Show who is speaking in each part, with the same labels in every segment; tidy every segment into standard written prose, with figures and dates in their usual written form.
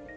Speaker 1: は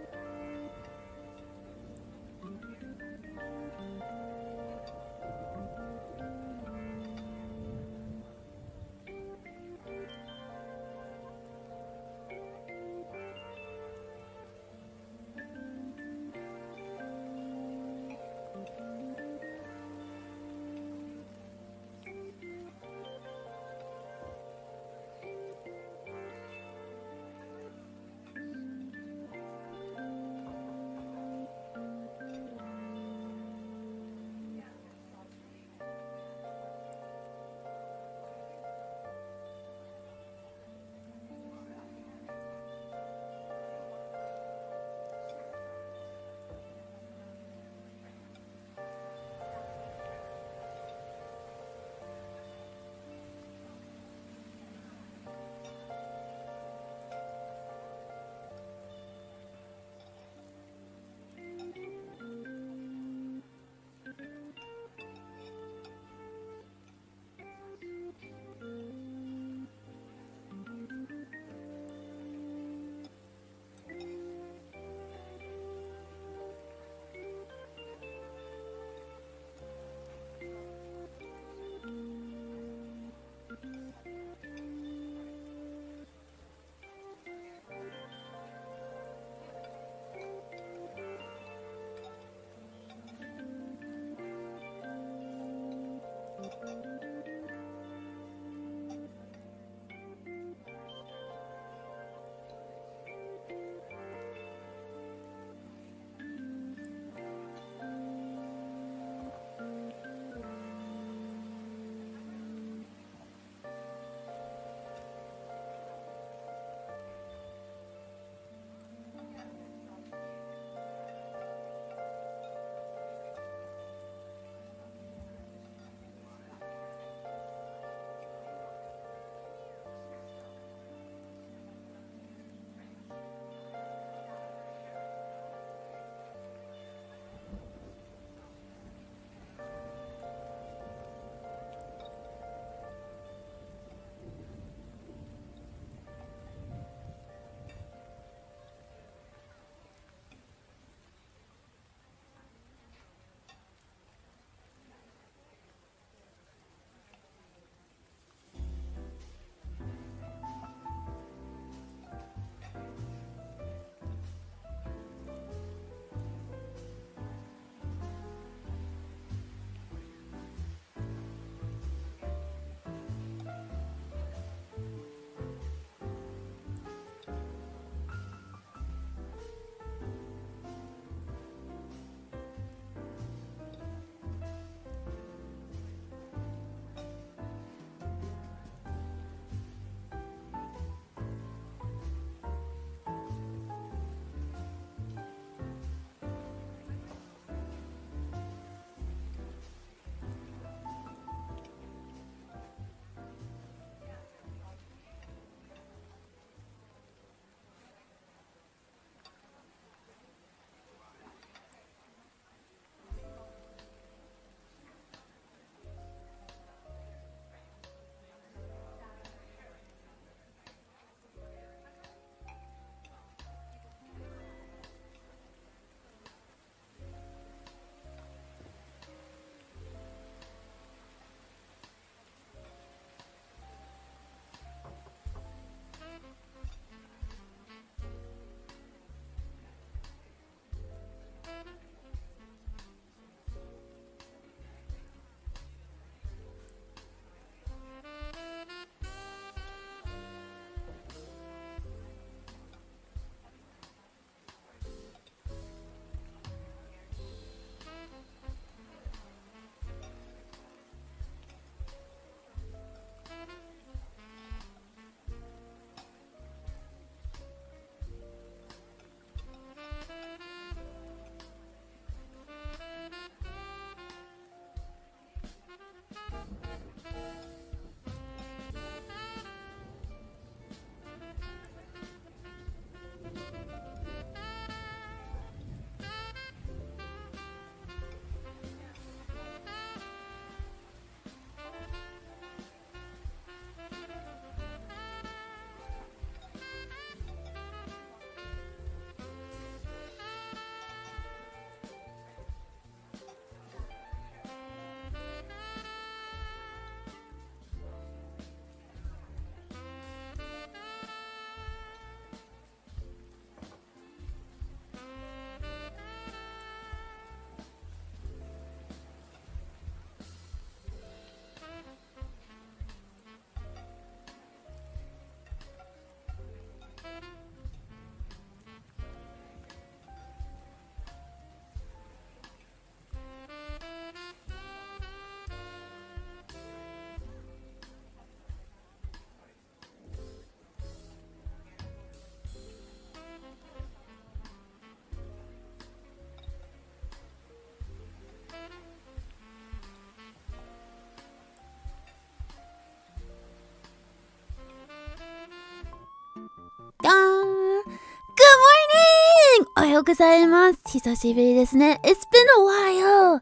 Speaker 1: ようございます。久しぶりですね。It's been a while.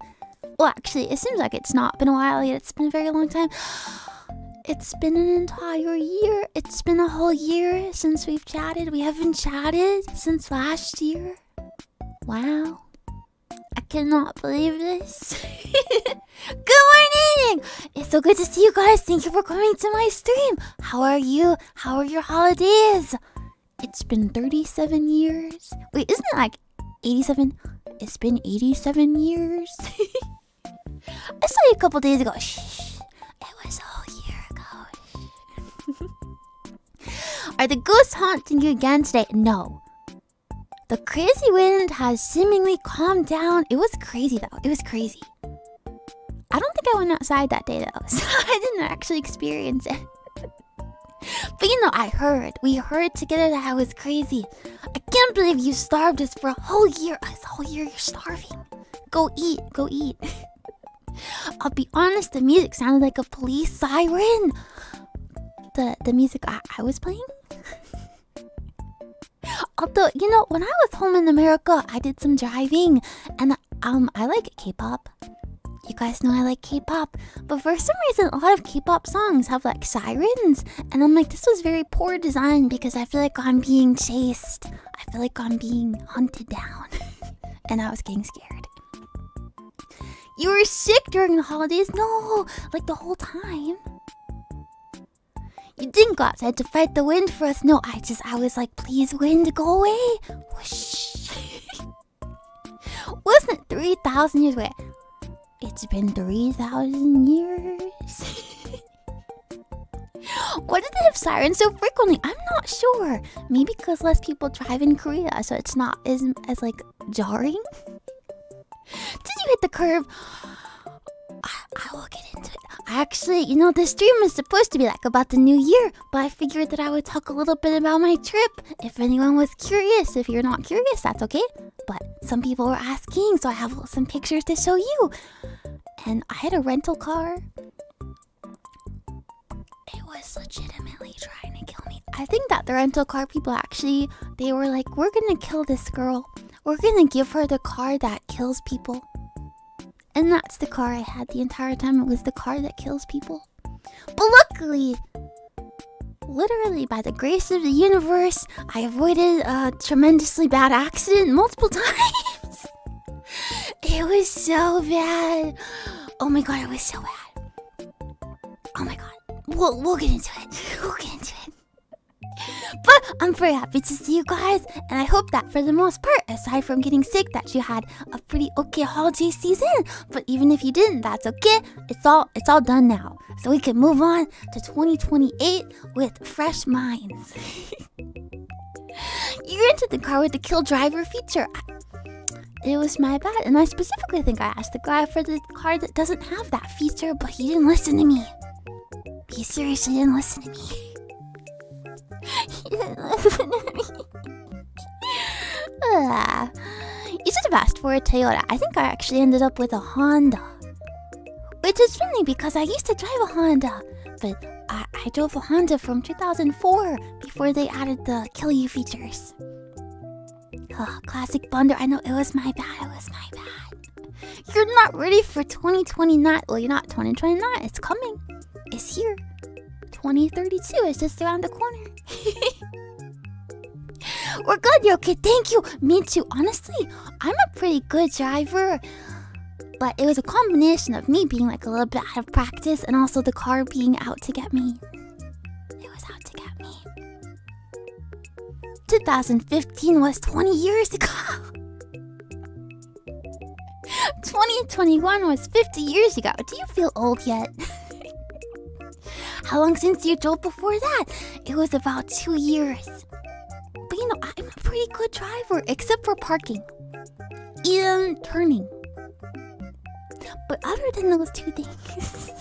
Speaker 1: Well, actually, it seems like it's not been a while yet. It's been a very long time. It's been an entire year. It's been a whole year since we've chatted. We haven't chatted since last year. Wow. I cannot believe this. Good morning! It's so good to see you guys. Thank you for coming to my stream. How are you? How are your holidays? It's been 37 years. Wait, isn't it like 87? It's been 87 years. I saw you a couple days ago. Shh. It was a whole year ago. Are the ghosts haunting you again today? No. The crazy wind has seemingly calmed down. It was crazy though. It was crazy. I don't think I went outside that day though, so I didn't actually experience it. But you know, we heard together that I was crazy. I can't believe you starved us for a whole year. A whole year you're starving. Go eat. I'll be honest, the music sounded like a police siren. The music I was playing? Although, you know, when I was home in America, I did some driving. And I like K-pop. You guys know I like K-pop, but for some reason a lot of K-pop songs have like sirens, and I'm like, this was very poor design because I feel like I'm being chased. I feel like I'm being hunted down. And I was getting scared. You were sick during the holidays? No, like the whole time. You didn't go outside to fight the wind for us. No, I was like, please wind, go away. Whoosh. Wasn't it 3,000 years away? It's been 3,000 years. Why do they have sirens so frequently? I'm not sure. Maybe because less people drive in Korea, so it's not as like jarring. Did you hit the curve? I will get into it. Actually, you know, this stream is supposed to be like about the new year, but I figured that I would talk a little bit about my trip. If anyone was curious, if you're not curious, that's okay. But some people were asking, so I have some pictures to show you. And I had a rental car. It was legitimately trying to kill me. I think that the rental car people actually, they were like, we're gonna kill this girl. We're gonna give her the car that kills people. And that's the car I had the entire time. It was the car that kills people. But luckily, literally by the grace of the universe, I avoided a tremendously bad accident multiple times. It was so bad. Oh my god, it was so bad. Oh my god. We'll get into it. We'll get into it. But I'm very happy to see you guys, and I hope that for the most part, aside from getting sick, that you had a pretty okay holiday season. But even if you didn't, that's okay. It's all done now, so we can move on to 2028 with fresh minds. You're into the car with the kill driver feature. It was my bad, and I specifically think I asked the guy for the car that doesn't have that feature, but he didn't listen to me. He seriously didn't listen to me. He didn't listen to me. You should have asked for a Toyota. I think I actually ended up with a Honda. Which is funny because I used to drive a Honda, but I drove a Honda from 2004 before they added the kill you features. Classic blunder. I know, it was my bad. You're not ready for 2029. Well, you're not 2029. It's coming. It's here. 2032 is just around the corner. We're good. You're okay. Thank you. Me too. Honestly, I'm a pretty good driver. But it was a combination of me being like a little bit out of practice and also the car being out to get me. It was out to get me. 2015 was 20 years ago. 2021 was 50 years ago. Do you feel old yet? How long since you drove before that? It was about 2 years. But you know, I'm a pretty good driver, except for parking. And turning. But other than those two things...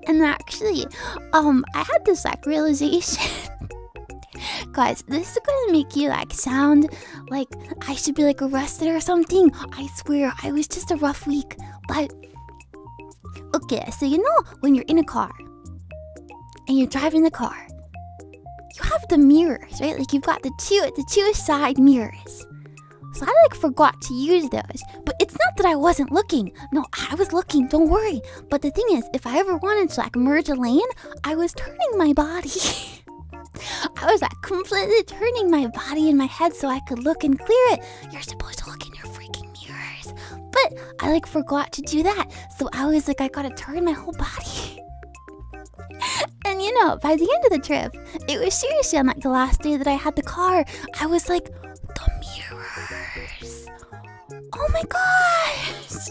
Speaker 1: And actually, I had this like realization. Guys, this is gonna make you like sound like I should be like arrested or something. I swear, I was just a rough week. But okay, so you know when you're in a car and you're driving the car, you have the mirrors, right? Like you've got the two side mirrors. So I like forgot to use those. But it's not that I wasn't looking. No, I was looking, don't worry. But the thing is, if I ever wanted to like merge a lane, I was turning my body. I was like completely turning my body in my head so I could look and clear it. You're supposed to look in your freaking mirrors. But I like forgot to do that. So I was like, I gotta turn my whole body. And you know, by the end of the trip, it was seriously on like the last day that I had the car, I was like, the mirrors. Oh my gosh.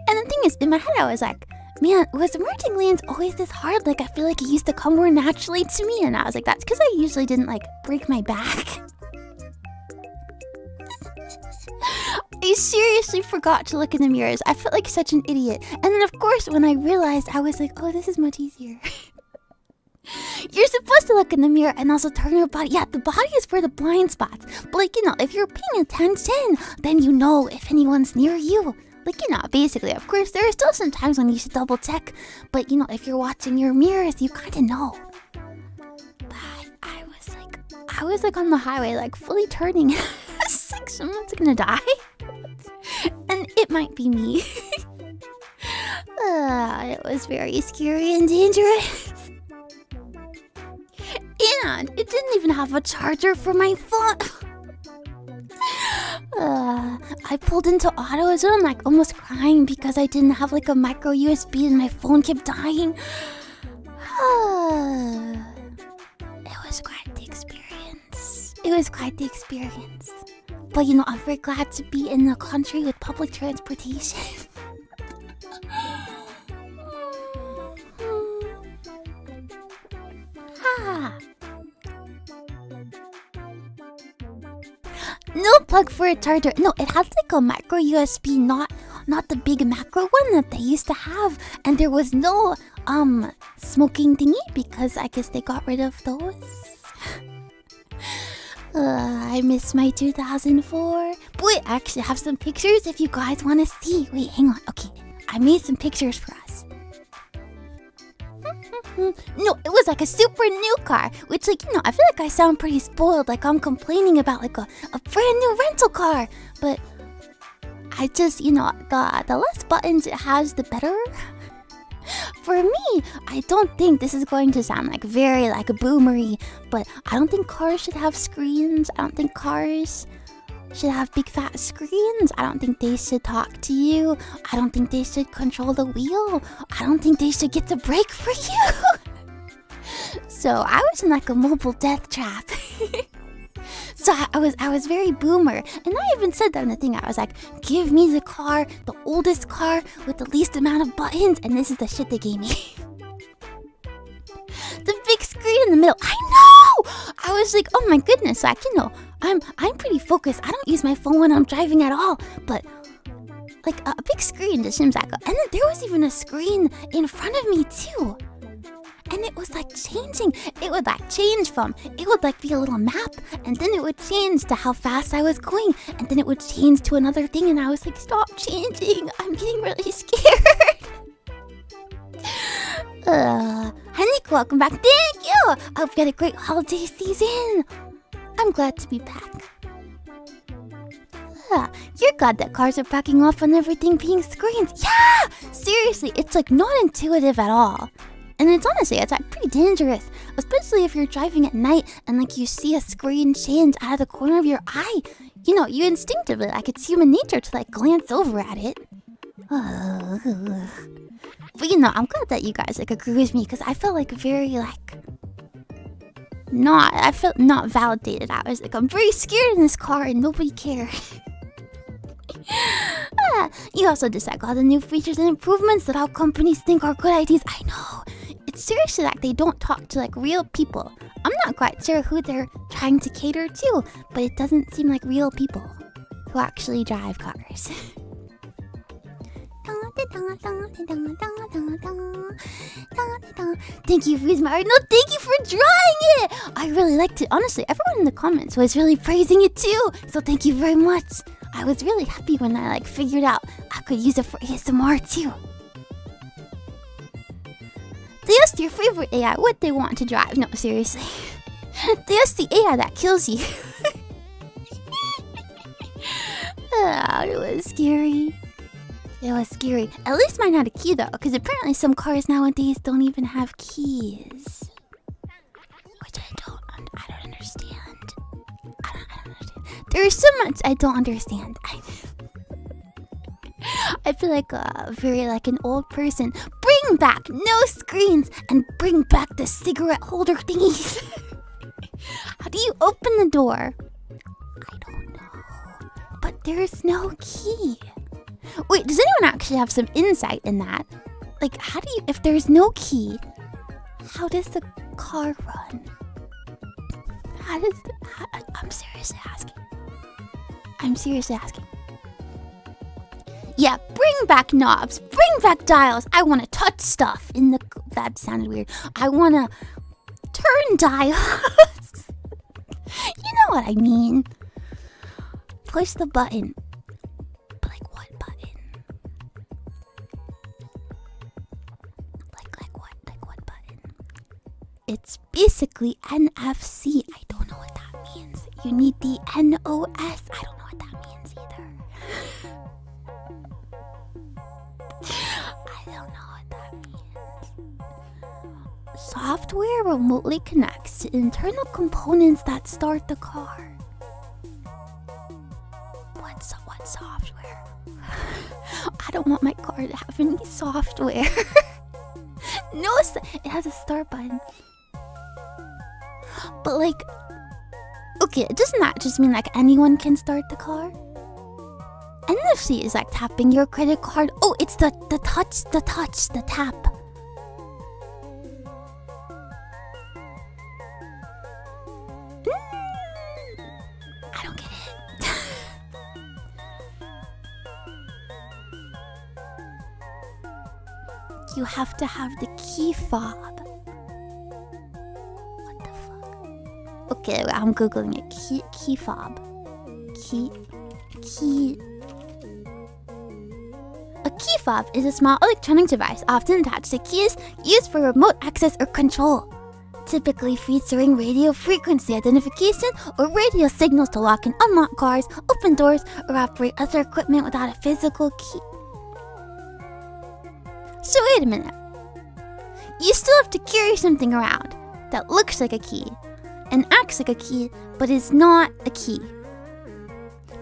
Speaker 1: And the thing is, in my head I was like, man, was merging lanes always this hard? Like I feel like it used to come more naturally to me. And I was like, that's because I usually didn't like break my back. I seriously forgot to look in the mirrors. I felt like such an idiot. And then of course when I realized, I was like, oh, this is much easier. You're supposed to look in the mirror and also turn your body. Yeah, the body is for the blind spots. But like, you know, if you're paying attention, then you know if anyone's near you. Like, you know, basically, of course, there are still some times when you should double check. But, you know, if you're watching your mirrors, you kind of know. But I was like on the highway, like fully turning. It's like someone's gonna die. And it might be me. It was very scary and dangerous. And it didn't even have a charger for my phone. I pulled into AutoZone like almost crying because I didn't have like a micro USB and my phone kept dying. It was quite the experience. It was quite the experience. But you know, I'm very glad to be in the country with public transportation. No plug for a charger. No, it has like a micro USB, not the big macro one that they used to have. And there was no smoking thingy because I guess they got rid of those. I miss my 2004. Wait, I actually have some pictures if you guys want to see. Wait, hang on. Okay, I made some pictures for us. No, it was like a super new car, which, like, you know, I feel like I sound pretty spoiled, like I'm complaining about like a brand new rental car, but I just, you know, the less buttons it has, the better. For me, I don't think this is going to sound like very like boomery, but I don't think cars should have screens. I don't think cars should have big fat screens. I don't think they should talk to you. I don't think they should control the wheel. I don't think they should get the brake for you. So I was in like a mobile death trap. So I was very boomer, and I even said that in the thing. I was like, give me the car, the oldest car with the least amount of buttons, and this is the shit they gave me. The big screen in the middle. I know. I was like, oh my goodness, like, you know, I'm pretty focused. I don't use my phone when I'm driving at all, but like a big screen just seems like. And then there was even a screen in front of me too. And it was like changing. It would like change from, it would like be a little map, and then it would change to how fast I was going, and then it would change to another thing, and I was like, stop changing. I'm getting really scared. Hi Niko, welcome back. Thank you. I hope you had a great holiday season. I'm glad to be back. You're glad that cars are backing off on everything being screens. Yeah! Seriously, it's like not intuitive at all. And it's honestly, it's like pretty dangerous, especially if you're driving at night and like you see a screen change out of the corner of your eye. You know, you instinctively, like it's human nature to like glance over at it. But you know, I'm glad that you guys like agree with me, because I felt like very like I felt not validated. I was like, I'm very scared in this car and nobody cared. You also just like all the new features and improvements that all companies think are good ideas. I know. It's seriously like they don't talk to like real people. I'm not quite sure who they're trying to cater to, but it doesn't seem like real people who actually drive cars. Thank you, Fuzma. No, thank you for drawing it. I really liked it. Honestly, everyone in the comments was really praising it too. So thank you very much. I was really happy when I like figured out I could use it for ASMR too. They asked your favorite AI what they want to drive. No, seriously. That's the AI that kills you. Oh, it was scary. It was scary. At least mine had a key though, because apparently some cars nowadays don't even have keys. Which I don't understand. I don't understand. There's so much I don't understand. I feel like very like an old person. Bring back no screens and bring back the cigarette holder thingies. How do you open the door? I don't know. But there's no key. Wait, does anyone actually have some insight in that? Like, how do you, if there's no key, how does the car run? I'm seriously asking. Yeah, bring back knobs, bring back dials. I want to touch stuff in the... That sounded weird. I want to turn dials. You know what I mean. Push the button. But like what button? Like what button? It's basically NFC. I don't know what that means. You need the NOS. I don't know what that means either. I don't know what that means. Software remotely connects to internal components that start the car. What software? I don't want my car to have any software. No, it has a start button. But like, okay, doesn't that just mean like anyone can start the car? NFC is like tapping your credit card. Oh, it's the tap. I don't get it. You have to have the key fob. What the fuck? Okay, I'm googling it. Key fob. Key. A key fob is a small electronic device often attached to keys used for remote access or control, typically featuring radio frequency identification or radio signals to lock and unlock cars, open doors, or operate other equipment without a physical key. So wait a minute. You still have to carry something around that looks like a key and acts like a key but is not a key.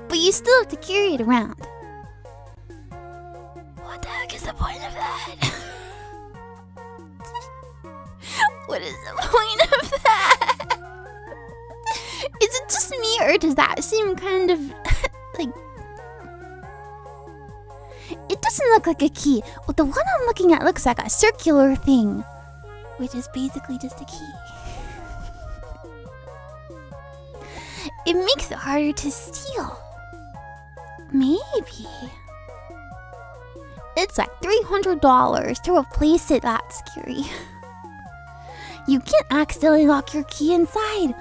Speaker 1: But you still have to carry it around. What the heck is the point of that? What is the point of that? Is it just me or does that seem kind of like... It doesn't look like a key. Well, the one I'm looking at looks like a circular thing, which is basically just a key. It makes it harder to steal. Maybe. It's like $300 to replace it. That's scary. You can't accidentally lock your key inside.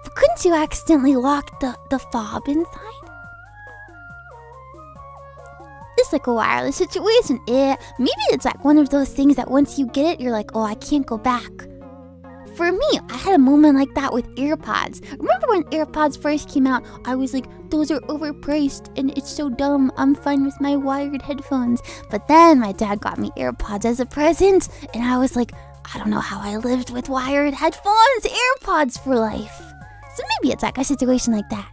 Speaker 1: But couldn't you accidentally lock the fob inside? It's like a wireless situation. Maybe it's like one of those things that once you get it, you're like, oh, I can't go back. For me, I had a moment like that with AirPods. Remember when AirPods first came out? I was like, those are overpriced and it's so dumb. I'm fine with my wired headphones. But then my dad got me AirPods as a present and I was like, I don't know how I lived with wired headphones. AirPods for life. So maybe it's like a situation like that.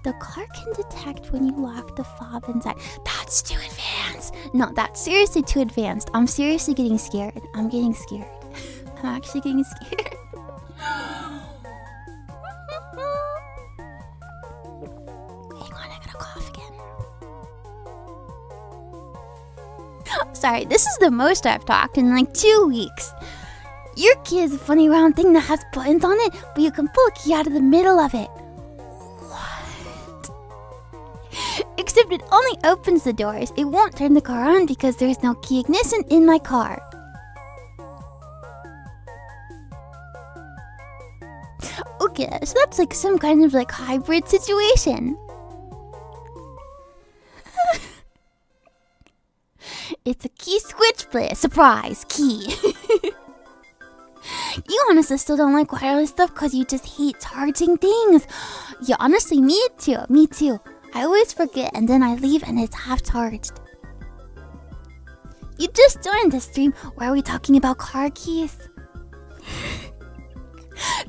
Speaker 1: The car can detect when you lock the fob inside. That's too advanced. No, that's seriously too advanced. I'm seriously getting scared. I'm getting scared. I'm actually getting scared. Hang on, I gotta cough again. Sorry, this is the most I've talked in like 2 weeks. Your key is a funny round thing that has buttons on it, but you can pull a key out of the middle of it. Except it only opens the doors. It won't turn the car on because there's no key ignition in my car. Okay, so that's like some kind of like hybrid situation. It's a key switch play. Surprise, key. You you honestly still don't like wireless stuff because you just hate charging things. Yeah, honestly, me too. I always forget and then I leave and it's half charged. You just joined the stream. Why are we talking about car keys?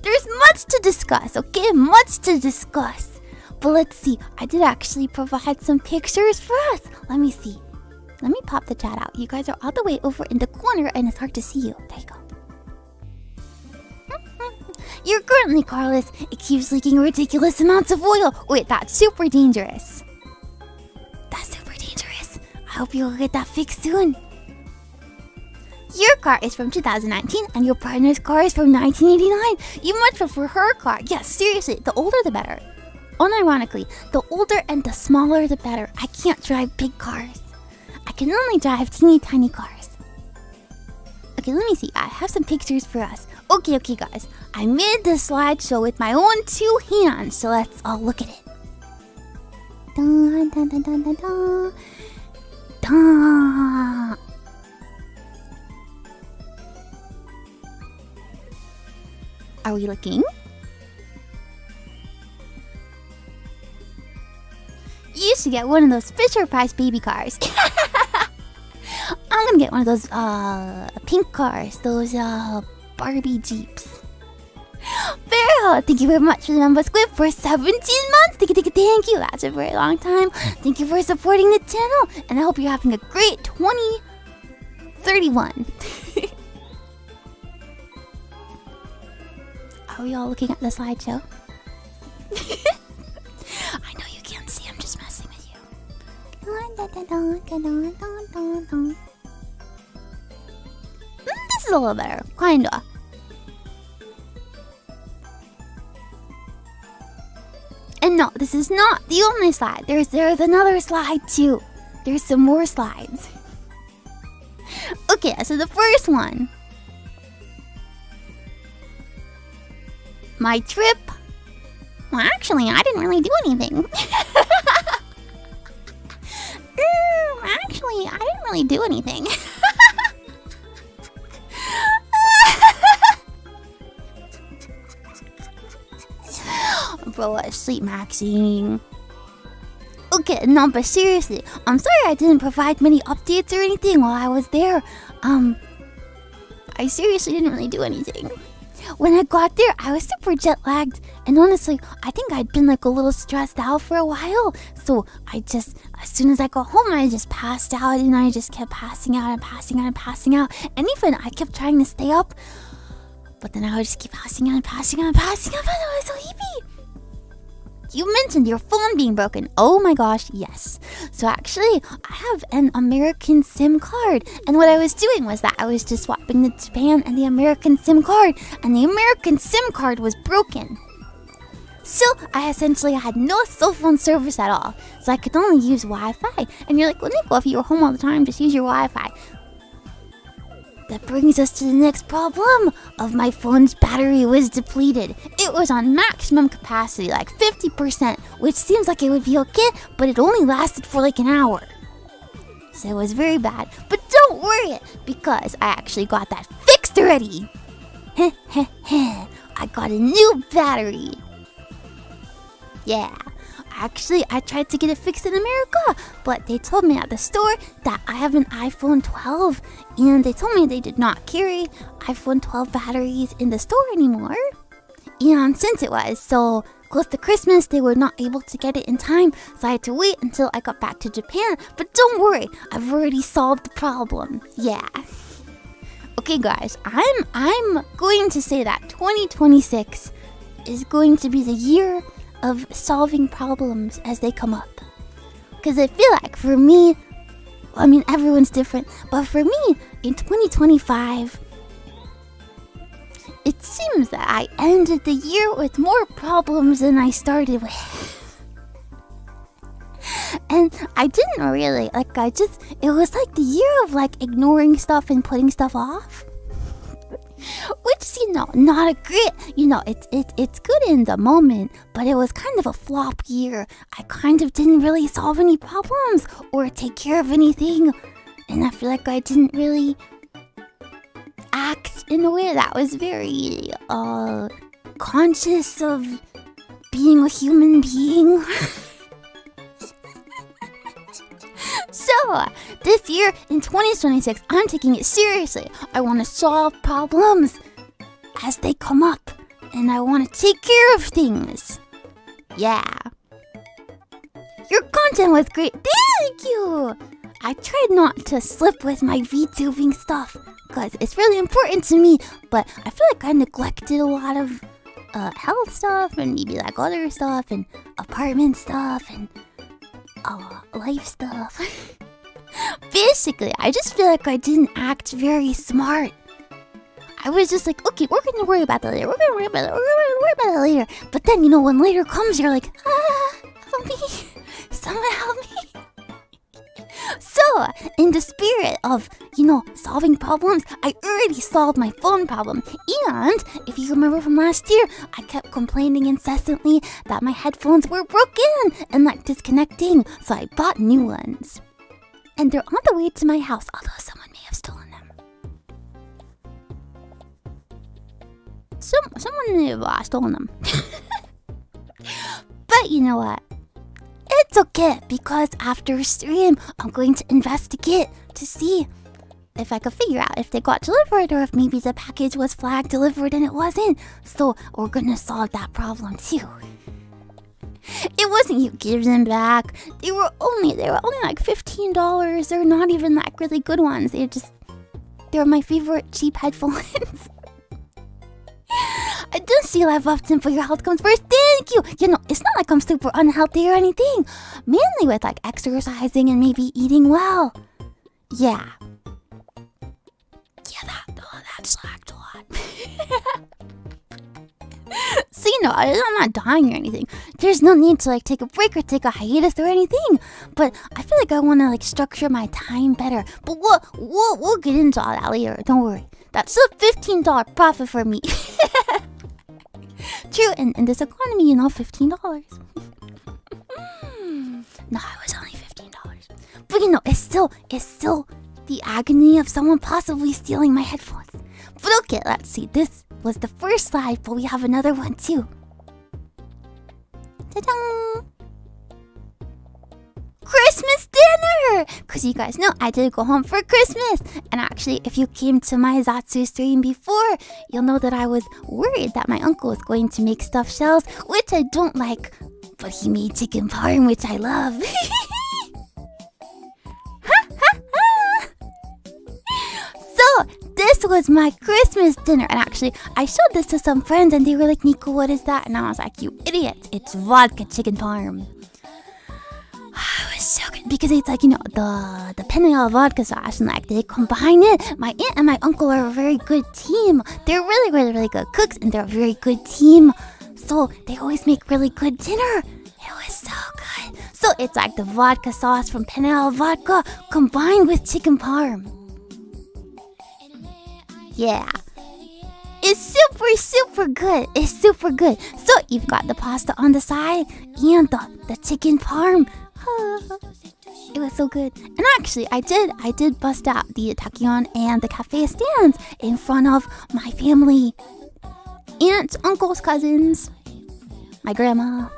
Speaker 1: There's much to discuss, okay? Much to discuss. But let's see. I did actually provide some pictures for us. Let me see. Let me pop the chat out. You guys are all the way over in the corner and it's hard to see you. There you go. You're currently carless. It keeps leaking ridiculous amounts of oil. Wait, that's super dangerous. That's super dangerous. I hope you'll get that fixed soon. Your car is from 2019 and your partner's car is from 1989. You much prefer her car. Yes, seriously, the older the better. Unironically, the older and the smaller the better. I can't drive big cars. I can only drive teeny tiny cars. Okay, let me see. I have some pictures for us. Okay, guys. I made this slideshow with my own 2 hands, so let's all look at it. Dun, dun, dun, dun, dun, dun. Dun. Are we looking? You should get one of those Fisher Price baby cars. I'm gonna get one of those pink cars, those Barbie Jeeps. Farrell, thank you very much for the member squid for 17 months. Thank you. That's a very long time. Thank you for supporting the channel, and I hope you're having a great 2031. Are we all looking at the slideshow? I know you can't see, I'm just messing with you. This is a little better, kinda. And no, this is not the only slide. There's another slide too. There's some more slides. Okay, so the first one. My trip. Well, actually, I didn't really do anything. Actually, I didn't really do anything. Bro, sleep maxing. Okay, no, but seriously, I'm sorry I didn't provide many updates or anything while I was there. I seriously didn't really do anything. When I got there, I was super jet lagged, and honestly, I think I'd been like a little stressed out for a while. So I just, as soon as I got home, I just passed out, and I just kept passing out and passing out and passing out. And even I kept trying to stay up, but then I would just keep passing out and passing out and passing out, and I was sleepy. You mentioned your phone being broken. Oh my gosh, yes. So actually, I have an American SIM card. And what I was doing was that I was just swapping the Japan and the American SIM card. And the American SIM card was broken. So I essentially had no cell phone service at all. So I could only use Wi-Fi. And you're like, well, Niko, if you were home all the time, just use your Wi-Fi. That brings us to the next problem of my phone's battery was depleted. It was on maximum capacity, like 50%, which seems like it would be okay, but it only lasted for like an hour. So it was very bad. But don't worry, because I actually got that fixed already. Heh heh heh. I got a new battery. Yeah. Actually, I tried to get it fixed in America, but they told me at the store that I have an iPhone 12, and they told me they did not carry iPhone 12 batteries in the store anymore. And since it was so close to Christmas, they were not able to get it in time, so I had to wait until I got back to Japan. But don't worry, I've already solved the problem. Yeah. Okay, guys, I'm going to say that 2026 is going to be the year of solving problems as they come up. Because I feel like for me, I mean, everyone's different, but for me, in 2025, it seems that I ended the year with more problems than I started with. And I didn't really, it was like the year of like ignoring stuff and putting stuff off. Which, not a great, it's good in the moment, but it was kind of a flop year. I kind of didn't really solve any problems or take care of anything. And I feel like I didn't really act in a way that was very conscious of being a human being. So, this year in 2026, I'm taking it seriously. I want to solve problems as they come up, and I want to take care of things. Yeah. Your content was great. Thank you. I tried not to slip with my VTubing stuff because it's really important to me, but I feel like I neglected a lot of health stuff and maybe like other stuff and apartment stuff and life stuff. Basically, I just feel like I didn't act very smart. I was just like, okay, we're gonna worry about that later. We're gonna worry about it later. But then, when later comes, you're like, help me. Someone help me. So, in the spirit of, solving problems, I already solved my phone problem. And, if you remember from last year, I kept complaining incessantly that my headphones were broken and like disconnecting. So I bought new ones. And they're on the way to my house, although someone may have stolen them. Someone may have stolen them. But you know what? It's okay, because after stream, I'm going to investigate to see if I could figure out if they got delivered or if maybe the package was flagged delivered and it wasn't. So we're gonna solve that problem too. It wasn't you give them back. They were only like $15. They're not even like really good ones. They're my favorite cheap headphones. I do see life often, but your health comes first. Thank you. It's not like I'm super unhealthy or anything. Mainly with like exercising and maybe eating well. Yeah. That slacked a lot. So I'm not dying or anything. There's no need to like take a break or take a hiatus or anything. But I feel like I want to like structure my time better. But we'll get into all that later. Don't worry. That's a $15 profit for me. True, in this economy, $15. No, it was only $15. But it's still the agony of someone possibly stealing my headphones. But okay, let's see. This was the first slide, but we have another one too. Ta-da! Christmas dinner! Because you guys know I did go home for Christmas. And actually, if you came to my ZATSU stream before, you'll know that I was worried that my uncle was going to make stuffed shells, which I don't like. But he made chicken parm, which I love. So, this was my Christmas dinner. And actually, I showed this to some friends and they were like, Niko, what is that? And I was like, you idiot. It's vodka chicken parm. It was so good because it's like, the penne vodka sauce and like they combine it. My aunt and my uncle are a very good team. They're really, really, really good cooks and they're a very good team. So they always make really good dinner. It was so good. So it's like the vodka sauce from penne vodka combined with chicken parm. Yeah. It's super, super good. It's super good. So you've got the pasta on the side and the chicken parm. It was so good. And actually, I did bust out the tachyon and the cafe stands in front of my family. Aunts, uncles, cousins, my grandma.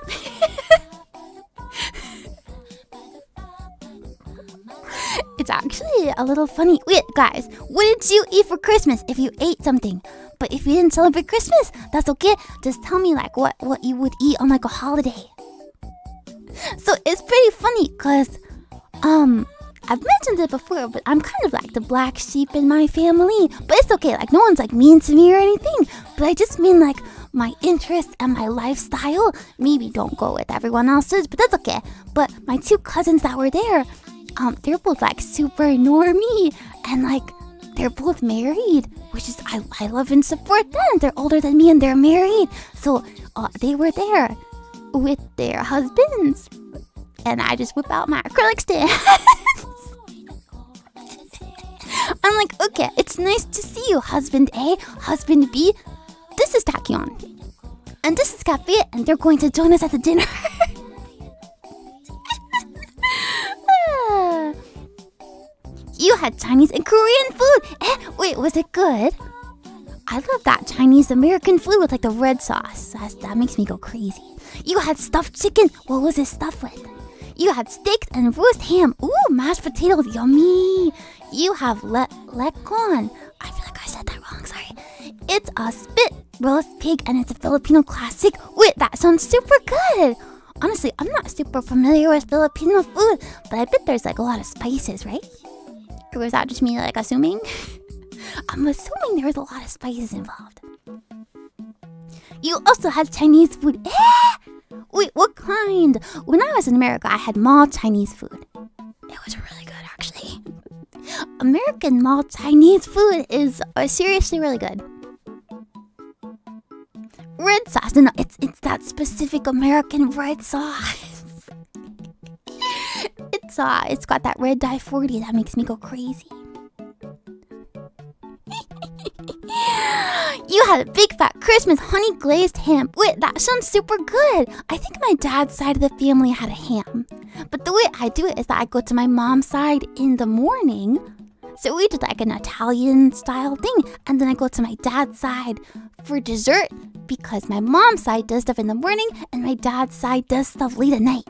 Speaker 1: It's actually a little funny. Wait, guys, what did you eat for Christmas if you ate something? But if you didn't celebrate Christmas, that's okay. Just tell me like what you would eat on like a holiday. So it's pretty funny because I've mentioned it before, but I'm kind of like the black sheep in my family. But it's okay, like no one's like mean to me or anything. But I just mean like my interests and my lifestyle maybe don't go with everyone else's, but that's okay. But my two cousins that were there, they're both like super normie and like they're both married, which is I love and support them. They're older than me and they're married. So they were there with their husbands. And I just whip out my acrylic stand. I'm like, okay, it's nice to see you, husband A, husband B. This is Tachyon. And this is Cafe, and they're going to join us at the dinner. You had Chinese and Korean food. Wait, was it good? I love that Chinese American food with like the red sauce. That makes me go crazy. You had stuffed chicken. What was it stuffed with? You had steak and roast ham. Ooh, mashed potatoes. Yummy. You have lekon. I feel like I said that wrong. Sorry. It's a spit roast pig and it's a Filipino classic. Wait, that sounds super good. Honestly, I'm not super familiar with Filipino food, but I bet there's like a lot of spices, right? Or was that just me like assuming? I'm assuming there was a lot of spices involved. You also had Chinese food. Wait, what kind? When I was in America, I had mall Chinese food. It was really good, actually. American mall Chinese food is seriously really good. Red sauce. No, it's that specific American red sauce. It's got that red dye 40 that makes me go crazy. You had a big fat Christmas honey glazed ham. Wait, that sounds super good. I think my dad's side of the family had a ham. But the way I do it is that I go to my mom's side in the morning. So we did like an Italian style thing. And then I go to my dad's side for dessert because my mom's side does stuff in the morning and my dad's side does stuff late at night.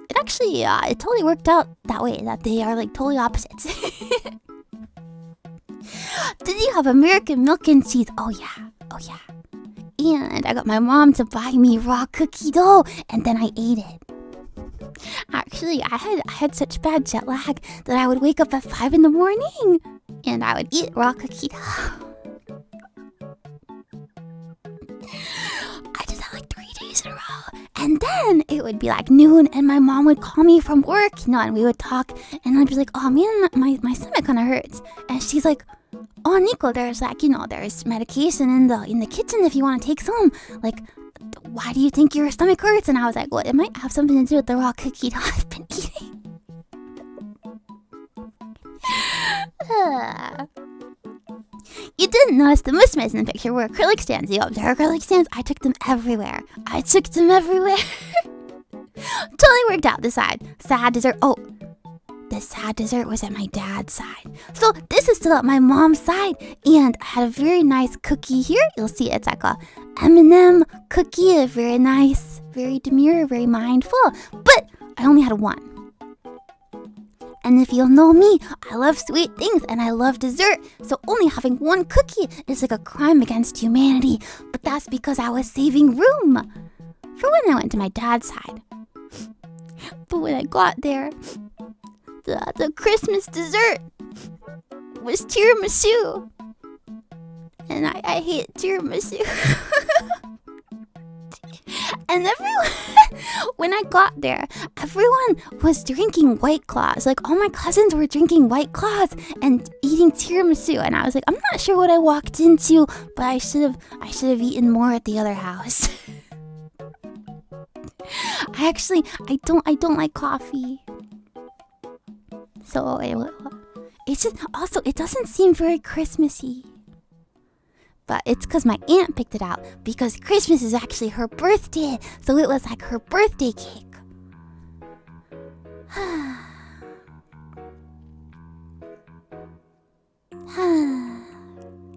Speaker 1: It actually, it totally worked out that way, that they are like totally opposites. Did you have American milk and cheese? Oh yeah. And I got my mom to buy me raw cookie dough, and then I ate it. Actually, I had such bad jet lag that I would wake up at 5 in the morning, and I would eat raw cookie dough. I did that like 3 days in a row, and then it would be like noon, and my mom would call me from work, and we would talk, and I'd be like, oh man, my stomach kind of hurts, and she's like, oh Niko, there's like, there's medication in the kitchen if you want to take some. Like, why do you think your stomach hurts? And I was like, well, it might have something to do with the raw cookie dough I've been eating. You didn't notice the mushrooms in the picture were acrylic stands. You observe acrylic stands? I took them everywhere. Totally worked out. The sad dessert. Oh, the sad dessert was at my dad's side. So this is still at my mom's side. And I had a very nice cookie here. You'll see it's like a M&M cookie. Very nice, very demure, very mindful. But I only had one. And if you'll know me, I love sweet things and I love dessert. So only having one cookie is like a crime against humanity. But that's because I was saving room for when I went to my dad's side. But when I got there, the Christmas dessert was tiramisu. And I hate tiramisu. And when I got there, everyone was drinking White Claws. Like, all my cousins were drinking White Claws and eating tiramisu. And I was like, I'm not sure what I walked into, but I should have eaten more at the other house. I don't like coffee. So it's just, also, it doesn't seem very Christmassy. But it's because my aunt picked it out, because Christmas is actually her birthday. So it was like her birthday cake.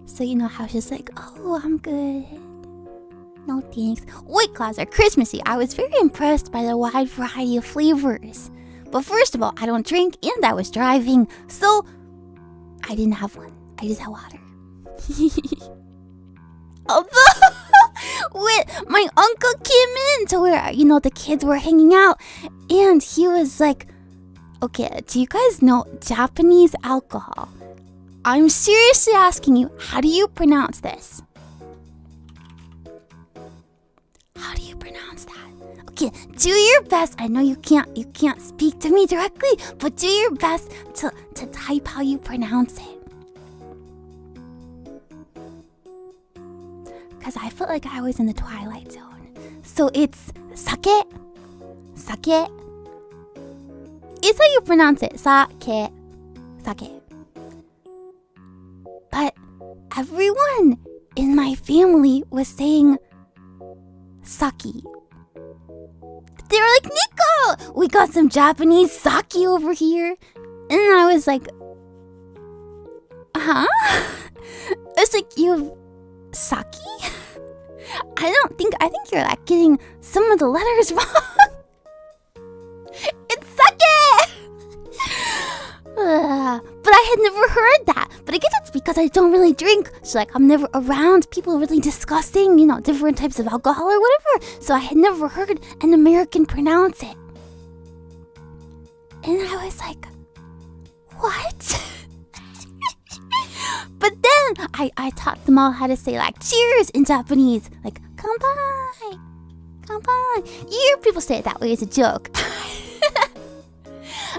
Speaker 1: So you know how she's like, oh, I'm good. No thanks. White Claws are Christmassy. I was very impressed by the wide variety of flavors. But first of all, I don't drink and I was driving, so I didn't have one. I just had water. Although, my uncle came in to where, the kids were hanging out, and he was like, okay, do you guys know Japanese alcohol? I'm seriously asking you, how do you pronounce this? How do you pronounce that? Okay, do your best. I know you can't speak to me directly, but do your best to type how you pronounce it. Because I felt like I was in the Twilight Zone. So it's sake. Sake. It's how you pronounce it. Sake. Sake. But everyone in my family was saying sake. They were like, Niko, we got some Japanese sake over here. And I was like, huh? It's like you have sake? I think you're like getting some of the letters wrong. It's sake! But I had never heard that. But I guess it's because I don't really drink. So like I'm never around people really discussing, different types of alcohol or whatever. So I had never heard an American pronounce it. And I was like, what? But then I taught them all how to say like cheers in Japanese. Like, kanpai, kanpai. You hear people say it that way as a joke.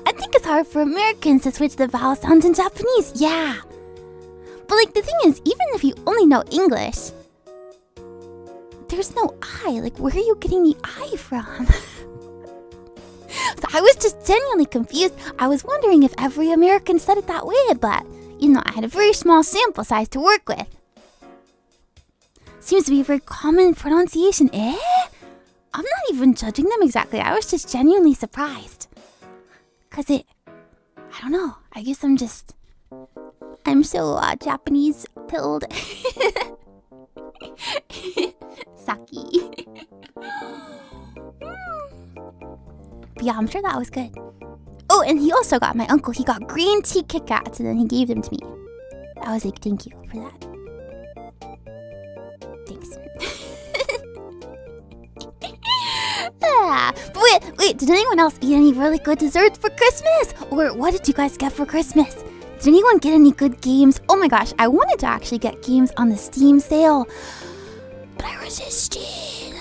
Speaker 1: I think it's hard for Americans to switch the vowel sounds in Japanese. Yeah. But like the thing is, even if you only know English, there's no I. Like, where are you getting the I from? So I was just genuinely confused. I was wondering if every American said it that way, but I had a very small sample size to work with. Seems to be a very common pronunciation. I'm not even judging them exactly. I was just genuinely surprised. Cause I don't know. I guess I'm so Japanese pilled. Sake. But yeah, I'm sure that was good. Oh, and he also got my uncle. He got green tea Kit Kats, and then he gave them to me. I was like, thank you for that. Thanks. But wait, did anyone else eat any really good desserts for Christmas? Or what did you guys get for Christmas? Did anyone get any good games? Oh my gosh, I wanted to actually get games on the Steam sale, but I resisted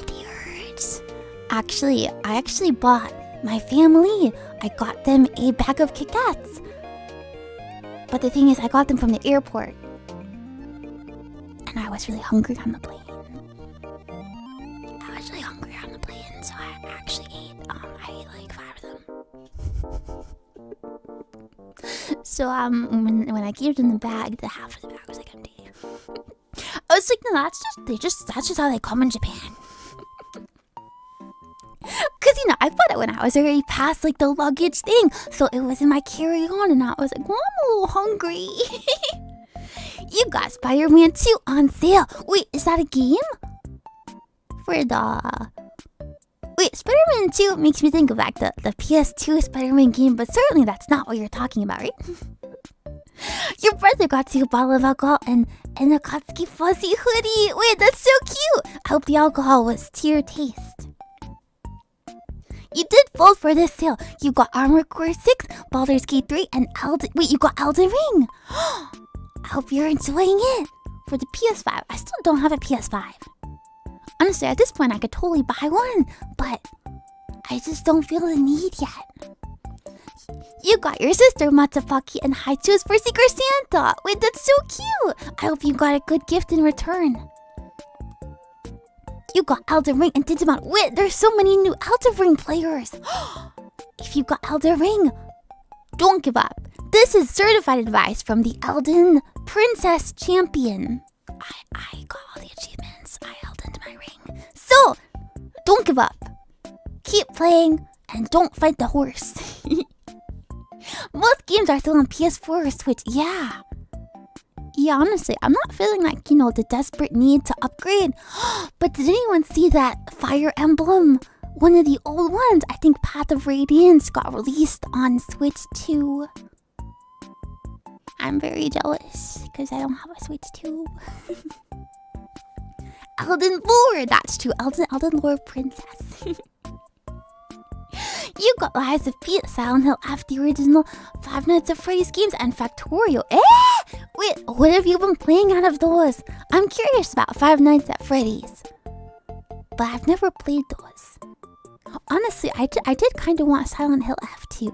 Speaker 1: the urge. Actually, I actually bought my family. I got them a bag of Kit Kats. But the thing is, I got them from the airport. And I was really hungry on the plane. So I actually ate like 5 of them. So when I gave them the bag, the half of the bag was like empty. I was like, no, that's just how they come in Japan. Cause I bought it when I was already past like the luggage thing, so it was in my carry-on, and I was like, well, I'm a little hungry. You got Spider-Man 2 on sale. Wait, is that a game? Wait, Spider-Man 2 makes me think of like the PS2 Spider-Man game, but certainly that's not what you're talking about, right? Your brother got you a bottle of alcohol and a Katsuki fuzzy hoodie. Wait, that's so cute. I hope the alcohol was to your taste. You did both for this sale. You got Armored Core 6, Baldur's Gate 3, and you got Elden Ring. I hope you're enjoying it. For the PS5, I still don't have a PS5. Honestly, at this point, I could totally buy one, but I just don't feel the need yet. You got your sister Matsupaki and Haichu's for Secret Santa. Wait, that's so cute. I hope you got a good gift in return. You got Elden Ring and Digimon. Wait, there's so many new Elden Ring players. If you got Elden Ring, don't give up. This is certified advice from the Elden Princess Champion. I got all the achievements. I Eldened my ring. So, don't give up. Keep playing and don't fight the horse. Most games are still on PS4 or Switch. Yeah, honestly, I'm not feeling like, the desperate need to upgrade. But did anyone see that Fire Emblem? One of the old ones. I think Path of Radiance got released on Switch 2. I'm very jealous because I don't have a Switch 2. Elden Lore, that's true. Elden Lore Princess. You got Lies of P, Silent Hill F, the original Five Nights at Freddy's games, and Factorio. Wait, what have you been playing out of those? I'm curious about Five Nights at Freddy's, but I've never played those. Honestly, I did kind of want Silent Hill F too.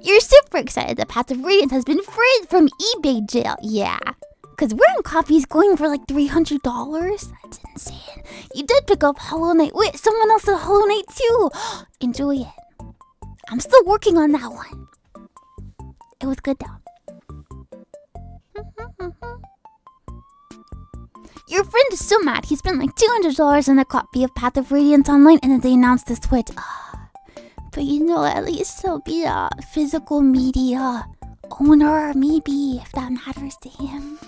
Speaker 1: You're super excited that Path of Radiance has been freed from eBay jail. Yeah, because wearing copies going for like $300. That's insane. You did pick up Hollow Knight. Wait, someone else did Hollow Knight too. Enjoy it. I'm still working on that one. It was good though. Your friend is so mad. He spent like $200 on a copy of Path of Radiance online, and then they announced the Switch. But at least it'll be physical media. owner, maybe, if that matters to him.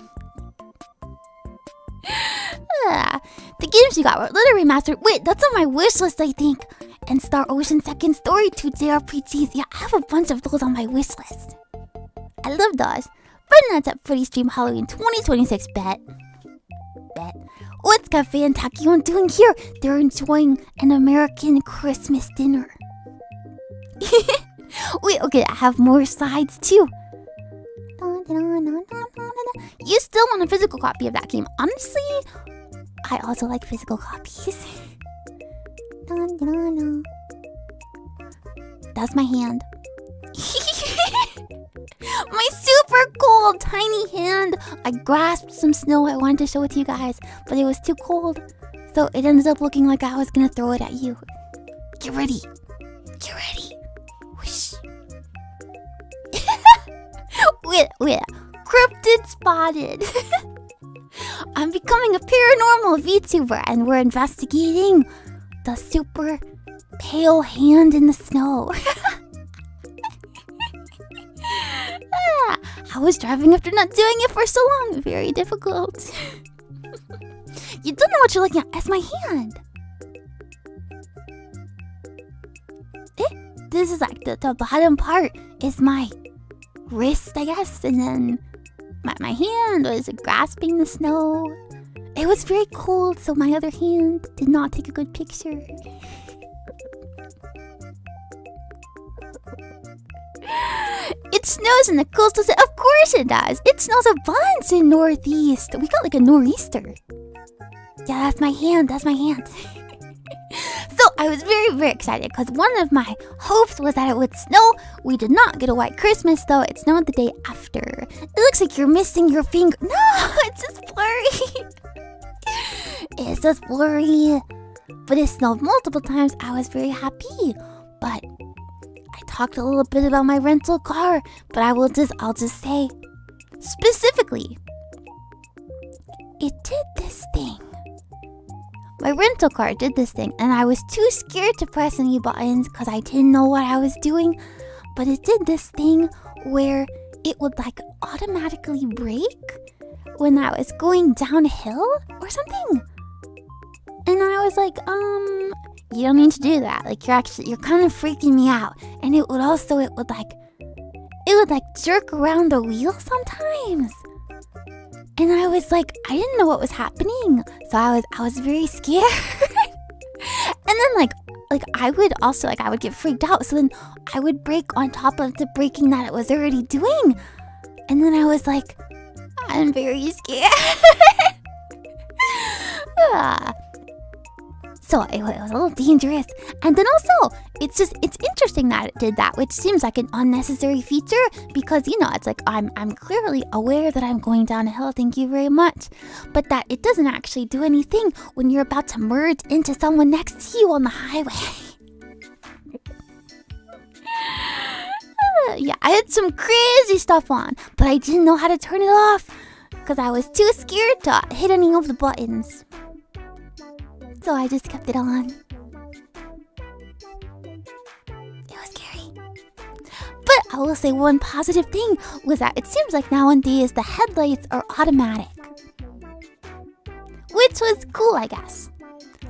Speaker 1: The games you got were Literary Master. Wait, that's on my wish list, I think. And Star Ocean Second Story 2 JRPGs. Yeah, I have a bunch of those on my wish list. I love those. Five Nights at Freddy's Dream Halloween 2026 bet. What's Cafe and Tachyon doing here? They're enjoying an American Christmas dinner. Wait, okay, I have more sides too. You still want a physical copy of that game? Honestly, I also like physical copies. That's my hand. My super cold tiny hand. I grasped some snow. I wanted to show it to you guys, but it was too cold. So it ended up looking like I was gonna throw it at you. Get ready. Get ready. Whoosh. Wait. Cryptid spotted. I'm becoming a paranormal VTuber and we're investigating the super pale hand in the snow. I was driving after not doing it for so long. Very difficult. You don't know what you're looking at. That's my hand. This is like the bottom part is my wrist, I guess. And then my hand was grasping the snow. It was very cold, so my other hand did not take a good picture. It snows in the coastal city. Of course it does. It snows a bunch in Northeast. We got like a nor'easter. Yeah, that's my hand. That's my hand. So I was very, very excited because one of my hopes was that it would snow. We did not get a white Christmas though. It snowed the day after. It looks like you're missing your finger. No, it's just blurry. It's just blurry. But it snowed multiple times. I was very happy. But I talked a little bit about my rental car. But I'll just say specifically, it did this thing. My rental car did this thing, and I was too scared to press any buttons because I didn't know what I was doing. But it did this thing where it would like automatically brake when I was going downhill or something. And I was like, you don't need to do that. Like you're kind of freaking me out. And it would jerk around the wheel sometimes. And I was like, I didn't know what was happening. So I was very scared. And then I would get freaked out. So then I would brake on top of the braking that it was already doing. And then I was like, I'm very scared. So it was a little dangerous. And then also, it's interesting that it did that, which seems like an unnecessary feature because, it's like I'm clearly aware that I'm going down a hill, thank you very much. But that it doesn't actually do anything when you're about to merge into someone next to you on the highway. Yeah, I had some crazy stuff on, but I didn't know how to turn it off because I was too scared to hit any of the buttons. So I just kept it on. It was scary. But I will say one positive thing was that it seems like nowadays the headlights are automatic. Which was cool, I guess.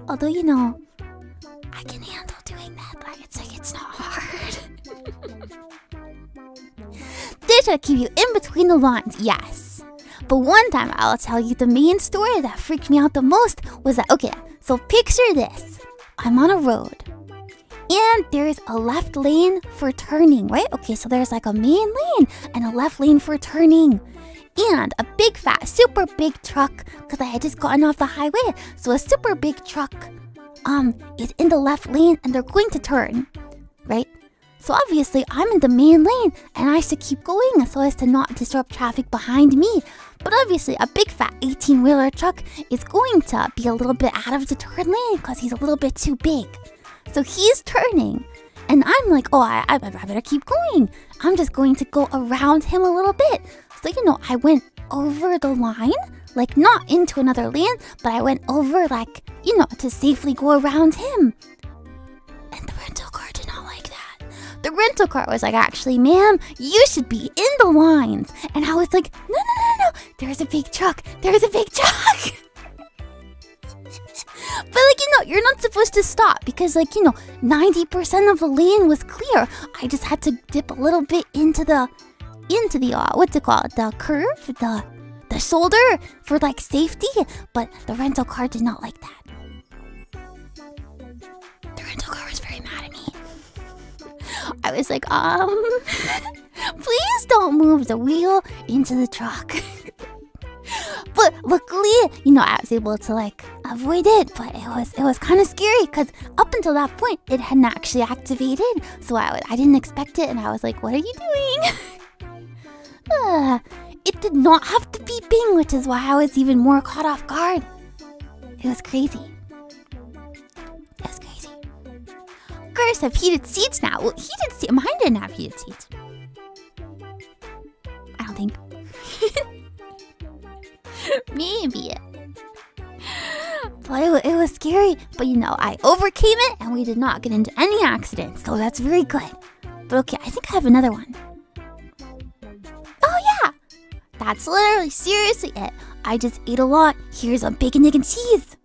Speaker 1: Although, I can handle doing that, but it's not hard. They try to keep you in between the lines, yes. But one time I'll tell you the main story that freaked me out the most was that, okay, so picture this. I'm on a road. And there's a left lane for turning, right? Okay, so there's like a main lane and a left lane for turning. And a big fat, super big truck, because I had just gotten off the highway. So a super big truck is in the left lane and they're going to turn, right? So obviously I'm in the main lane and I should keep going so as to not disrupt traffic behind me. But obviously a big fat 18-wheeler truck is going to be a little bit out of the turn lane because he's a little bit too big. So he's turning and I'm like, oh, I better keep going. I'm just going to go around him a little bit. So, I went over the line, like not into another lane, but I went over to safely go around him. And the rental car did not like that. the rental car was like, actually, ma'am, you should be in the lines. And I was like, no. There's a big truck. There's a big truck. But like, you're not supposed to stop because 90% of the lane was clear. I just had to dip a little bit into the what's it called? The curve? The shoulder for like safety. But the rental car did not like that. The rental car was very mad at me. I was like, please don't move the wheel into the truck. But luckily, I was able to like avoid it, but it was kind of scary because up until that point, it hadn't actually activated. So I didn't expect it, and I was like, what are you doing? It did not have to beeping, which is why I was even more caught off guard. It was crazy. Cars have heated seats now. Well, heated seats. Mine didn't have heated seats. I don't think. Maybe. But it was scary. But I overcame it and we did not get into any accidents. So that's very good. But okay, I think I have another one. Oh yeah! That's literally seriously it. I just ate a lot. Here's a bacon, egg, and cheese.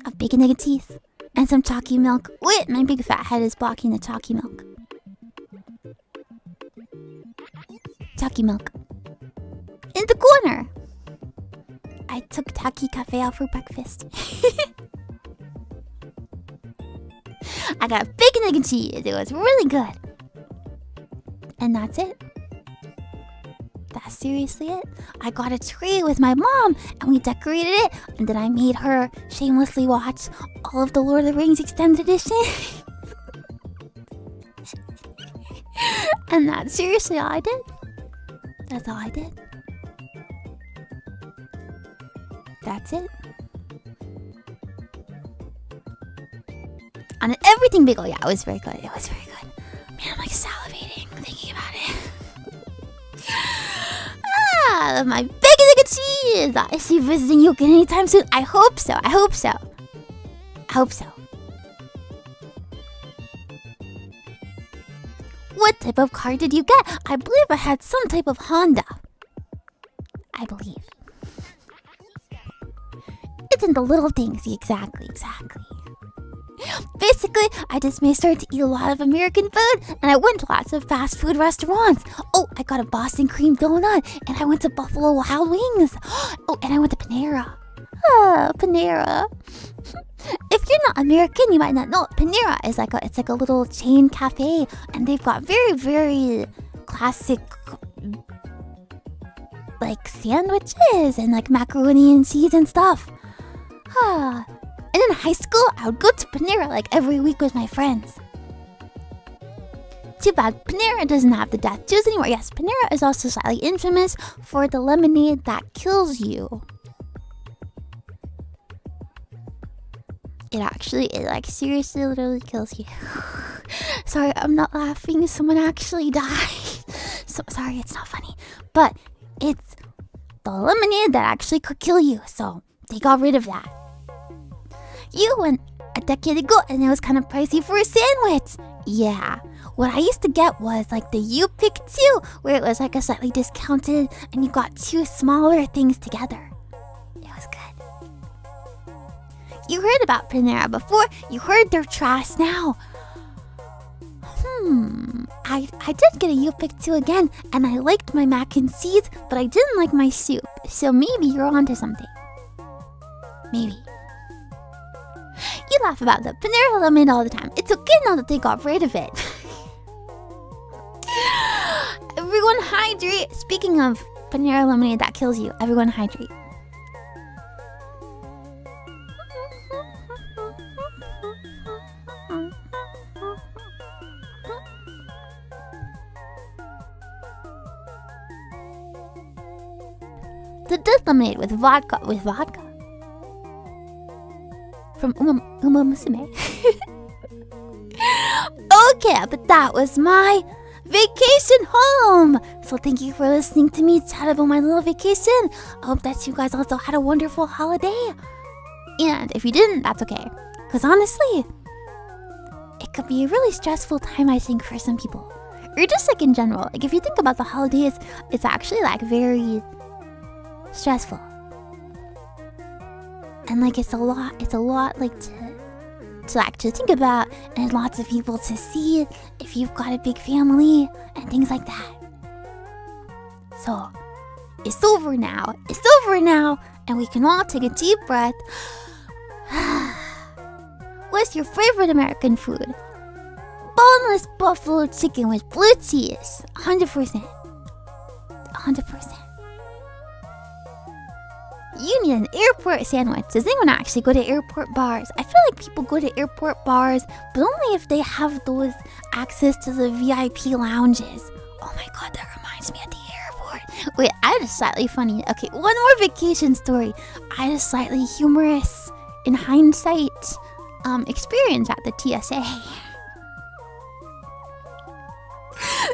Speaker 1: A bacon, egg, and cheese. And some chalky milk. Wait, my big fat head is blocking the chalky milk. Chalky milk. In the corner. I took Taki Cafe out for breakfast. I got bacon, egg, and cheese. It was really good. And that's it. That's seriously it. I got a tray with my mom and we decorated it. And then I made her shamelessly watch all of the Lord of the Rings extended edition. And that's seriously all I did. That's all I did. That's it. And everything big. Oh yeah, it was very good. It was very good. Man, I'm like salivating thinking about it. My bacon, egg, and cheese. Is she visiting you again anytime soon? I hope so. I hope so. I hope so. What type of car did you get? I believe I had some type of Honda. I believe. It's in the little things. Exactly. Basically, I just started to eat a lot of American food, and I went to lots of fast food restaurants. Oh, I got a Boston cream donut, and I went to Buffalo Wild Wings. Oh, and I went to Panera. Panera. If you're not American, you might not know. Panera is like a little chain cafe, and they've got very, very classic like sandwiches and like macaroni and cheese and stuff. And in high school, I would go to Panera like every week with my friends. Too bad Panera doesn't have the ZATSUs anymore. Yes, Panera is also slightly infamous for the lemonade that kills you. It like seriously literally kills you. Sorry, I'm not laughing. Someone actually died. So sorry, it's not funny. But it's the lemonade that actually could kill you. So they got rid of that. You went a decade ago and it was kind of pricey for a sandwich. Yeah. What I used to get was like the You Pick 2, where it was like a slightly discounted and you got two smaller things together. It was good. You heard about Panera before. You heard their trash now. I did get a You Pick 2 again, and I liked my mac and cheese, but I didn't like my soup. So maybe you're onto something. Maybe. You laugh about the Panera lemonade all the time. It's okay now that they got rid of it. Everyone hydrate. Speaking of Panera lemonade that kills you, everyone hydrate. The death lemonade with vodka. From Uma Musume. Okay, but that was my vacation home. So thank you for listening to me chat about my little vacation. I hope that you guys also had a wonderful holiday. And if you didn't, that's okay. Because honestly, it could be a really stressful time, I think, for some people. Or just like in general. Like if you think about the holidays, it's actually like very stressful. And like it's a lot like to actually think about, and lots of people to see if you've got a big family and things like that. So it's over now, and we can all take a deep breath. What's your favorite American food? Boneless buffalo chicken with blue cheese. 100%. 100%. You need an airport sandwich. Does anyone actually go to airport bars? I feel like people go to airport bars, but only if they have those access to the VIP lounges. Oh my god, that reminds me of the airport. Wait, I had a slightly funny... Okay, one more vacation story. I had a slightly humorous, in hindsight, experience at the TSA.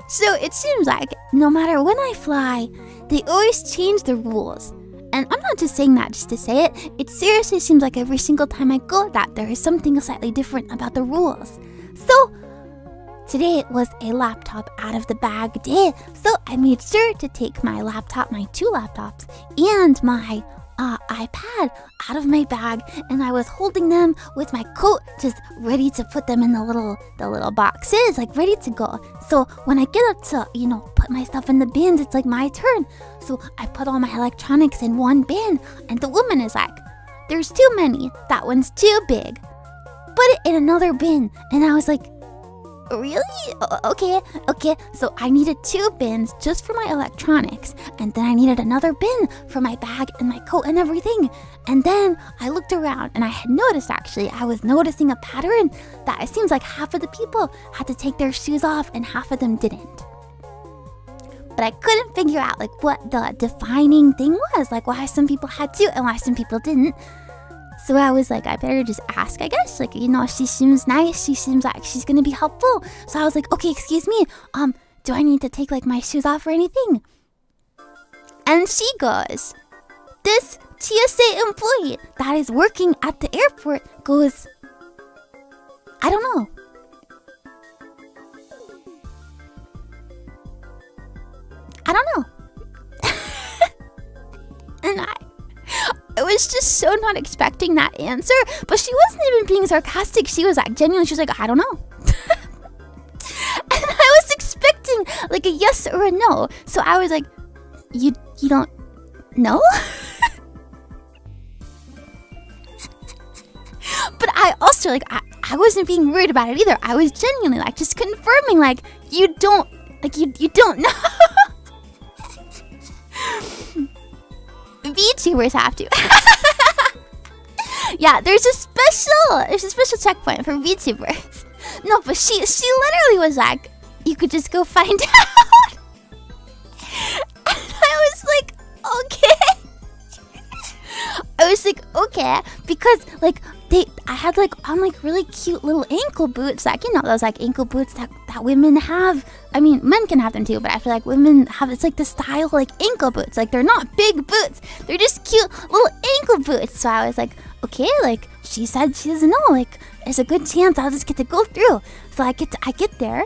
Speaker 1: So it seems like no matter when I fly, they always change the rules. And I'm not just saying that just to say it. It seriously seems like every single time I go that there is something slightly different about the rules. So today was a laptop out of the bag day. So I made sure to take my laptop, my 2 laptops, and my iPad out of my bag, and I was holding them with my coat, just ready to put them in the little boxes, like ready to go. So when I get up to, put my stuff in the bins, it's like my turn. So I put all my electronics in one bin, and the woman is like, "There's too many. That one's too big. Put it in another bin." And I was like, "Really? Okay. So I needed 2 bins just for my electronics, and then I needed another bin for my bag and my coat and everything." And then I looked around, and I had noticed, actually, I was noticing a pattern that it seems like half of the people had to take their shoes off and half of them didn't. But I couldn't figure out like what the defining thing was, like why some people had to and why some people didn't. So I was like, I better just ask, I guess. Like, she seems nice. She seems like she's gonna be helpful. So I was like, "Okay, excuse me. Do I need to take like my shoes off or anything?" And she goes, this TSA employee that is working at the airport goes, "I don't know." I don't know. And I was just so not expecting that answer, but she wasn't even being sarcastic. She was like genuine. She was like, "I don't know." And I was expecting like a yes or a no. So I was like, you don't know?" But I also like, I wasn't being weird about it either. I was genuinely like just confirming like, you don't know. VTubers have to. Yeah, there's a special checkpoint for VTubers. No, but she literally was like, "You could just go find out." And I was like, "Okay." I was like, "Okay," because like I had like on like really cute little ankle boots, like those like ankle boots that women have. I mean, men can have them too, but I feel like women have, it's like the style like ankle boots. Like they're not big boots, they're just cute little ankle boots. So I was like, okay, like she said she doesn't know, like there's a good chance I'll just get to go through. So I get there,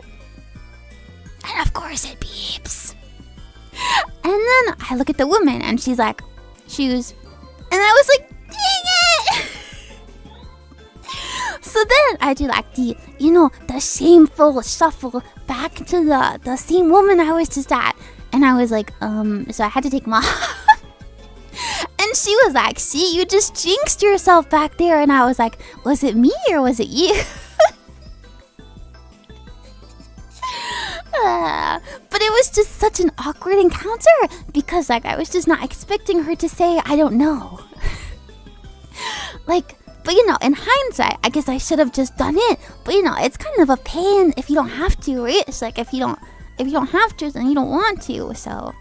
Speaker 1: and of course it beeps. And then I look at the woman and she's like, "Shoes," and I was like, "Dang it!" So then I do like the shameful shuffle back to the same woman I was just at. And I was like, so I had to take them off. And she was like, "See, you just jinxed yourself back there." And I was like, "Was it me or was it you?" But it was just such an awkward encounter because like I was just not expecting her to say, "I don't know." Like, but in hindsight, I guess I should have just done it. But it's kind of a pain if you don't have to, right? It's like if you don't have to, then you don't want to. So,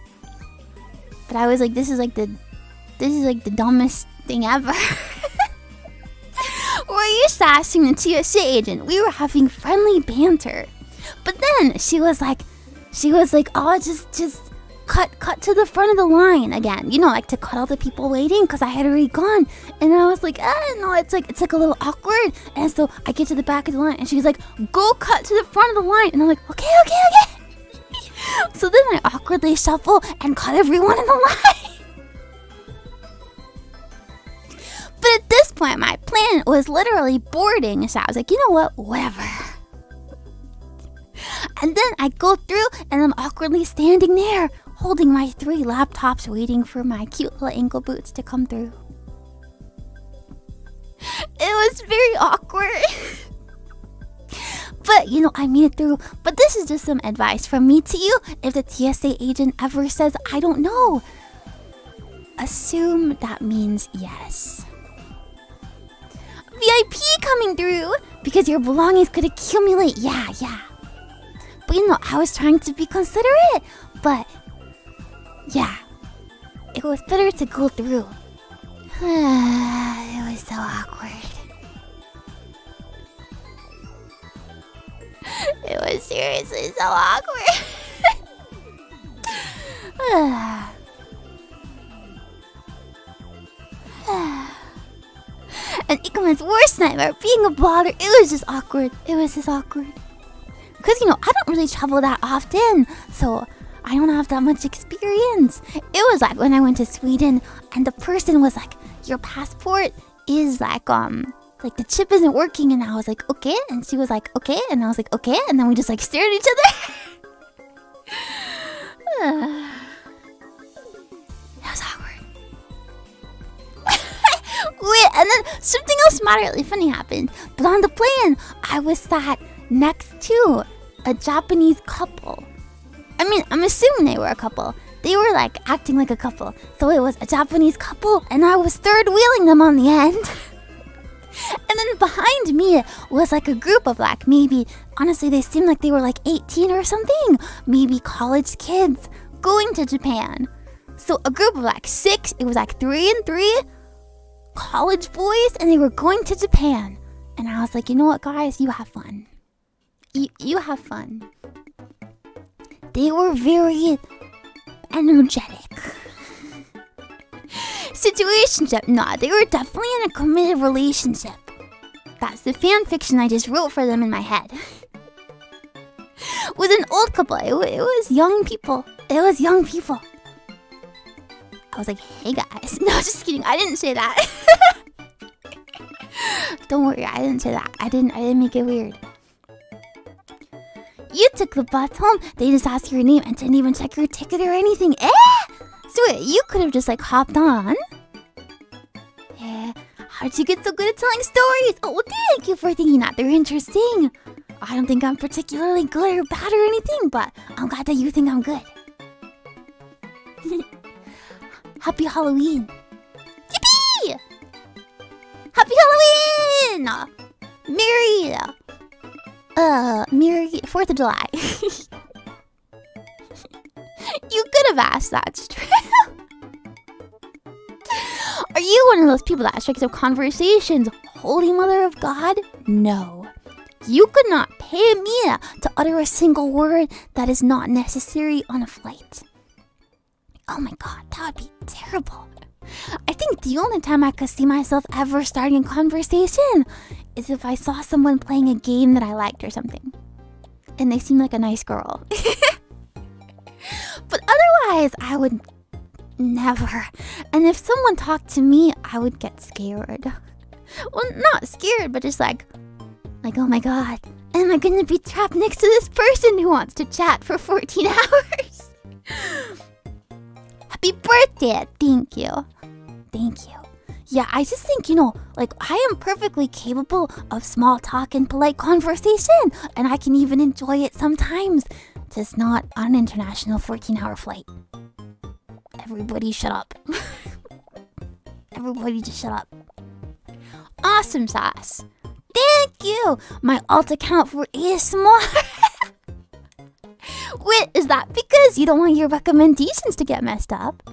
Speaker 1: but I was like, this is like the dumbest thing ever. We're used to asking the TSA agent. We were having friendly banter, but then she was like, "Oh, just cut to the front of the line again. You know, like to cut all the people waiting because I had already gone. And I was like, no, it's like a little awkward. And so I get to the back of the line and she's like, go cut to the front of the line. And I'm like, okay. So then I awkwardly shuffle and cut everyone in the line. But at this point, my plan was literally boarding. So I was like, you know what? Whatever. And then I go through and I'm awkwardly standing there holding my 3 laptops waiting for my cute little ankle boots to come through. It was very awkward. But, you know, I made it through. But this is just some advice from me to you. If the TSA agent ever says, I don't know, assume that means yes. VIP coming through because your belongings could accumulate. Yeah. But you know, I was trying to be considerate. But yeah, it was better to go through. It was so awkward. It was seriously so awkward. And Ikamen's worst nightmare, being a blogger, it was just awkward. Because, you know, I don't really travel that often, so I don't have that much experience. It was like when I went to Sweden and the person was like, your passport is like the chip isn't working. And I was like, okay. And she was like, okay. And I was like, okay. And then we just like stared at each other. That was awkward. Wait, and then something else moderately funny happened. But on the plane, I was sat next to a Japanese couple. I mean, I'm assuming they were a couple. They were like acting like a couple. So it was a Japanese couple and I was third wheeling them on the end. And then behind me was like a group of like maybe, honestly, they seemed like they were like 18 or something. Maybe college kids going to Japan. So a group of like 6, it was like 3 and 3 college boys and they were going to Japan. And I was like, you know what, guys, you have fun. You have fun. They were very energetic. Situationship, nah, they were definitely in a committed relationship. That's the fan fiction I just wrote for them in my head. With an old couple, it was young people. I was like, hey guys. No, just kidding. I didn't say that. Don't worry, I didn't say that. I didn't make it weird. You took the bus home, they just asked your name and didn't even check your ticket or anything. So wait, you could have just like hopped on. How'd you get so good at telling stories? Oh, well, thank you for thinking that. They're interesting. I don't think I'm particularly good or bad or anything, but I'm glad that you think I'm good. Happy Halloween. Yippee! Happy Halloween! Merry 4th of July. You could have asked that straight. Are you one of those people that strikes up conversations? Holy Mother of God? No. You could not pay me to utter a single word that is not necessary on a flight. Oh my God, that would be terrible. I think the only time I could see myself ever starting a conversation is if I saw someone playing a game that I liked or something. And they seemed like a nice girl. But otherwise, I would never. And if someone talked to me, I would get scared. Well, not scared, but just like, oh my God, am I gonna be trapped next to this person who wants to chat for 14 hours? Happy birthday! Thank you. Yeah, I just think, like I am perfectly capable of small talk and polite conversation, and I can even enjoy it sometimes, just not on an international 14-hour flight. Everybody shut up. Everybody just shut up. Awesome sauce. Thank you! My alt account for ASMR. Wait, is that because you don't want your recommendations to get messed up?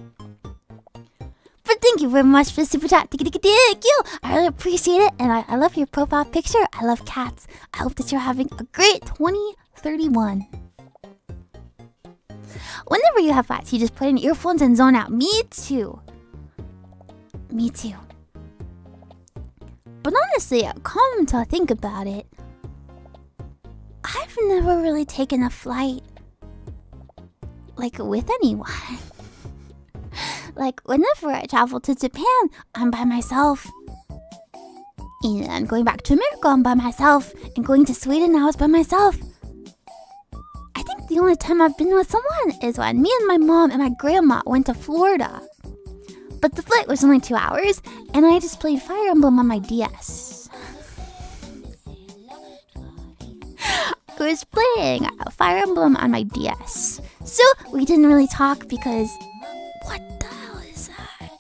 Speaker 1: But thank you very much for the super chat. Thank you. I really appreciate it. And I love your profile picture. I love cats. I hope that you're having a great 2031. Whenever you have fights, you just put in earphones and zone out. Me too. Me too. But honestly, come to think about it, I've never really taken a flight, like, with anyone. Like, whenever I travel to Japan, I'm by myself. And going back to America, I'm by myself. And going to Sweden, I was by myself. I think the only time I've been with someone is when me and my mom and my grandma went to Florida. But the flight was only 2 hours, and I just played Fire Emblem on my DS. I was playing Fire Emblem on my DS. So we didn't really talk because... What the hell is that?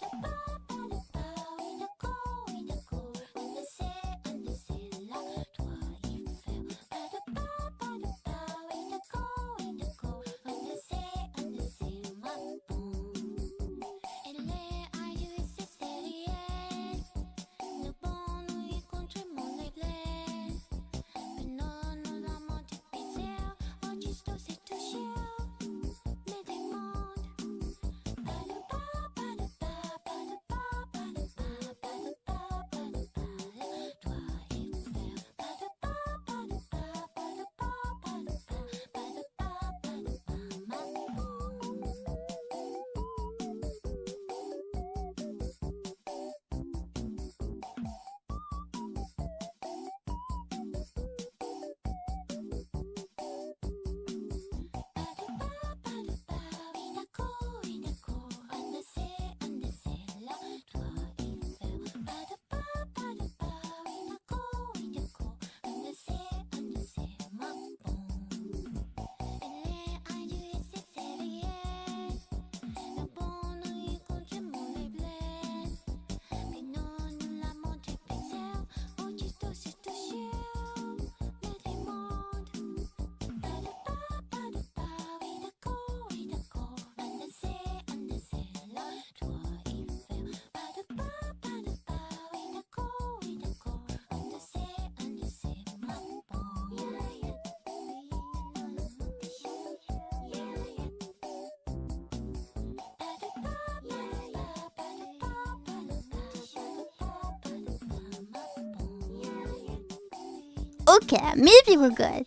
Speaker 1: Okay, maybe we're good.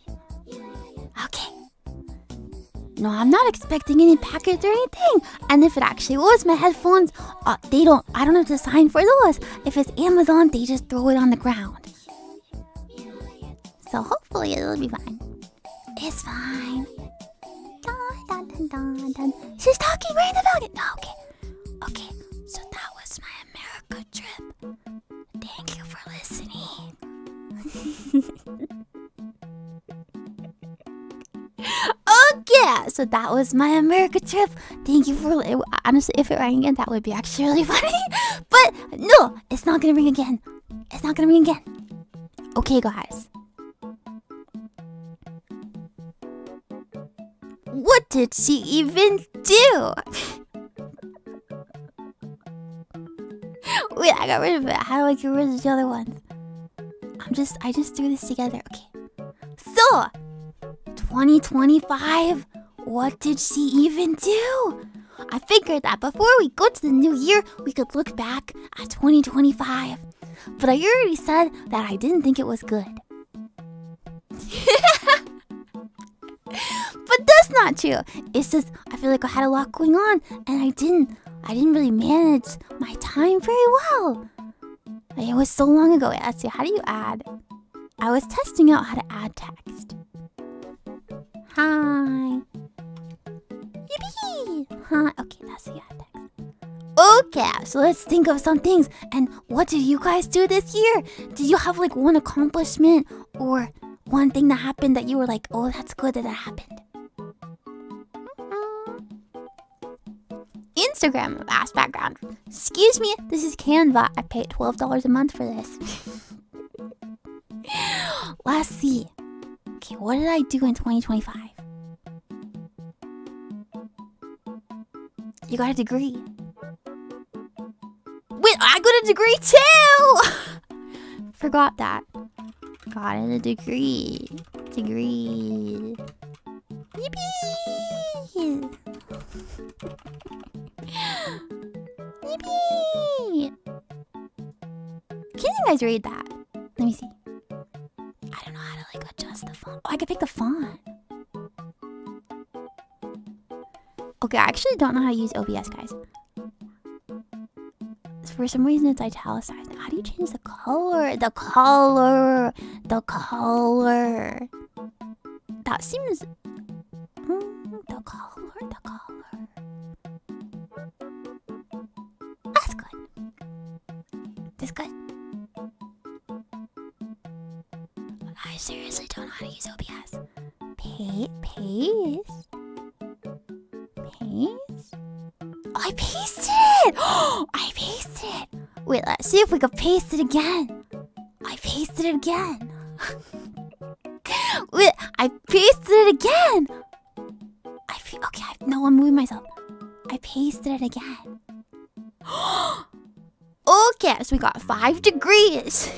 Speaker 1: Okay. No, I'm not expecting any package or anything. And if it actually was my headphones, I don't have to sign for those. If it's Amazon, they just throw it on the ground. So hopefully it'll be fine. It's fine. Dun, dun, dun, dun, dun. She's talking right about it. No, okay. So that was my America trip. Thank you for listening. Okay, so that was my America trip. Thank you for... Honestly, if it rang again, that would be actually really funny. But no, it's not gonna ring again. It's not gonna ring again. Okay, guys. What did she even do? Wait, I got rid of it. How do I get rid of the other ones? I just threw this together. Okay. So, 2025, what did she even do? I figured that before we go to the new year, we could look back at 2025. But I already said that I didn't think it was good. But that's not true. It's just, I feel like I had a lot going on, and I didn't really manage my time very well. It was so long ago. Let's see, how do you add? I was testing out how to add text. Hi. Yippee! Hi. Okay, that's the add text. Okay, so let's think of some things. And what did you guys do this year? Did you have like one accomplishment or one thing that happened that you were like, oh, that's good that happened? Instagram ass background. Excuse me, this is Canva. I paid $12 a month for this. Let's see. Okay, what did I do in 2025? You got a degree. Wait, I got a degree too! Forgot that. Got a degree. Yippee! Yippee! Can you guys read that? Let me see. I don't know how to like adjust the font. Oh, I can pick the font. Okay, I actually don't know how to use OBS, guys. For some reason, it's italicized. How do you change the color? The color. That seems... the color. That's good. That's good. I seriously don't know how to use OBS. Paste. Oh, I pasted it! I pasted it! Wait, let's see if we can paste it again. I pasted it again. Wait, I pasted it again. Okay, no, I'm moving myself. I pasted it again. Okay, so we got 5 degrees.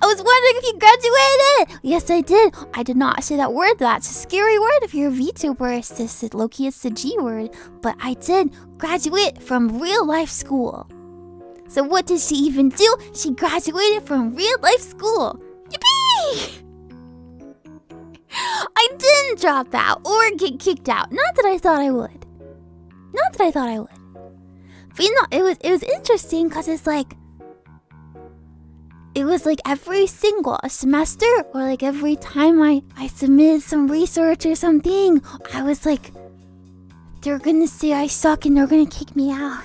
Speaker 1: I was wondering if you graduated! Yes, I did. I did not say that word. That's a scary word if you're a VTuber. It's just, low-key, it's the G word. But I did graduate from real-life school. So what did she even do? She graduated from real-life school. Yippee! I didn't drop out or get kicked out. Not that I thought I would. But you know, it was interesting because it's like... It was like every single semester or like every time I submitted some research or something, I was like, they're gonna say I suck and they're gonna kick me out.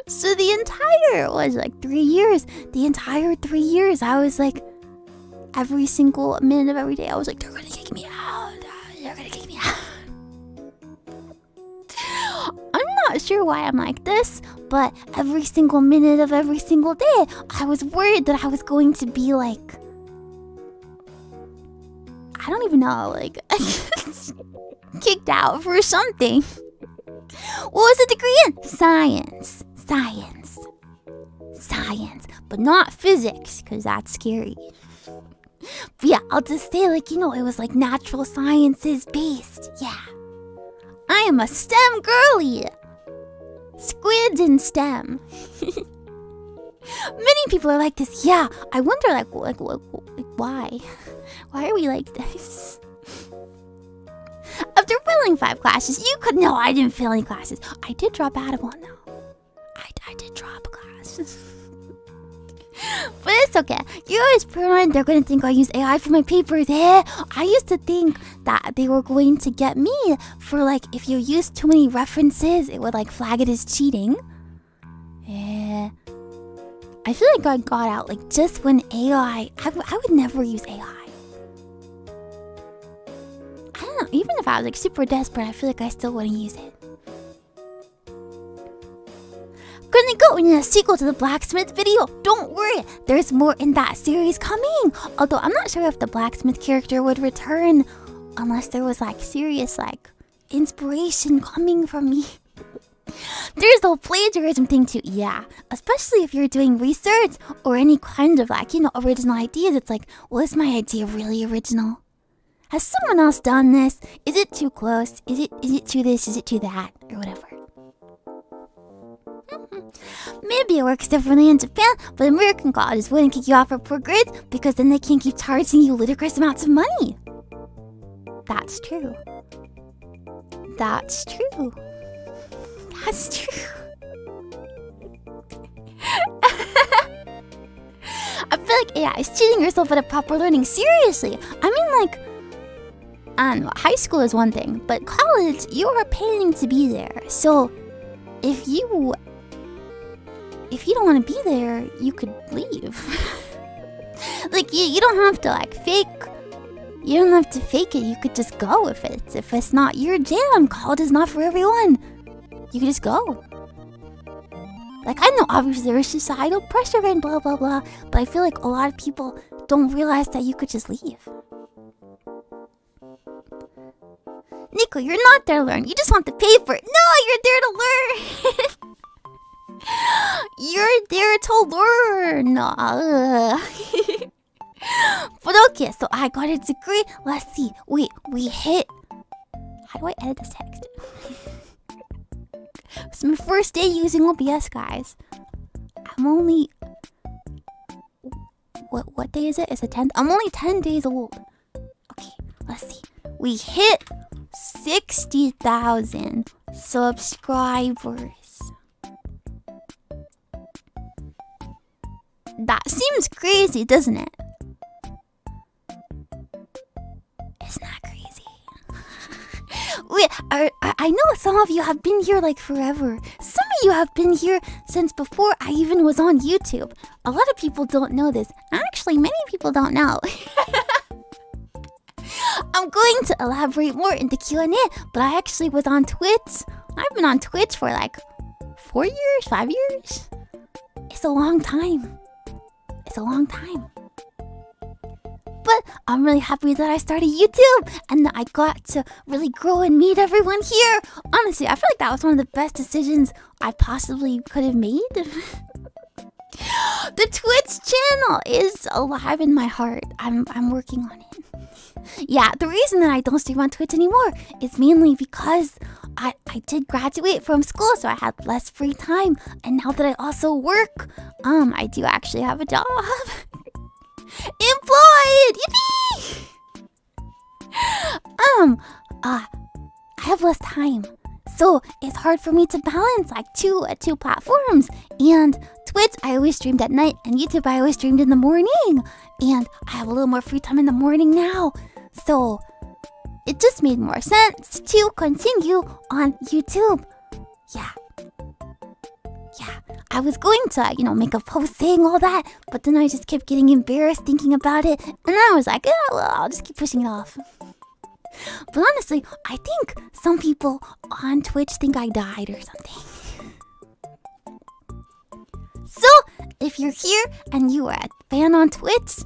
Speaker 1: So the entire, was like 3 years, the entire 3 years, I was like, every single minute of every day, I was like, they're gonna kick me out. They're gonna kick me out. I'm not sure why I'm like this, but every single minute of every single day, I was worried that I was going to be like... I don't even know, like... kicked out for something. What was the degree in? Science. But not physics, because that's scary. But yeah, I'll just say, like, you know, it was like natural sciences based. Yeah. I am a STEM girly. Squid in STEM. Many people are like this. Yeah, I wonder, like why? Why are we like this? After failing 5 classes, you could... No, I didn't fail any classes. I did drop out of one, though. I did drop a class. But it's okay. You're always paranoid they're gonna think I use AI for my papers. I used to think that they were going to get me for, like, if you use too many references, it would, like, flag it as cheating. I feel like I got out, like, just when AI... I would never use AI. I don't know. Even if I was, like, super desperate, I feel like I still wouldn't use it. Chroniko, we need a sequel to the blacksmith video. Don't worry, there's more in that series coming. Although I'm not sure if the blacksmith character would return unless there was like serious like inspiration coming from me. There's the whole plagiarism thing too. Yeah, especially if you're doing research or any kind of like, you know, original ideas. It's like, well, is my idea really original? Has someone else done this? Is it too close? Is it too this? Is it too that? Or whatever. Maybe it works differently in Japan, but American colleges wouldn't kick you off for poor grades because then they can't keep charging you ludicrous amounts of money. That's true. That's true. That's true. I feel like AI is cheating yourself at a proper learning. Seriously. I mean, like, I don't know, high school is one thing, but college, you are paying to be there. So if you don't want to be there, you could leave. Like, you don't have to, like, fake. You don't have to fake it. You could just go if it's not your jam. College is not for everyone. You could just go. Like, I know obviously there is societal pressure and blah, blah, blah. But I feel like a lot of people don't realize that you could just leave. Niko, you're not there to learn. You just want the paper. No, you're there to learn. You're there to learn. But okay, so I got a degree. Let's see. We hit. How do I edit this text? It's my first day using OBS, guys. I'm only... What day is it? It's the 10th. I'm only 10 days old. Okay, let's see. We hit 60,000 subscribers. That seems crazy, doesn't it? It's not crazy. Wait, I know some of you have been here like forever. Some of you have been here since before I even was on YouTube. A lot of people don't know this. Actually, many people don't know. I'm going to elaborate more in the Q&A, but I actually was on Twitch. I've been on Twitch for like 4 years, 5 years. It's a long time. It's a long time. But I'm really happy that I started YouTube and that I got to really grow and meet everyone here. Honestly, I feel like that was one of the best decisions I possibly could have made. The Twitch channel is alive in my heart. I'm working on it. Yeah, the reason that I don't stream on Twitch anymore is mainly because I did graduate from school, so I had less free time. And now that I also work, I do actually have a job. Employed! Yippee! I have less time, so it's hard for me to balance like two platforms. And Twitch, I always streamed at night, and YouTube, I always streamed in the morning. And I have a little more free time in the morning now, so it just made more sense to continue on YouTube. Yeah. I was going to, make a post saying all that, but then I just kept getting embarrassed thinking about it, and then I was like, well, I'll just keep pushing it off. But honestly, I think some people on Twitch think I died or something. So, if you're here and you are a fan on Twitch,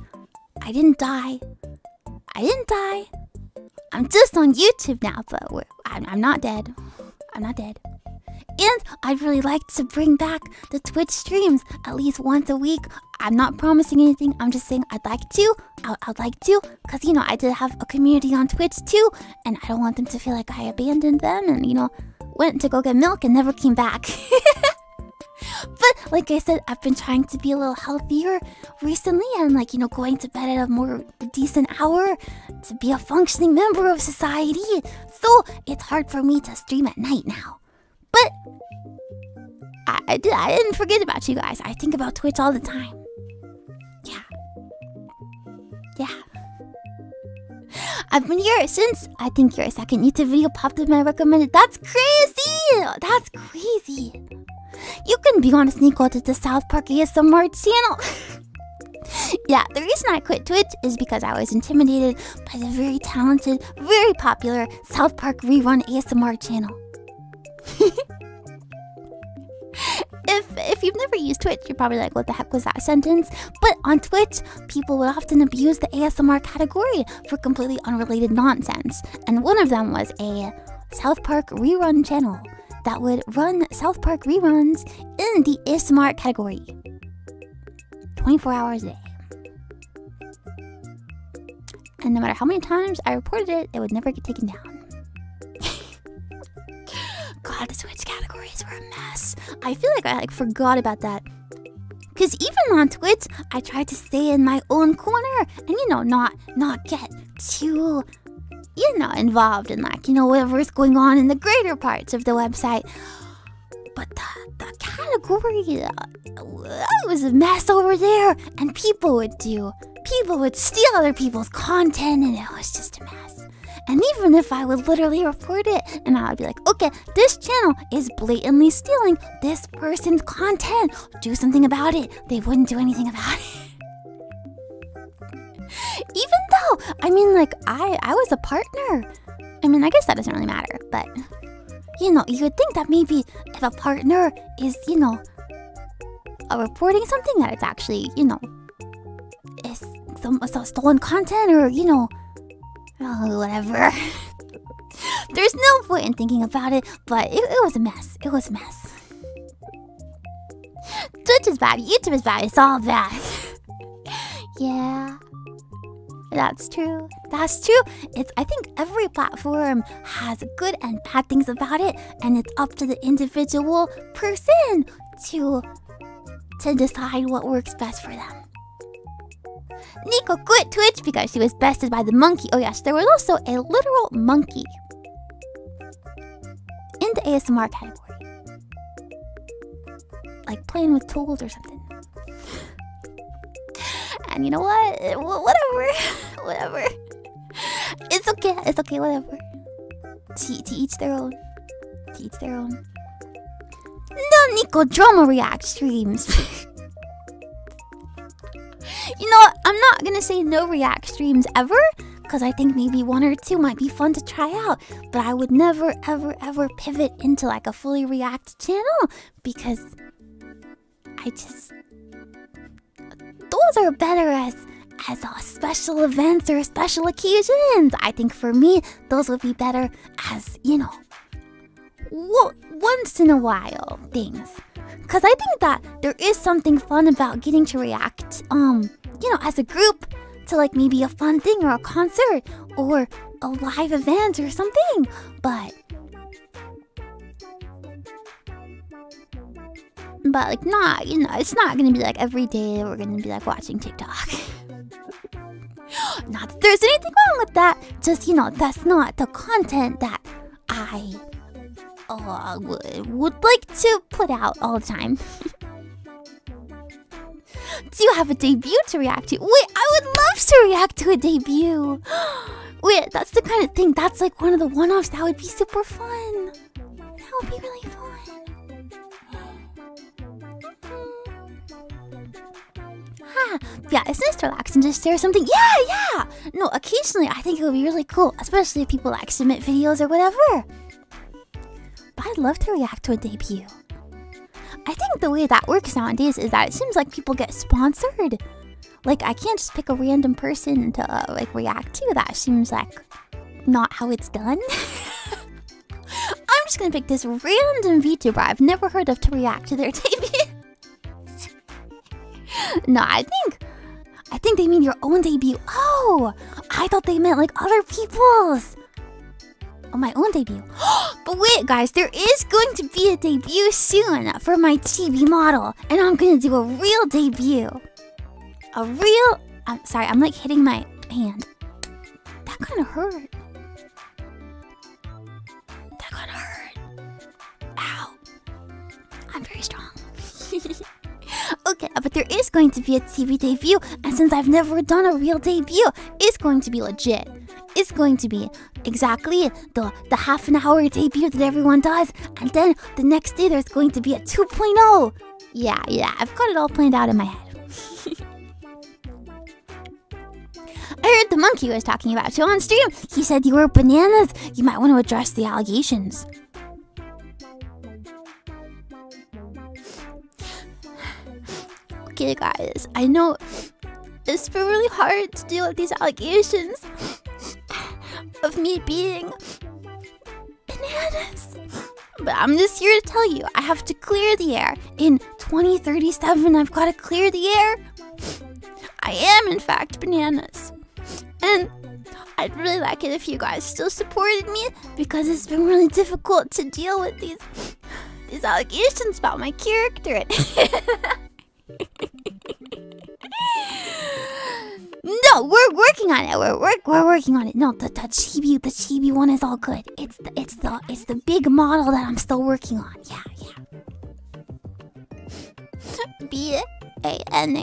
Speaker 1: I didn't die. I'm just on YouTube now, but I'm not dead. I'm not dead. And I'd really like to bring back the Twitch streams at least once a week. I'm not promising anything. I'm just saying I'd like to. I'd like to. Because, I did have a community on Twitch too. And I don't want them to feel like I abandoned them and, went to go get milk and never came back. But like I said, I've been trying to be a little healthier recently. And going to bed at a more decent hour to be a functioning member of society. So it's hard for me to stream at night now. But I didn't forget about you guys. I think about Twitch all the time. Yeah. I've been here since I think your second YouTube video popped up and I recommended. That's crazy. You can be honest, Niko did the South Park ASMR channel. Yeah, the reason I quit Twitch is because I was intimidated by the very talented, very popular South Park rerun ASMR channel. If you've never used Twitch, you're probably like, what the heck was that sentence? But on Twitch, people would often abuse the ASMR category for completely unrelated nonsense. And one of them was a South Park rerun channel that would run South Park reruns in the ASMR category 24 hours a day. And no matter how many times I reported it, it would never get taken down. God, the Twitch categories were a mess. I feel like I forgot about that. Because even on Twitch, I tried to stay in my own corner and, not get too, involved in whatever's going on in the greater parts of the website. But the category, it was a mess over there. And people would steal other people's content and it was just a mess. And even if I would literally report it and I would be like, okay, this channel is blatantly stealing this person's content, do something about it, they wouldn't do anything about it. Even though, I was a partner. I guess that doesn't really matter, but, you would think that maybe if a partner is, reporting something that it's actually, is some stolen content or, whatever. There's no point in thinking about it, but it was a mess. It was a mess. Twitch is bad, YouTube is bad, it's all bad. Yeah. That's true. That's true. I think every platform has good and bad things about it, and it's up to the individual person to decide what works best for them. Niko quit Twitch because she was bested by the monkey. Oh yes, there was also a literal monkey in the ASMR category. Like playing with tools or something. And you know what? Whatever. It's okay, whatever. To each their own. No Niko drama react streams. You know what? I'm not gonna say no react streams ever, because I think maybe one or two might be fun to try out. But I would never, ever pivot into like a fully react channel, because those are better as special events or special occasions. I think for me, those would be better as, once in a while things. Because I think that there is something fun about getting to react, as a group to like maybe a fun thing or a concert or a live event or something. But like not, it's not gonna be like every day we're gonna be like watching TikTok. Not that there's anything wrong with that. Just, that's not the content that I would like to put out all the time. Do you have a debut to react to? Wait, I would love to react to a debut. Wait, that's the kind of thing. That's like one of the one-offs that would be super fun. That would be really fun. Yeah, it's nice to relax and just share something. Yeah. No, occasionally I think it would be really cool, especially if people like submit videos or whatever. But I'd love to react to a debut. I think the way that works nowadays is that it seems like people get sponsored. Like, I can't just pick a random person to like react to. That seems like not how it's done. I'm just gonna pick this random VTuber I've never heard of to react to their debut. No, I think they mean your own debut. Oh, I thought they meant like other people's. Oh, my own debut. But wait, guys, there is going to be a debut soon for my chibi model, and I'm gonna do a real debut. I'm sorry, I'm like hitting my hand. That kind of hurt. Ow. I'm very strong. Okay, but there is going to be a TV debut, and since I've never done a real debut, it's going to be legit. It's going to be exactly the half an hour debut that everyone does, and then the next day there's going to be a 2.0. Yeah, I've got it all planned out in my head. I heard the monkey was talking about you on stream. He said you were bananas. You might want to address the allegations. Okay, guys, I know it's been really hard to deal with these allegations of me being bananas. But I'm just here to tell you, I have to clear the air. In 2037, I've got to clear the air. I am, in fact, bananas. And I'd really like it if you guys still supported me, because it's been really difficult to deal with these allegations about my character. No, we're working on it. We're working on it. No, the chibi one is all good. It's the big model that I'm still working on. Yeah. B-A-N-A-N-A-S.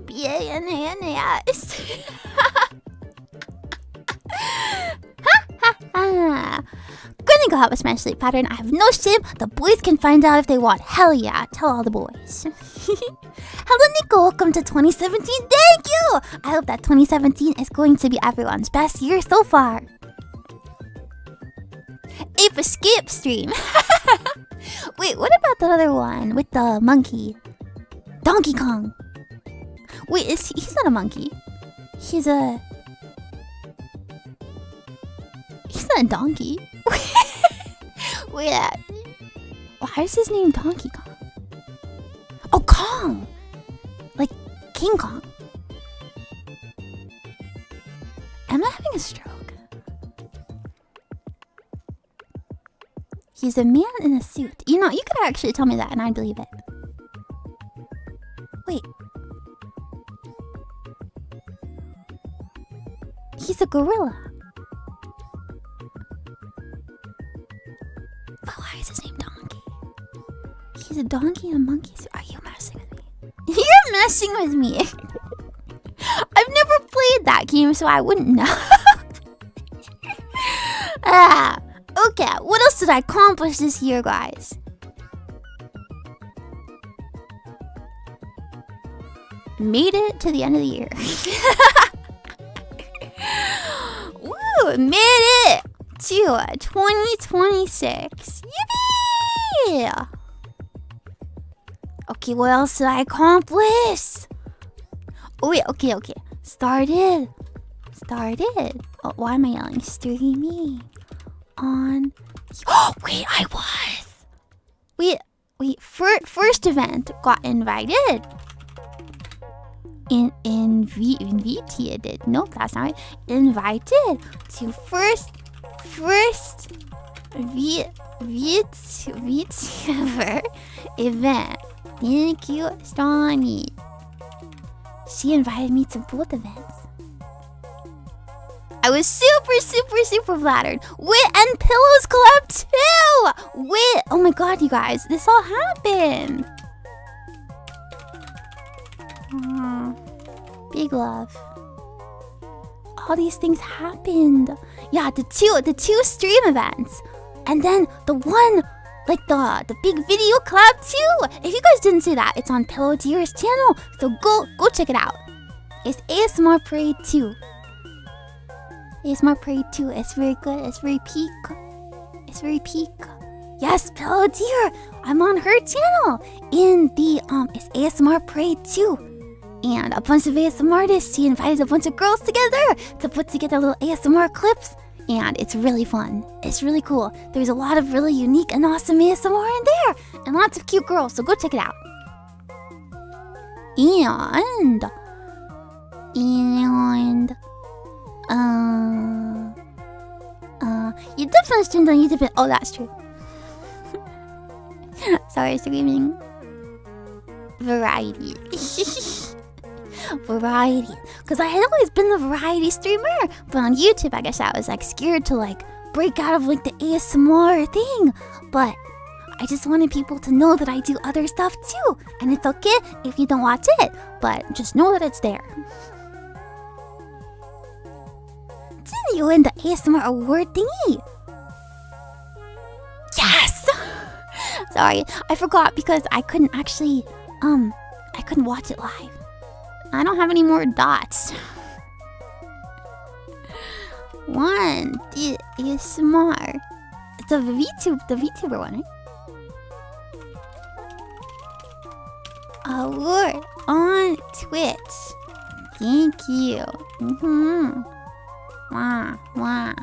Speaker 1: B-A-N-A-N-A-S. Chroniko have a smash sleep pattern. I have no shame. The boys can find out if they want. Hell yeah. Tell all the boys. Hello, Niko. Welcome to 2017. Thank you. I hope that 2017 is going to be everyone's best year so far. Ape Escape stream. Wait, what about that other one with the monkey? Donkey Kong. Wait, he's not a monkey. He's not a donkey. Wait, why is his name Donkey Kong? Oh, Kong! Like King Kong. I having a stroke? He's a man in a suit. You know, you could actually tell me that and I'd believe it. Wait. He's a gorilla. But why is his name Donkey? He's a donkey in a monkey suit. Are you messing with me? You're messing with me. I've never played that game, so I wouldn't know. Okay, what else did I accomplish this year, guys? Made it to the end of the year. Woo, made it to 2026. Yippee! Okay, what else did I accomplish? Oh wait, okay. Started. Oh, why am I yelling? Streaming on. Oh wait, I was. Wait. First event got invited. Invited. Nope, that's not right. Invited to first VTuber event. Thank you, Stani. She invited me to both events. I was super flattered. Wait, and Pillows Club too! Wait, oh my god, you guys, this all happened. Big love. All these things happened. Yeah, the two stream events. And then the one, like the big video collab too. If you guys didn't see that, it's on Pillow Deer's channel. So go check it out. It's ASMR Parade 2. ASMR Parade 2. It's very good. It's very peak. Yes, Pillow Deer. I'm on her channel. In the it's ASMR Parade 2. And a bunch of ASMR artists. She invited a bunch of girls together to put together little ASMR clips. And it's really fun. It's really cool. There's a lot of really unique and awesome ASMR in there. And lots of cute girls. So go check it out. And you definitely streamed on YouTube. Oh, that's true. Sorry, streaming. Variety. Variety. Because I had always been the variety streamer. But on YouTube, I guess I was like scared to like break out of like the ASMR thing. But I just wanted people to know that I do other stuff too. And it's okay if you don't watch it. But just know that it's there. Didn't you win the ASMR award thingy? Yes! Sorry, I forgot because I couldn't actually, I couldn't watch it live. I don't have any more dots. One, the ASMR. It's a the VTuber one, right? Award on Twitch. Thank you. Wow.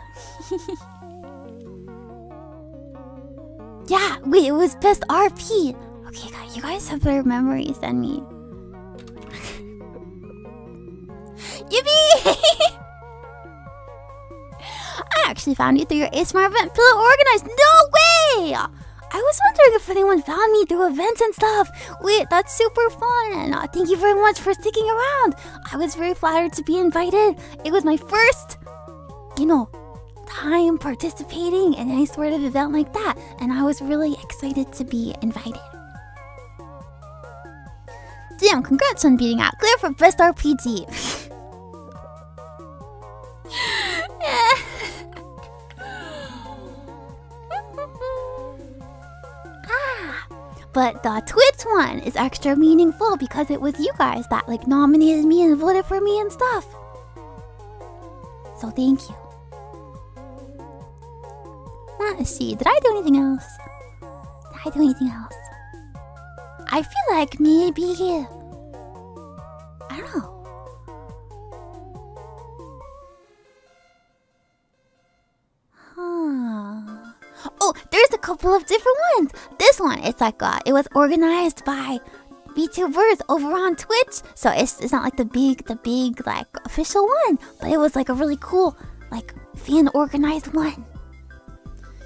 Speaker 1: Yeah, wait, it was best RP. Okay, guys, you guys have better memories than me. Yippee! I actually found you through your ASMR event Pillow organized. No way! I was wondering if anyone found me through events and stuff. Wait, that's super fun. Thank you very much for sticking around. I was very flattered to be invited. It was my first, time participating in any sort of event like that. And I was really excited to be invited. Damn, congrats on beating out Claire for best RPG. But the Twitch one is extra meaningful because it was you guys that like nominated me and voted for me and stuff. So thank you. Let's see, did I do anything else? I feel like maybe, I don't know. Oh, there's a couple of different ones. This one, it's like it was organized by VTubers over on Twitch. So it's not like the big like official one, but it was like a really cool like fan organized one.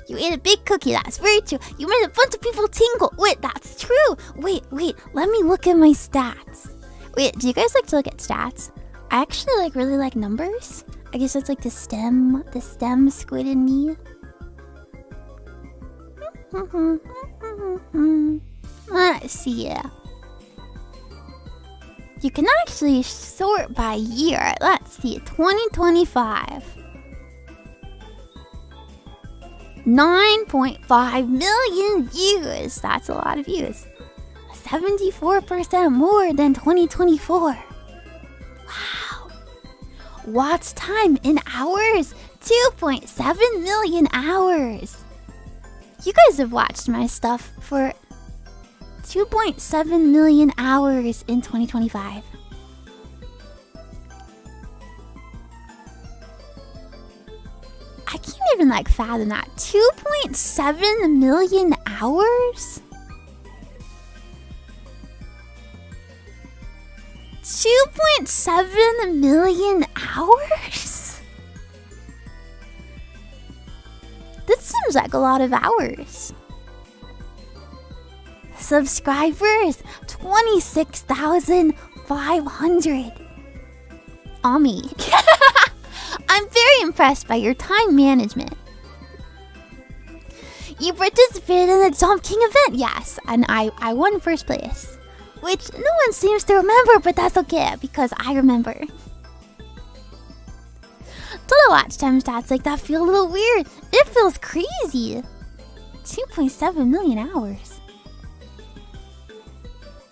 Speaker 1: You ate a big cookie, that's very true. You made a bunch of people tingle. Wait, that's true. Wait, let me look at my stats. Wait, do you guys like to look at stats? I actually like really like numbers. I guess it's like the STEM squid in me. Let's see. You can actually sort by year. Let's see, 2025. 9.5 million views. That's a lot of views. 74% more than 2024. Wow. Watch time in hours. 2.7 million hours. You guys have watched my stuff for 2.7 million hours in 2025. I can't even like fathom that. 2.7 million hours? 2.7 million hours? That seems like a lot of hours. Subscribers, 26,500. Ami. I'm very impressed by your time management. You participated in the Jump King event, yes, and I won first place. Which no one seems to remember, but that's okay, because I remember. Total watch time stats like that feel a little weird. It feels crazy. 2.7 million hours.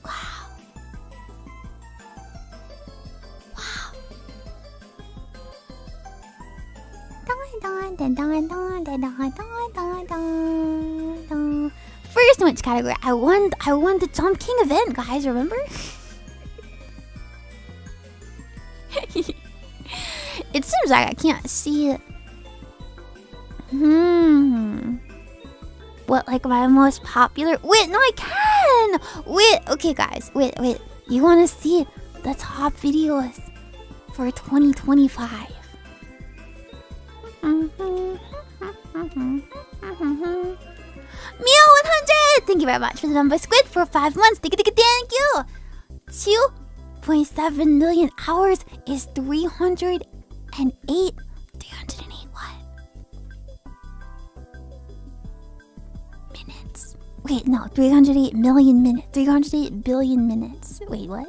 Speaker 1: Wow. First in which category? I won the Jump King event, guys, remember? It seems like I can't see it. What, like my most popular? Wait, no, I can! Wait, okay, guys. Wait. You want to see the top videos for 2025? Mio100! Thank you very much for the member squid for 5 months. Thank you. 2.7 million hours is 308 what? Minutes. Wait, no, 308 million minutes. 308 billion minutes. Wait, what?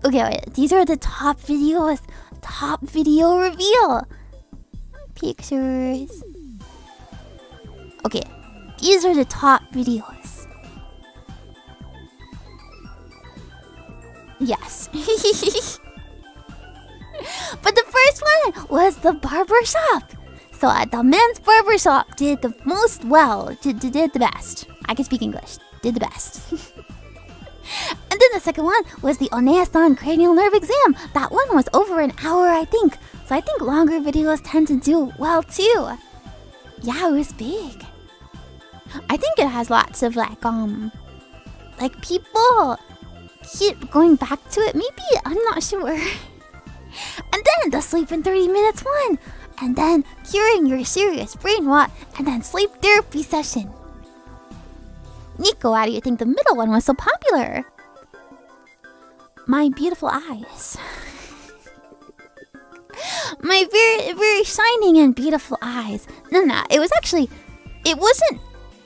Speaker 1: Okay, wait. These are the top videos. Top video reveal. Pictures. Okay, these are the top videos. Yes. But the first one was the barbershop. So the men's barbershop did the most well. Did the best. I can speak English. Did the best. And then the second one was the Onesan cranial nerve exam. That one was over an hour, I think. So I think longer videos tend to do well too. Yeah, it was big. I think it has lots of like people keep going back to it. Maybe, I'm not sure. And then the sleep in 30 minutes one. And then curing your serious brain rot. And then sleep therapy session. Niko, why do you think the middle one was so popular? My beautiful eyes. My very, very shining and beautiful eyes. No, it was actually... It wasn't...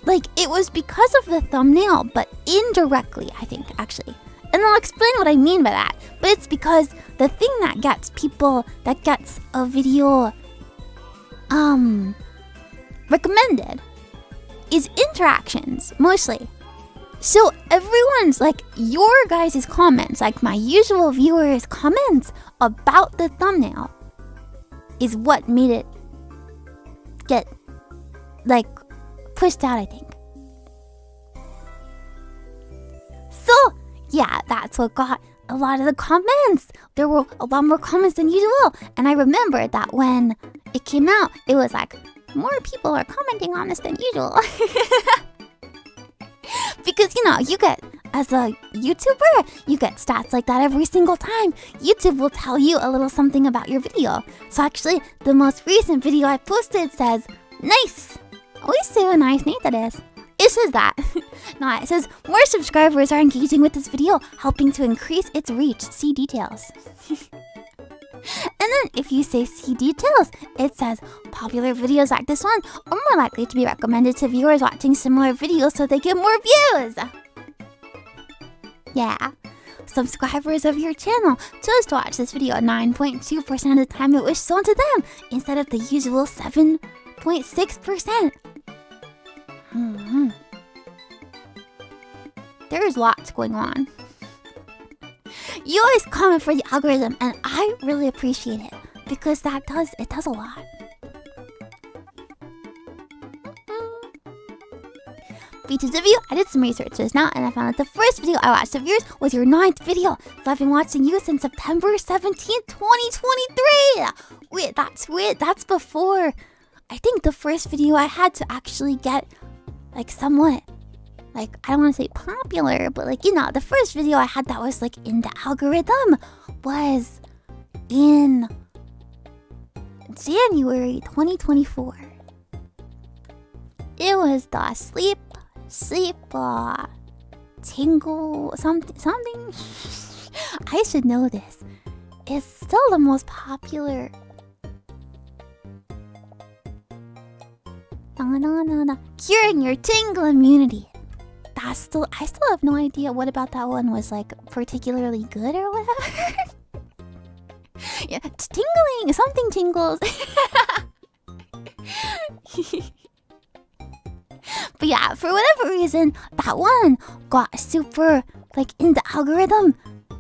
Speaker 1: Like, it was because of the thumbnail, but indirectly, I think, actually. And I'll explain what I mean by that. But it's because the thing that gets people... That gets a video... recommended... is interactions, mostly. So everyone's, like, your guys' comments, like my usual viewers' comments about the thumbnail is what made it get, like, pushed out, I think. So, yeah, that's what got a lot of the comments. There were a lot more comments than usual. And I remember that when it came out, it was like, more people are commenting on this than usual. Because, you know, you get as a YouTuber, you get stats like that every single time. YouTube will tell you a little something about your video. So actually, the most recent video I posted says, nice! 美味しいnice ねたです。It says that. No, it says, more subscribers are engaging with this video, helping to increase its reach. See details. And then if you say see details, it says popular videos like this one are more likely to be recommended to viewers watching similar videos so they get more views. Yeah. Subscribers of your channel chose to watch this video 9.2% of the time it was shown to them instead of the usual 7.6%. There's lots going on. You always comment for the algorithm, and I really appreciate it because it does a lot. VTuber, I did some research just now, and I found that the first video I watched of yours was your 9th video. So I've been watching you since September 17th, 2023. Wait, that's weird. That's before. I think the first video I had to actually get like somewhat, like, I don't want to say popular, but like, you know, the first video I had that was like in the algorithm was in January 2024. It was the sleep tingle something. I should know this. It's still the most popular. Curing your tingle immunity. I still have no idea what about that one was like particularly good or whatever. Yeah, tingling, something tingles. But yeah, for whatever reason, that one got super like in the algorithm,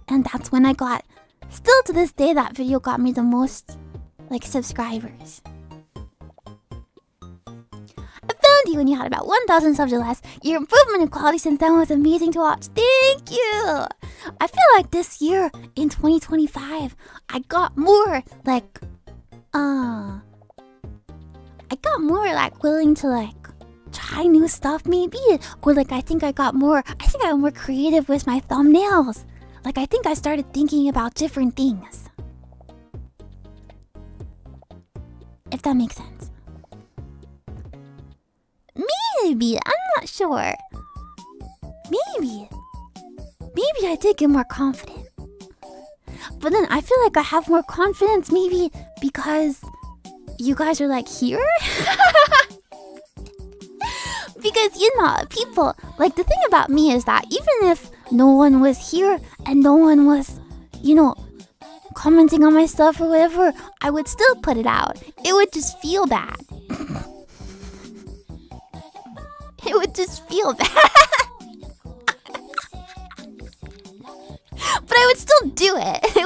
Speaker 1: and that's when I got. Still to this day, that video got me the most like subscribers. You when you had about 1,000 subs or less. Your improvement in quality since then was amazing to watch. Thank you! I feel like this year, in 2025, I got more like willing to like try new stuff maybe. Or like I think I got more creative with my thumbnails. Like I think I started thinking about different things. If that makes sense. Maybe, I'm not sure. Maybe I did get more confident. But then I feel like I have more confidence maybe because you guys are like here. Because you know, people, like the thing about me is that even if no one was here and no one was, you know, commenting on my stuff or whatever, I would still put it out. It would just feel bad. It would just feel bad. But I would still do it. It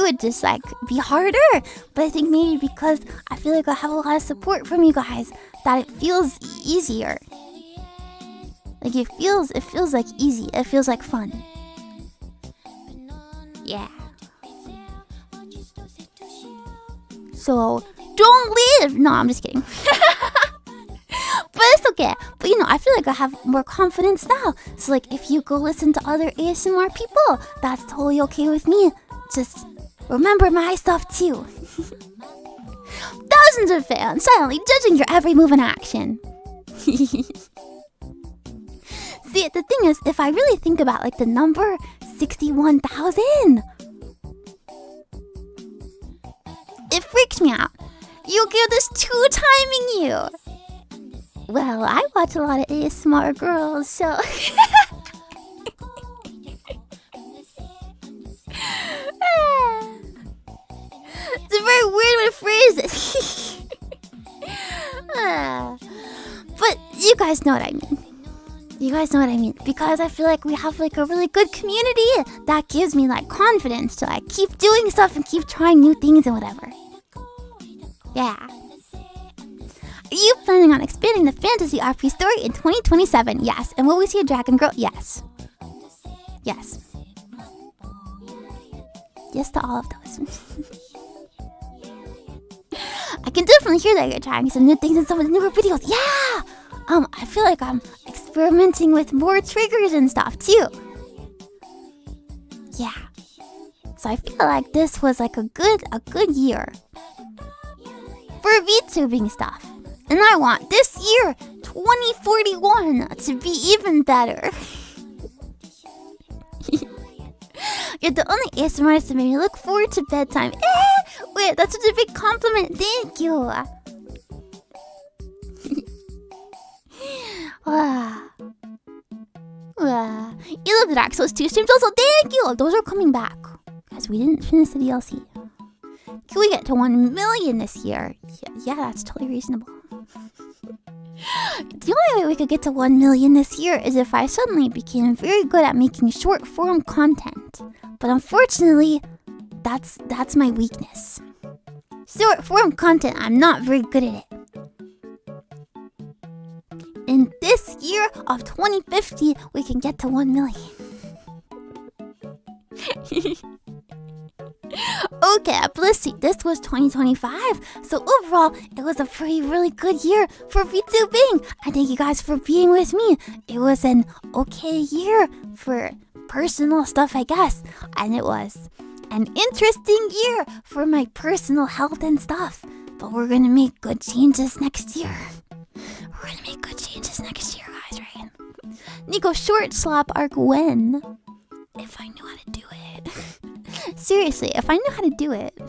Speaker 1: would just like be harder. But I think maybe because I feel like I have a lot of support from you guys that it feels easier. Like it feels like easy. It feels like fun. Yeah. So don't leave. No, I'm just kidding. But it's okay. But you know, I feel like I have more confidence now. So like if you go listen to other ASMR people, that's totally okay with me. Just remember my stuff too. Thousands of fans silently judging your every move and action. See, the thing is, if I really think about like the number 61,000, it freaks me out. You give this 2 timing you. Well, I watch a lot of ASMR girls, so... It's a very weird way to phrase it. But you guys know what I mean. You guys know what I mean. Because I feel like we have like a really good community that gives me like confidence to like keep doing stuff and keep trying new things and whatever. Yeah. Are you planning on expanding the fantasy RP story in 2027? Yes. And will we see a dragon girl? Yes. Yes. Yes to all of those. I can definitely hear that you're trying some new things in some of the newer videos. Yeah! I feel like I'm experimenting with more triggers and stuff too. Yeah. So I feel like this was like a good year for VTubing stuff. And I want this year, 2041, to be even better. You're the only ASMR artist that made me look forward to bedtime. Wait, that's such a big compliment. Thank you. You love the Dark Souls 2 streams also. Thank you. Those are coming back. Because we didn't finish the DLC. Can we get to 1 million this year? Yeah, that's totally reasonable. The only way we could get to 1 million this year is if I suddenly became very good at making short form content. But unfortunately, that's my weakness. Short form content, I'm not very good at it. In this year of 2050, we can get to 1 million. Okay, but let's see. This was 2025. So overall, it was a really good year for VTubing. I thank you guys for being with me. It was an okay year for personal stuff, I guess. And it was an interesting year for my personal health and stuff. But we're gonna make good changes next year. We're gonna make good changes next year, guys, right? Niko, short slap arc when? If I knew how to do it. Seriously, if I knew how to do it.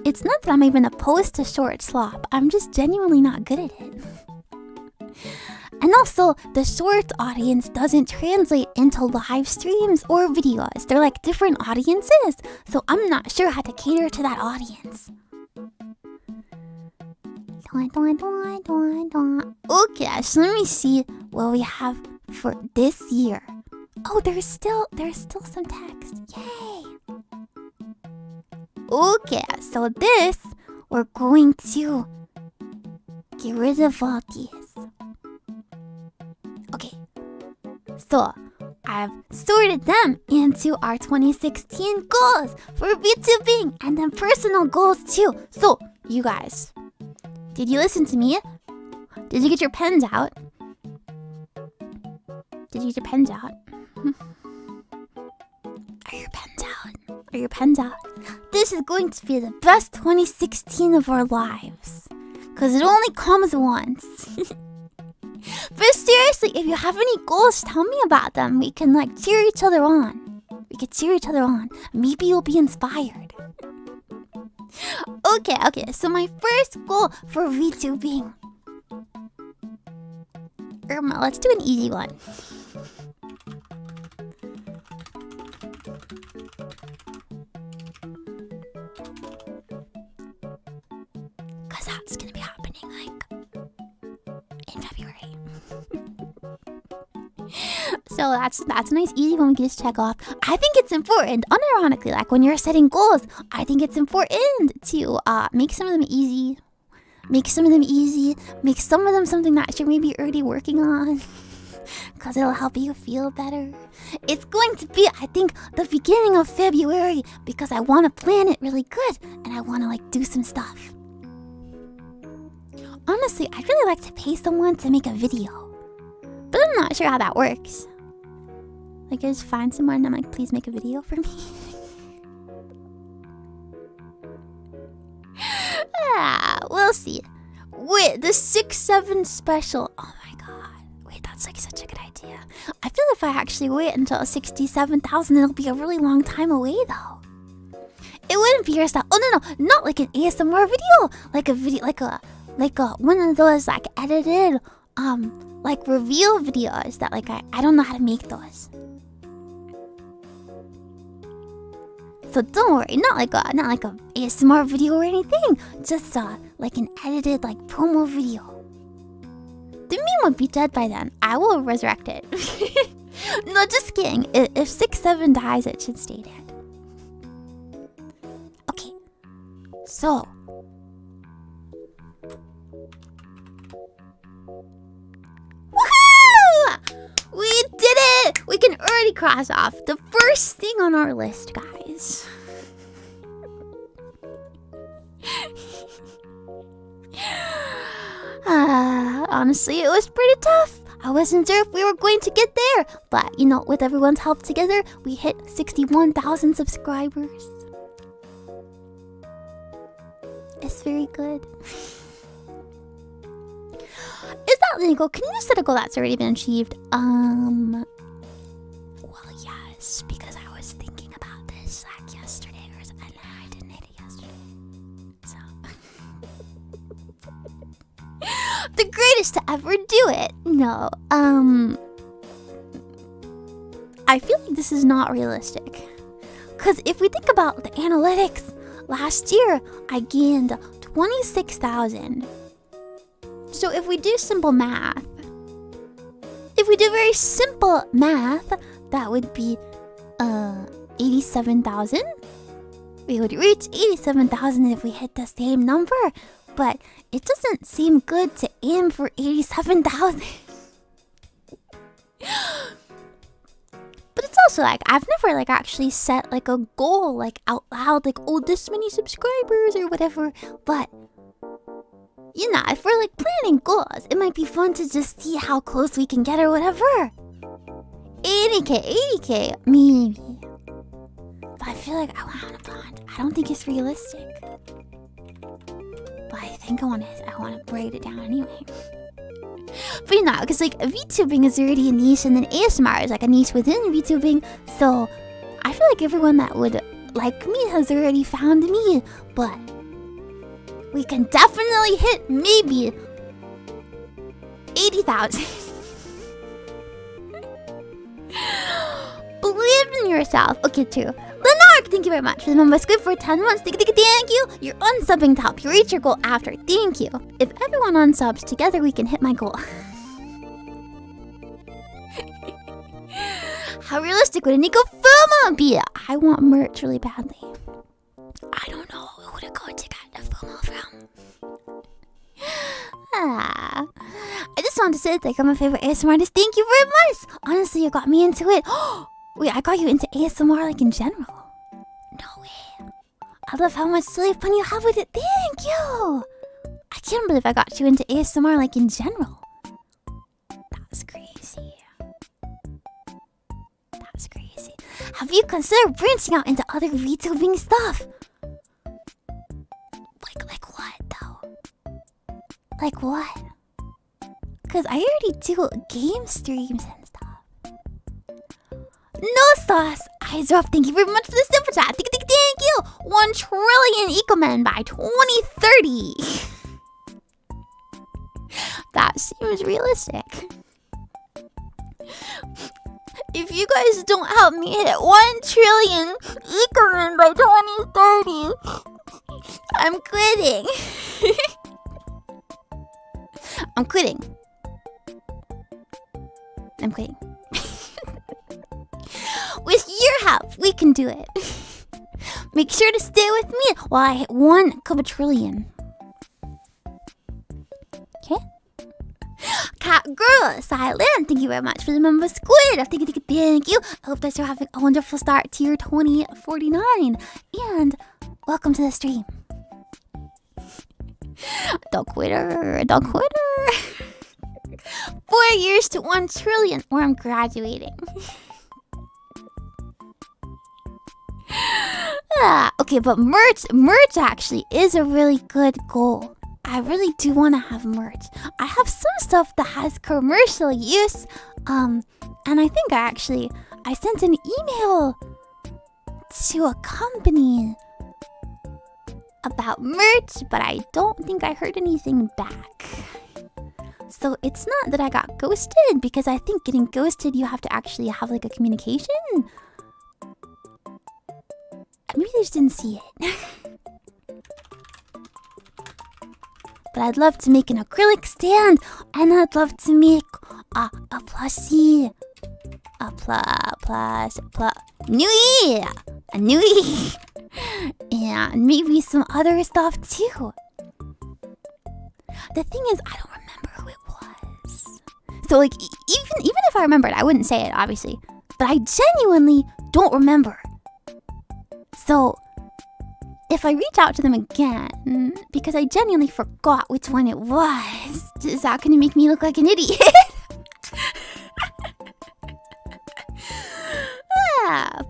Speaker 1: It's not that I'm even opposed to short slop. I'm just genuinely not good at it. And also, the short audience doesn't translate into live streams or videos. They're like different audiences. So I'm not sure how to cater to that audience. Okay, so let me see what we have for this year. Oh, there's still some text. Yay! Okay, so this we're going to get rid of all these. Okay, so I've sorted them into our 2016 goals for VTubing and then personal goals too. So, you guys, did you listen to me? Did you get your pens out? Did you get your pens out? Are your pens out? Are your pens out? This is going to be the best 2016 of our lives. Because it only comes once. But seriously, if you have any goals, tell me about them. We can like cheer each other on. We can cheer each other on. Maybe you'll be inspired. Okay, so my first goal for VTubing. Let's do an easy one. Cause that's gonna be happening like in February. So that's a nice easy one we can just check off. I think it's important, unironically, like when you're setting goals, I think it's important to make some of them easy. Make some of them something that you're maybe already working on. Because it'll help you feel better. It's going to be, I think, the beginning of February. Because I want to plan it really good. And I want to like do some stuff. Honestly, I'd really like to pay someone to make a video. But I'm not sure how that works. Like I just find someone and I'm like, please make a video for me. We'll see. Wait, the 6-7 special. Oh my god. Wait, that's like such a good idea. I feel if I actually wait until 67,000, it'll be a really long time away though. It wouldn't be your style. Oh no, not like an ASMR video. Like a video, like a one of those like edited, like reveal videos that like I don't know how to make those. So don't worry, not like a ASMR video or anything. Just like an edited like promo video. The meme would be dead by then. I will resurrect it. No, just kidding. If 6-7 dies, it should stay dead. Okay. So. Woohoo! We did it! We can already cross off the first thing on our list, guys. Honestly, it was pretty tough. I wasn't sure if we were going to get there, but with everyone's help together, we hit 61,000 subscribers. It's very good. Is that legal? Can you set a goal that's already been achieved? Well, yes, because I was thinking about this like yesterday, and I didn't hit it yesterday. So, the greatest to ever do it. No, I feel like this is not realistic. Because if we think about the analytics, last year I gained 26,000. So if we do simple math, if we do very simple math, that would be 87,000. We would reach 87,000 if we hit the same number, but it doesn't seem good to aim for 87,000. But it's also like I've never actually set a goal out loud this many subscribers or whatever, but if we're planning goals, it might be fun to just see how close we can get or whatever. 80k, maybe. But I feel like I want a bond. I don't think it's realistic. But I think I want to break it down anyway. But because VTubing is already a niche, and then ASMR is a niche within VTubing. So I feel like everyone that would like me has already found me. But we can definitely hit maybe 80,000. Believe in yourself. Okay, true. Lenark, thank you very much for the member squid for 10 months. Thank you. You're unsubbing to help you reach your goal after. Thank you. If everyone unsubs together, we can hit my goal. How realistic would a Niko FOMO be? I want merch really badly. I don't know who to go to get the FOMO from. I just wanted to say that you're my favorite ASMR artist. Thank you very much. Honestly, you got me into it. Wait, I got you into ASMR in general. No way. I love how much silly fun you have with it. Thank you. I can't believe I got you into ASMR in general. That's crazy. That's crazy. Have you considered branching out into other VTubing stuff? Like what though? Like what? Because I already do game streams and stuff. No sauce! Eyes off, thank you very much for the super chat. Thank you! 1 trillion ikamen by 2030. That seems realistic. If you guys don't help me hit 1 trillion ikamen by 2030, I'm quitting. I'm quitting. With your help, we can do it. Make sure to stay with me while I hit 1 quadrillion. Okay? Cat Girl, Silent, thank you very much for the member squid. Thank you. I hope that you're having a wonderful start to your 2049. And welcome to the stream. Don't quitter. 4 years to 1 trillion, or I'm graduating. Okay, but merch actually is a really good goal. I really do want to have merch. I have some stuff that has commercial use, and I think I sent an email to a company about merch, but I don't think I heard anything back. So it's not that I got ghosted, because I think getting ghosted, you have to actually have a communication. Maybe they just didn't see it. But I'd love to make an acrylic stand, and I'd love to make a plushie. A Nui. And maybe some other stuff too. The thing is, I don't remember who it was. So even if I remembered, I wouldn't say it, obviously. But I genuinely don't remember. So if I reach out to them again, because I genuinely forgot which one it was, is that gonna make me look like an idiot?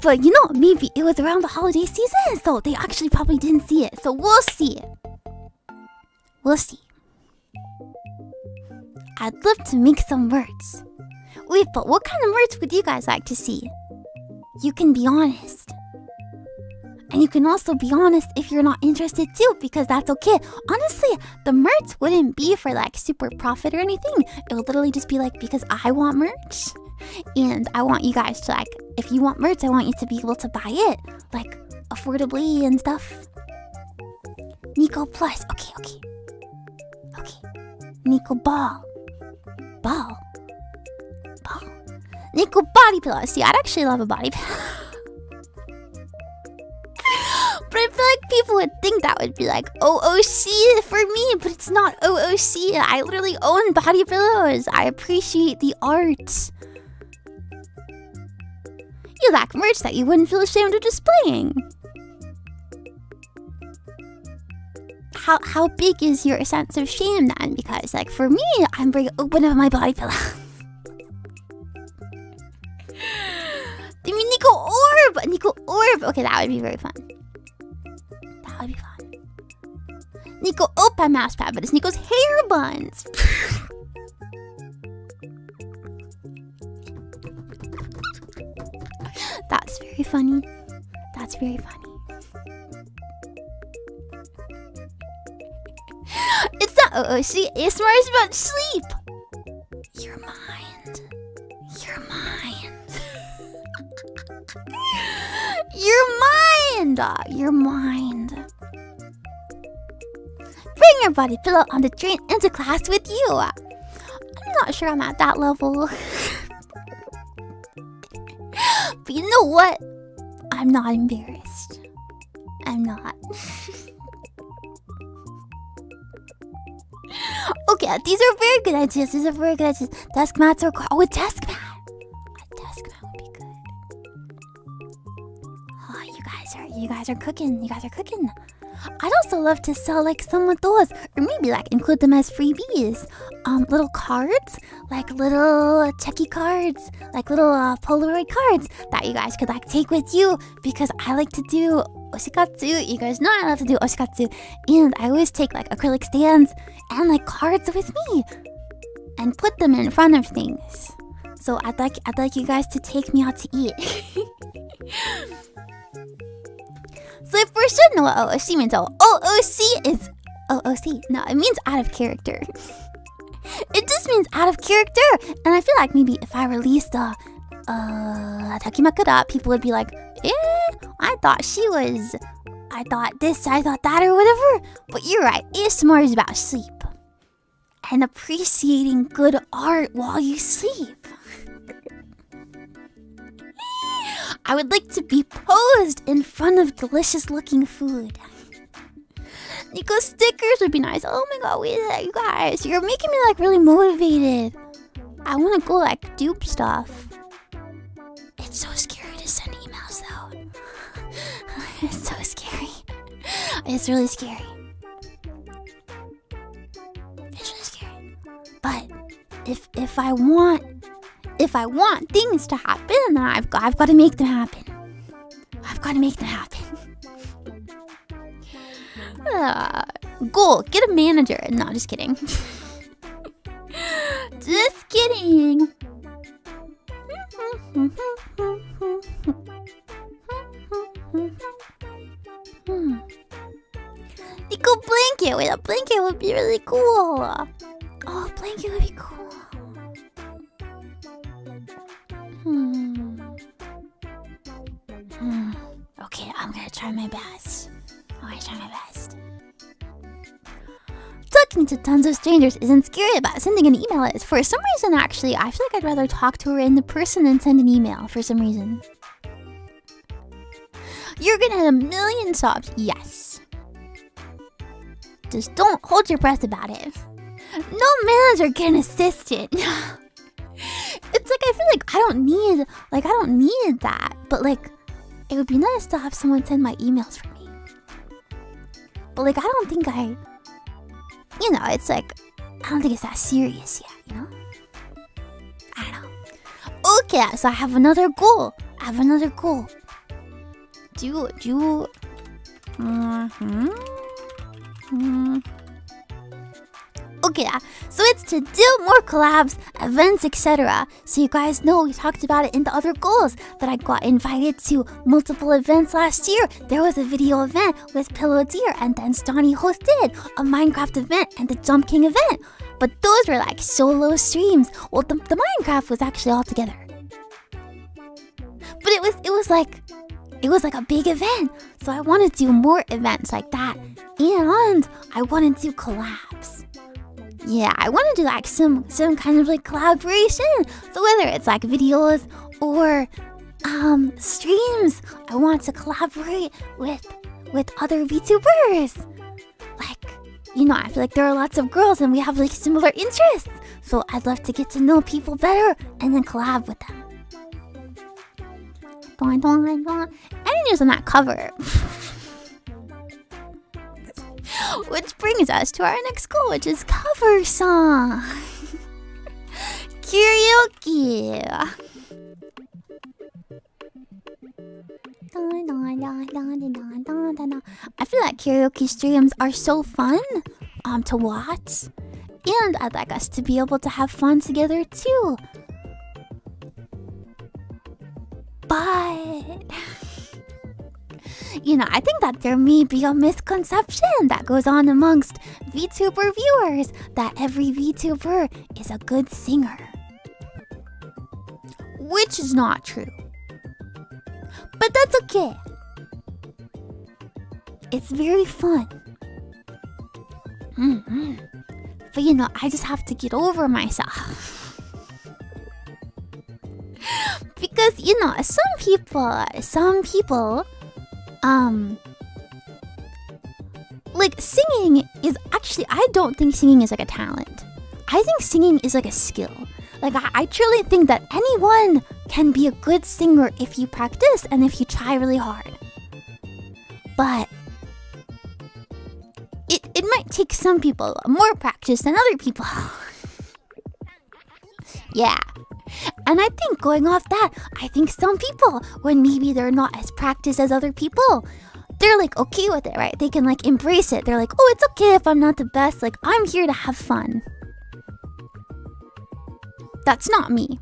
Speaker 1: But you know, maybe it was around the holiday season, so they actually probably didn't see it. So we'll see. We'll see. I'd love to make some merch. Wait, but what kind of merch would you guys like to see? You can be honest. And you can also be honest if you're not interested too, because that's okay. Honestly, the merch wouldn't be for like super profit or anything. It would literally just be like because I want merch. And I want you guys to like, if you want merch, I want you to be able to buy it like affordably and stuff. Niko plus. Okay. Niko ball. Niko body pillow. See, I'd actually love a body pillow. But I feel like people would think that would be like OOC for me, but it's not OOC. I literally own body pillows. I appreciate the art. You lack merch that you wouldn't feel ashamed of displaying. How big is your sense of shame then? Because like for me, I'm very open about my body pillow. I mean, Niko orb. Okay, that would be very fun. That would be fun. Niko Opa mouse pad, but it's Niko's hair buns. That's very funny. That's very funny. It's not OOC. ASMR is about sleep. Your mind. Your mind. Bring your body pillow on the train into class with you. I'm not sure I'm at that level. But you know what? I'm not embarrassed. I'm not. Okay, these are very good ideas. Desk mats are... Oh, a desk mat. A desk mat would be good. Oh, you guys are cooking. I'd also love to sell like some of those, or maybe like include them as freebies. Little cards, like little checky cards, like little Polaroid cards that you guys could like take with you, because I like to do oshikatsu. You guys know I love to do oshikatsu, and I always take like acrylic stands and like cards with me and put them in front of things. So I'd like you guys to take me out to eat. So if we should know what OOC means, OOC is OOC. No, it means out of character. It just means out of character. And I feel like maybe if I released Takimakura, people would be like, I thought this, I thought that, or whatever. But you're right, ASMR is about sleep. And appreciating good art while you sleep. I would like to be posed in front of delicious looking food. Niko stickers would be nice. Oh my god, wait, you guys, you're making me like really motivated. I want to go like dupe stuff. It's so scary to send emails though. It's so scary. It's really scary. It's really scary. But if I want things to happen, then I've got to make them happen. Goal, get a manager. No, just kidding. Just kidding. Niko blanket. Wait, a blanket would be really cool. Oh, a blanket would be cool. Okay, I'm gonna try my best. Talking to tons of strangers isn't scary, about sending an email is. For some reason, actually, I feel like I'd rather talk to her in person than send an email for some reason. You're gonna hit 1 million subs. Yes. Just don't hold your breath about it. No manager can assist it. It's like I feel like I don't need that, but like it would be nice to have someone send my emails for me. But like, I don't think it's like, I don't think it's that serious yet, you know? I don't know. Okay, so I have another goal. Okay, so it's to do more collabs, events, etc. So you guys know we talked about it in the other goals that I got invited to multiple events last year. There was a video event with Pillow Deer, and then Stoney hosted a Minecraft event and the Jump King event. But those were like solo streams. Well, the Minecraft was actually all together. But it was like a big event. So I want to do more events like that. And I want to do collabs. Yeah, I want to do like some kind of like collaboration. So whether it's like videos or streams, I want to collaborate with other VTubers. Like, I feel like there are lots of girls and we have like similar interests. So I'd love to get to know people better and then collab with them. Any news on that cover? Which brings us to our next goal, which is cover song. Karaoke. I feel like karaoke streams are so fun to watch, and I'd like us to be able to have fun together too. But I think that there may be a misconception that goes on amongst VTuber viewers that every VTuber is a good singer. Which is not true. But that's okay. It's very fun. But I just have to get over myself. Because, some people like singing is actually, I don't think singing is like a talent. I think singing is like a skill. Like I truly think that anyone can be a good singer if you practice and if you try really hard. But it might take some people more practice than other people. Yeah. And I think going off that, I think some people, when maybe they're not as practiced as other people, they're like okay with it, right? They can like embrace it. They're like, oh, it's okay if I'm not the best. Like, I'm here to have fun. That's not me.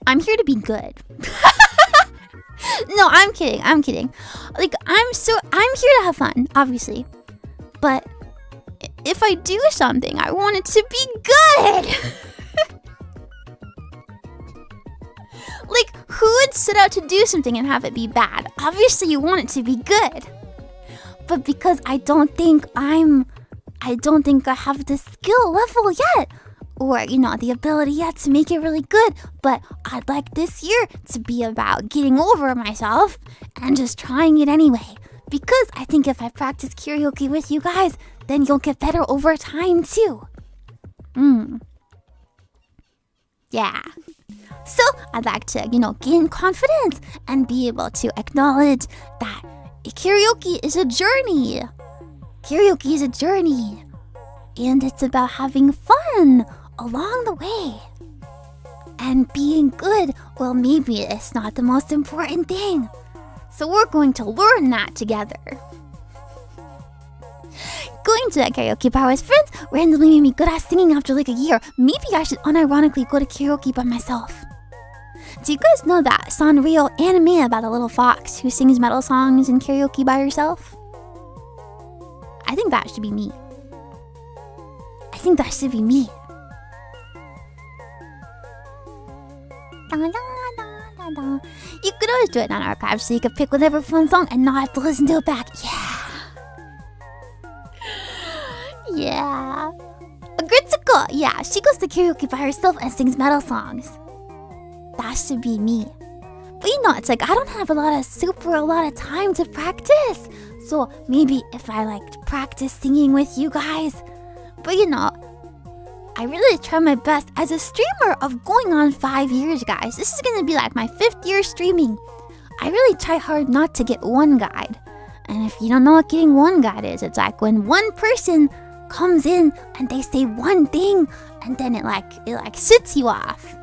Speaker 1: I'm here to be good. No, I'm kidding. Like, I'm here to have fun, obviously. But if I do something, I want it to be good. Like, who would set out to do something and have it be bad? Obviously, you want it to be good. But because I don't think I have the skill level yet, or, the ability yet to make it really good, but I'd like this year to be about getting over myself and just trying it anyway. Because I think if I practice karaoke with you guys, then you'll get better over time too. Yeah. So I'd like to, gain confidence and be able to acknowledge that karaoke is a journey. Karaoke is a journey. And it's about having fun along the way. And being good, well, maybe it's not the most important thing. So we're going to learn that together. Going to a karaoke bar with friends randomly made me good at singing after like a year. Maybe I should unironically go to karaoke by myself. Do you guys know that Sanrio anime about a little fox who sings metal songs in karaoke by herself? I think that should be me. You could always do it on archive so you could pick whatever fun song and not have to listen to it back. Yeah. Agritsuko, yeah, she goes to karaoke by herself and sings metal songs. That should be me. But it's like I don't have a lot of time to practice. So maybe if I practice singing with you guys. But I really try my best as a streamer of going on 5 years, guys. This is gonna be like my 5th year streaming. I really try hard not to get one guide. And if you don't know what getting one guide is, it's like when one person comes in and they say one thing and then it sits you off.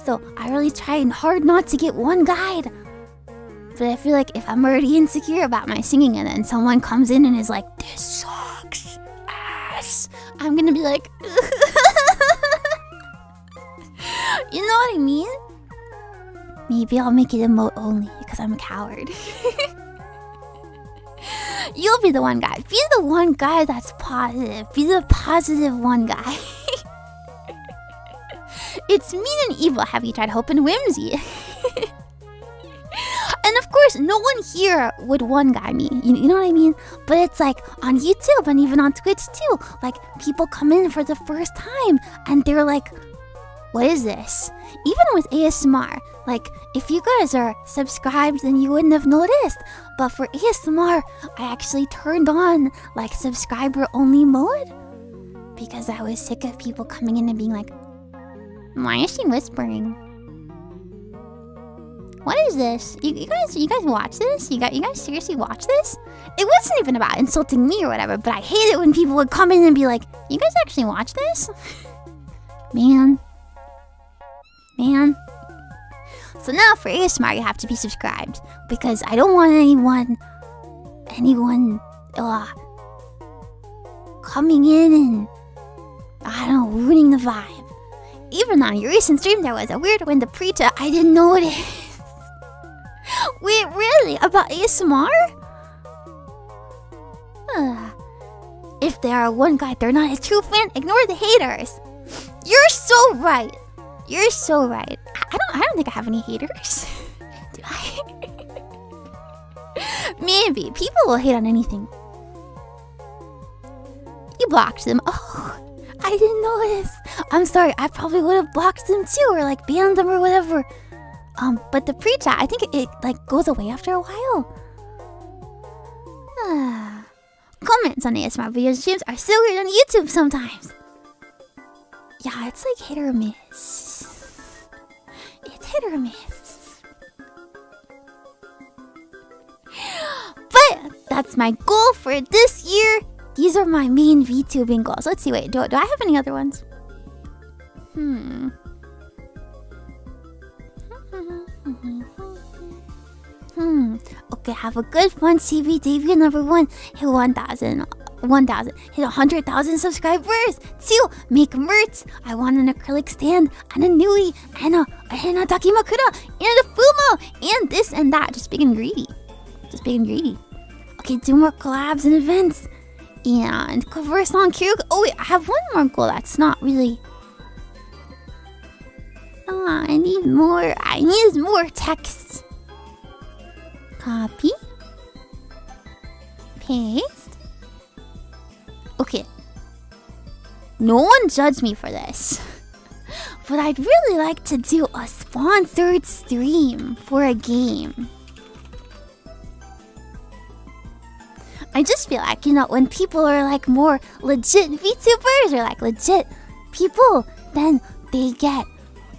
Speaker 1: So I really try hard not to get one guide. But I feel like if I'm already insecure about my singing and then someone comes in and is like, this sucks ass, I'm gonna be like, you know what I mean? Maybe I'll make it emote only because I'm a coward. You'll be the one guy. Be the one guy that's positive. Be the positive one guy. It's mean and evil. Have you tried hope and whimsy? And of course, no one here would one guy me. You know what I mean? But it's like on YouTube and even on Twitch too. Like people come in for the first time and they're like, what is this? Even with ASMR, like if you guys are subscribed then you wouldn't have noticed. But for ASMR, I actually turned on like subscriber only mode because I was sick of people coming in and being like, why is she whispering? What is this? You guys watch this? You guys seriously watch this? It wasn't even about insulting me or whatever, but I hate it when people would come in and be like, you guys actually watch this? Man. So now for ASMR you have to be subscribed because I don't want anyone coming in and I don't know, ruining the vibe. Even on your recent stream there was a weird one, the preacher, I didn't notice. Wait, really? About ASMR? If they are one guy, they're not a true fan, ignore the haters. You're so right. You're so right. I don't think I have any haters. Do I? Maybe. People will hate on anything. You blocked them. Oh, I didn't notice. I'm sorry. I probably would have blocked them too, or like banned them or whatever. But the pre-chat, I think it like goes away after a while. Comments on ASMR videos streams are so weird on YouTube sometimes. Yeah, it's like hit or miss. It's hit or miss. But that's my goal for this year. These are my main VTubing goals. Let's see, wait, do I have any other ones? Okay, have a good fun CV debut number 1. Hit 1,000. Hit 100,000 subscribers. 2. Make merch. I want an acrylic stand and a nui and a takimakura and a fumo and this and that. Just big and greedy. Okay, do more collabs and events. And cover a song karaoke. Oh wait, I have one more goal that's not really. I need more text. Copy. Paste. Okay. No one judge me for this. But I'd really like to do a sponsored stream for a game. I just feel like, when people are like more legit VTubers or like legit people, then they get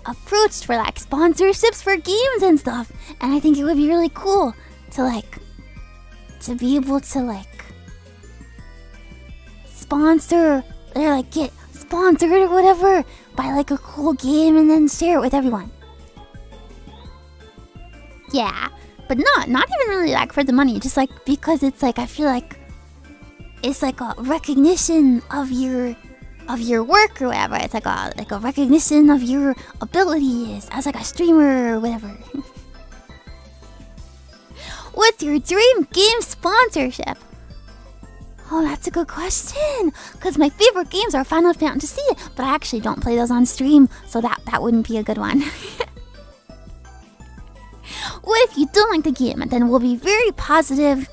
Speaker 1: approached for like sponsorships for games and stuff. And I think it would be really cool to be able to like sponsor or like get sponsored or whatever by like a cool game and then share it with everyone. Yeah, but not even really like for the money, just like because it's like I feel like it's like a recognition of your work or whatever. It's like a recognition of your abilities as like a streamer or whatever. What's your dream game sponsorship? Oh, that's a good question. Because my favorite games are Final Fantasy, but I actually don't play those on stream, so that wouldn't be a good one. What if you don't like the game? And then we'll be very positive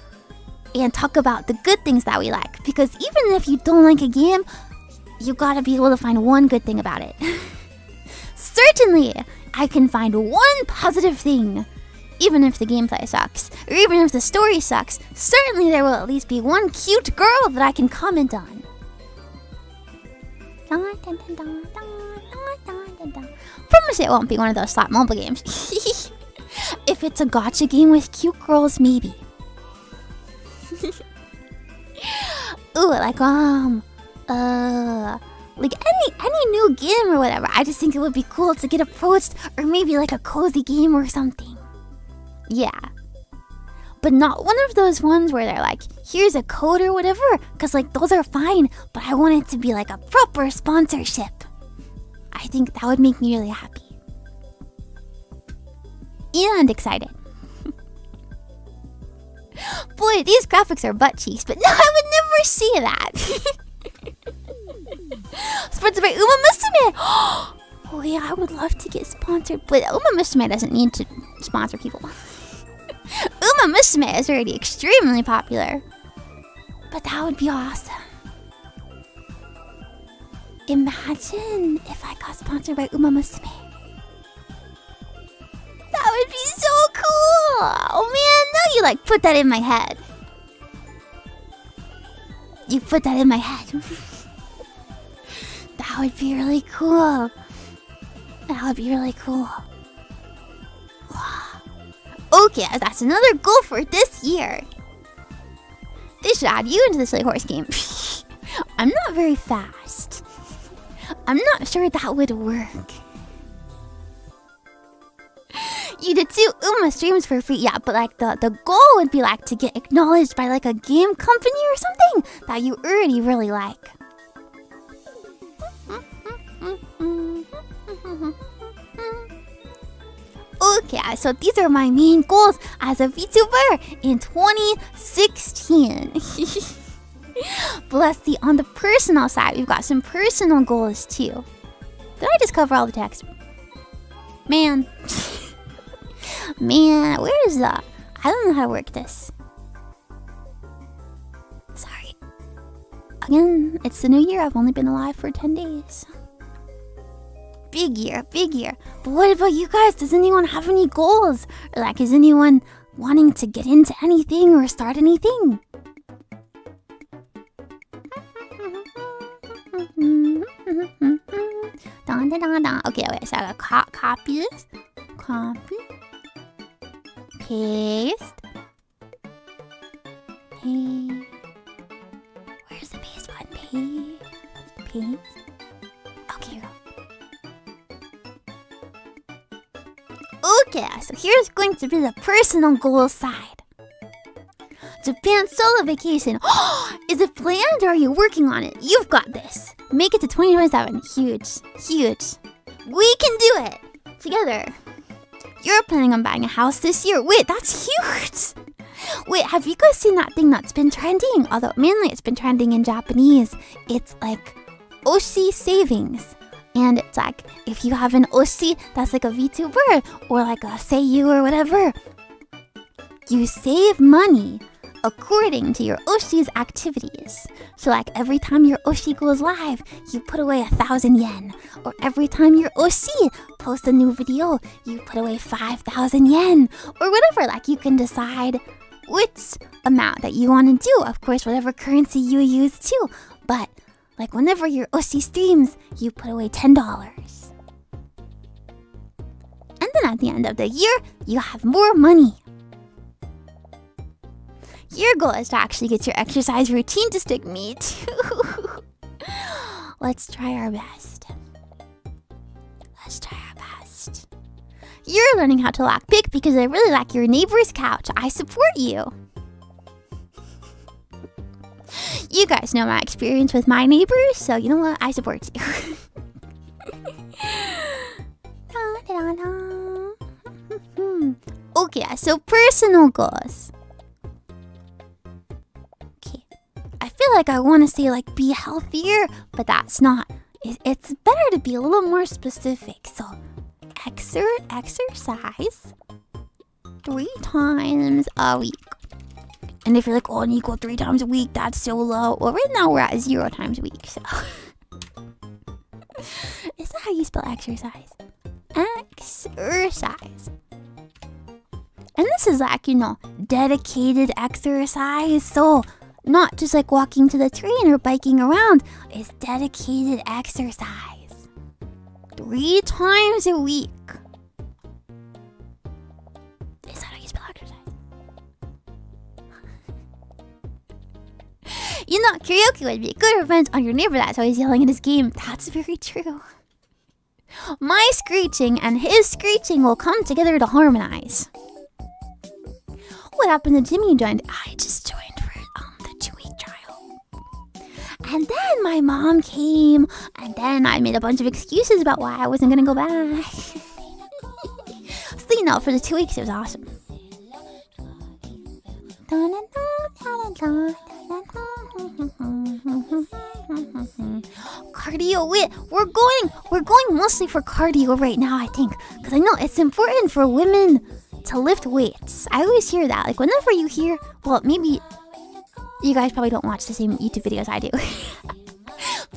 Speaker 1: and talk about the good things that we like. Because even if you don't like a game, you gotta be able to find one good thing about it. Certainly, I can find one positive thing. Even if the gameplay sucks, or even if the story sucks, certainly there will at least be one cute girl that I can comment on. Promise it won't be one of those slap mobile games. If it's a gacha game with cute girls, maybe. Ooh, like any new game or whatever. I just think it would be cool to get approached, or maybe like a cozy game or something. Yeah. But not one of those ones where they're like, here's a code or whatever, because like those are fine, but I want it to be like a proper sponsorship. I think that would make me really happy. And excited. Boy, these graphics are butt cheeks, but no, I would never see that. Sponsored by Uma Musume! Oh yeah, I would love to get sponsored, but Uma Musume doesn't need to sponsor people. Uma Musume is already extremely popular. But that would be awesome. Imagine if I got sponsored by Uma Musume. That would be so cool! Oh man, now you like put that in my head. You put that in my head. That would be really cool. That would be really cool. Okay, that's another goal for this year. They should add you into the silly horse game. I'm not very fast. I'm not sure that would work. You did 2 Uma streams for free, yeah, but like the goal would be like to get acknowledged by like a game company or something that you already really like. Okay, so these are my main goals as a VTuber in 2016. Plus, on the personal side, we've got some personal goals too. Did I just cover all the text? Man. Man, where is that? I don't know how to work this. Sorry. Again, it's the new year. I've only been alive for 10 days. Big year, big year. But what about you guys? Does anyone have any goals? Or like, is anyone wanting to get into anything or start anything? Okay, wait, so I gotta copy this. Copy. Paste. Paste. Where's the paste button? Paste. Paste. Okay, here we go. Okay, so here's going to be the personal goal side. Japan solo vacation. Is it planned or are you working on it? You've got this. Make it to 2027. Huge. Huge. We can do it. Together. You're planning on buying a house this year. Wait, that's huge. Wait, have you guys seen that thing that's been trending? Although mainly it's been trending in Japanese. It's like oshi savings. And it's like, if you have an oshi that's like a VTuber or like a seiyuu or whatever, you save money according to your oshi's activities. So like every time your oshi goes live, you put away 1,000 yen. Or every time your oshi posts a new video, you put away 5,000 yen. Or whatever, like you can decide which amount that you want to do. Of course, whatever currency you use too. But like whenever your oshi streams, you put away $10. And then at the end of the year, you have more money. Your goal is to actually get your exercise routine to stick. Me too. Let's try our best. Let's try our best. You're learning how to lockpick because I really like your neighbor's couch. I support you. You guys know my experience with my neighbors, so you know what? I support you. Okay, so personal goals. I feel like I want to say like be healthier, but that's not. It's better to be a little more specific. So exercise 3 times a week. And if you're like, oh Niko, 3 times a week, that's so low. Well, right now we're at 0 times a week, so. Is that how you spell exercise? Exercise. And this is like, you know, dedicated exercise. So not just like walking to the train or biking around. It's dedicated exercise. 3 times a week. Is that how you spell exercise? You know, karaoke would be a good revenge on your neighbor that's always yelling at his game. That's very true. My screeching and his screeching will come together to harmonize. What happened to Jimmy joined? I just joined for the 2-week trial. And then my mom came, and then I made a bunch of excuses about why I wasn't gonna go back. So, you know, for the 2 weeks, it was awesome. Cardio, we're going mostly for cardio right now, I think, because I know it's important for women to lift weights. I always hear that, like whenever you hear, well, maybe you guys probably don't watch the same YouTube videos I do.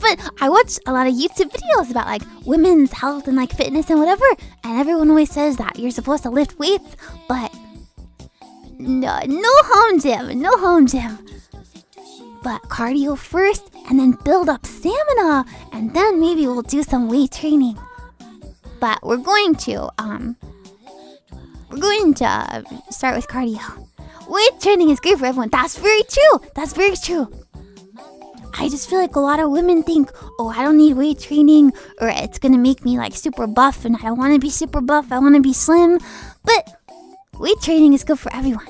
Speaker 1: But I watch a lot of YouTube videos about like women's health and like fitness and whatever, and everyone always says that you're supposed to lift weights, but no home gym. But cardio first, and then build up stamina, and then maybe we'll do some weight training. But we're going to start with cardio. Weight training is great for everyone. That's very true. I just feel like a lot of women think, oh, I don't need weight training, or it's gonna make me like super buff, and I don't want to be super buff, I want to be slim. But weight training is good for everyone.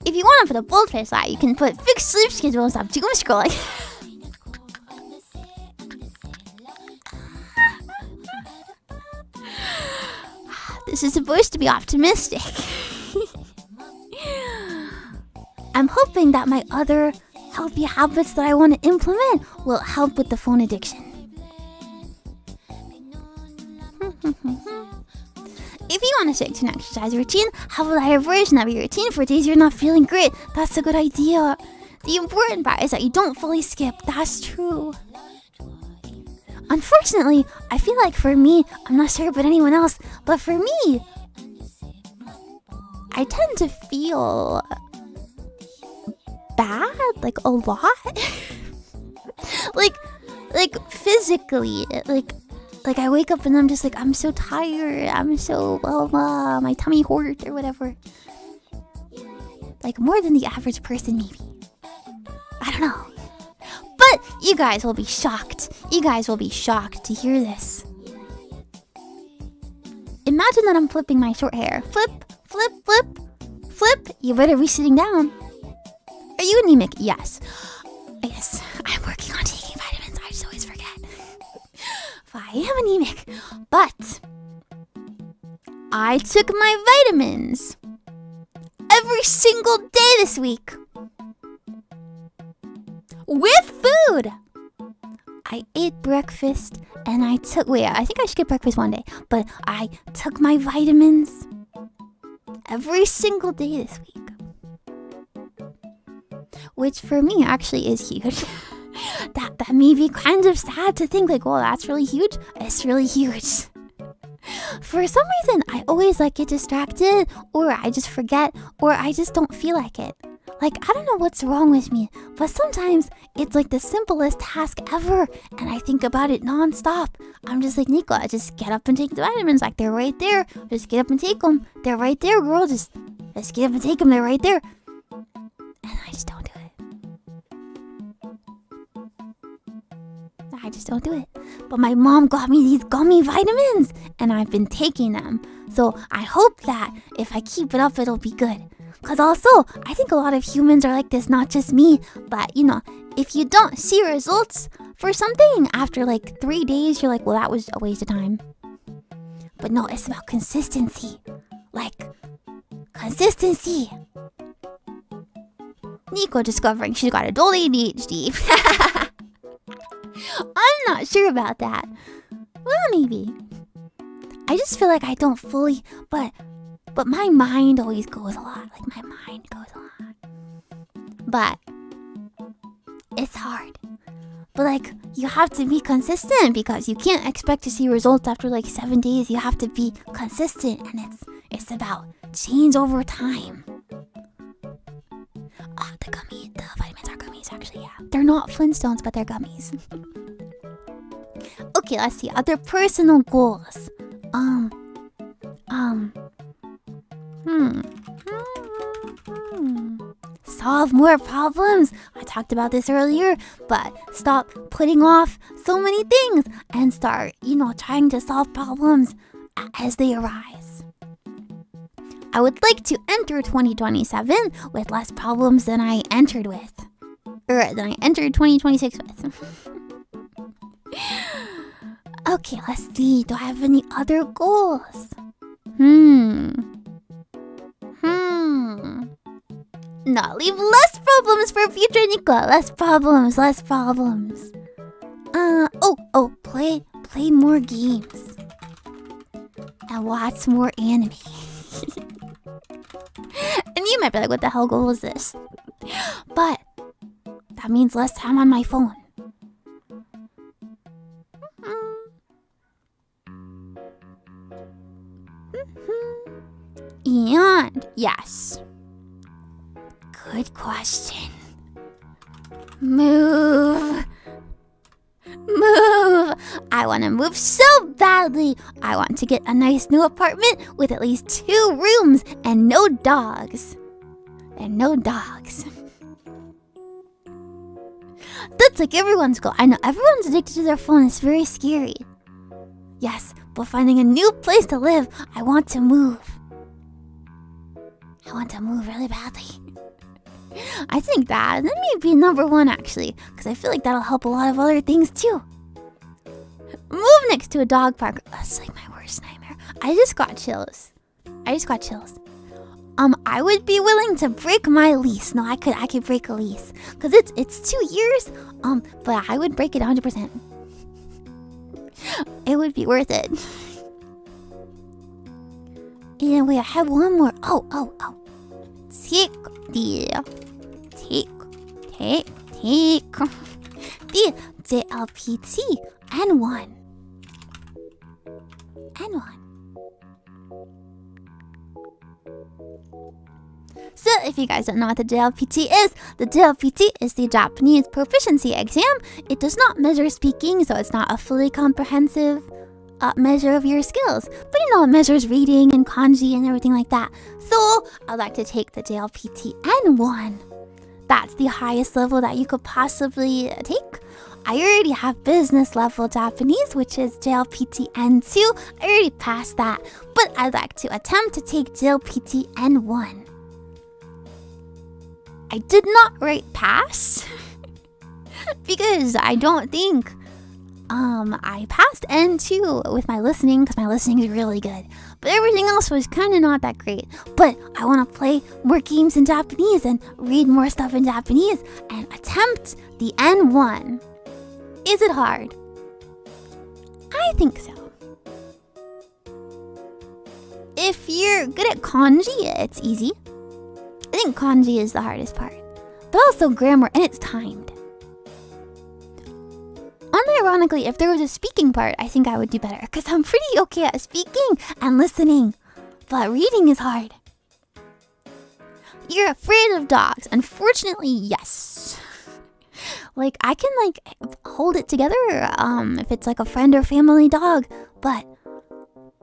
Speaker 1: If you want to put a boldface out, you can put fixed sleep schedule and stop doom scrolling. This is supposed to be optimistic. I'm hoping that my other healthy habits that I want to implement will help with the phone addiction. If you want to stick to an exercise routine, have a lighter version of your routine for days you're not feeling great. That's a good idea. The important part is that you don't fully skip. That's true. Unfortunately, I feel like for me, I'm not sure about anyone else, but for me, I tend to feel bad, like a lot. like physically, like I wake up and I'm just like, I'm so tired, I'm so blah blah, my tummy hurts or whatever. Like more than the average person maybe. I don't know. But you guys will be shocked. You guys will be shocked to hear this. Imagine that I'm flipping my short hair. Flip, flip, flip, flip. You better be sitting down. Are you anemic? Yes. Yes, I'm working on taking vitamins. I just always forget. I am anemic, but I took my vitamins every single day this week with food. I ate breakfast and I think I skipped breakfast one day, but I took my vitamins every single day this week, which for me actually is huge. That may be kind of sad to think like, well, that's really huge. It's really huge. For some reason, I always like get distracted, or I just forget, or I just don't feel like it. Like, I don't know what's wrong with me, but sometimes it's like the simplest task ever, and I think about it non-stop. I'm just like, Niko, I just get up and take the vitamins. Like, they're right there. Just get up and take them. They're right there, girl. Just get up and take them. They're right there. And I just don't do it. I just don't do it. But my mom got me these gummy vitamins, and I've been taking them. So I hope that if I keep it up, it'll be good. Because also, I think a lot of humans are like this, not just me. But, you know, if you don't see results for something after like 3 days, you're like, well, that was a waste of time. But no, it's about consistency. Like, consistency. Niko discovering she's got adult ADHD. I'm not sure about that. Well, maybe. I just feel like I don't fully, but my mind always goes a lot. Like, my mind goes a lot. But it's hard. But, like, you have to be consistent because you can't expect to see results after, like, 7 days. You have to be consistent, and it's about change over time. Oh, the vitamins are gummies, actually, yeah. They're not Flintstones, but they're gummies. Okay, let's see. Other personal goals. solve more problems. I talked about this earlier, but stop putting off so many things and start, trying to solve problems as they arise. I would like to enter 2027 with less problems than I entered 2026 with. Okay, let's see. Do I have any other goals? No, leave less problems for future Niko. Less problems. Play more games. And watch more anime. And you might be like, what the hell goal is this? But that means less time on my phone. And yes. Good question. Move. I want to move so badly. I want to get a nice new apartment with at least 2 rooms and no dogs. That's like everyone's goal. I know everyone's addicted to their phone. It's very scary. Yes, but finding a new place to live, I want to move. I want to move really badly. I think that may be number 1 actually, because I feel like that'll help a lot of other things too. Move next to a dog park. That's like my worst nightmare. I just got chills. I would be willing to break my lease. No, I could break a lease because it's 2 years. But I would break it 100%. It would be worth it. And wait, I have one more. Oh. Take the JLPT N1. So if you guys don't know what the JLPT is the Japanese proficiency exam. It does not measure speaking, so it's not a fully comprehensive measure of your skills. But it measures reading and kanji and everything like that. So I'd like to take the JLPT N1. That's the highest level that you could possibly take. I already have business level Japanese, which is JLPT N2. I already passed that, but I'd like to attempt to take JLPT N1. I did not write pass because I don't think I passed N2 with my listening because my listening is really good. But everything else was kind of not that great. But I want to play more games in Japanese and read more stuff in Japanese and attempt the N1. Is it hard? I think so. If you're good at kanji, it's easy. I think kanji is the hardest part. But also grammar, and it's timed. Unironically, if there was a speaking part, I think I would do better. Because I'm pretty okay at speaking and listening. But reading is hard. You're afraid of dogs. Unfortunately, yes. I can hold it together if it's a friend or family dog. But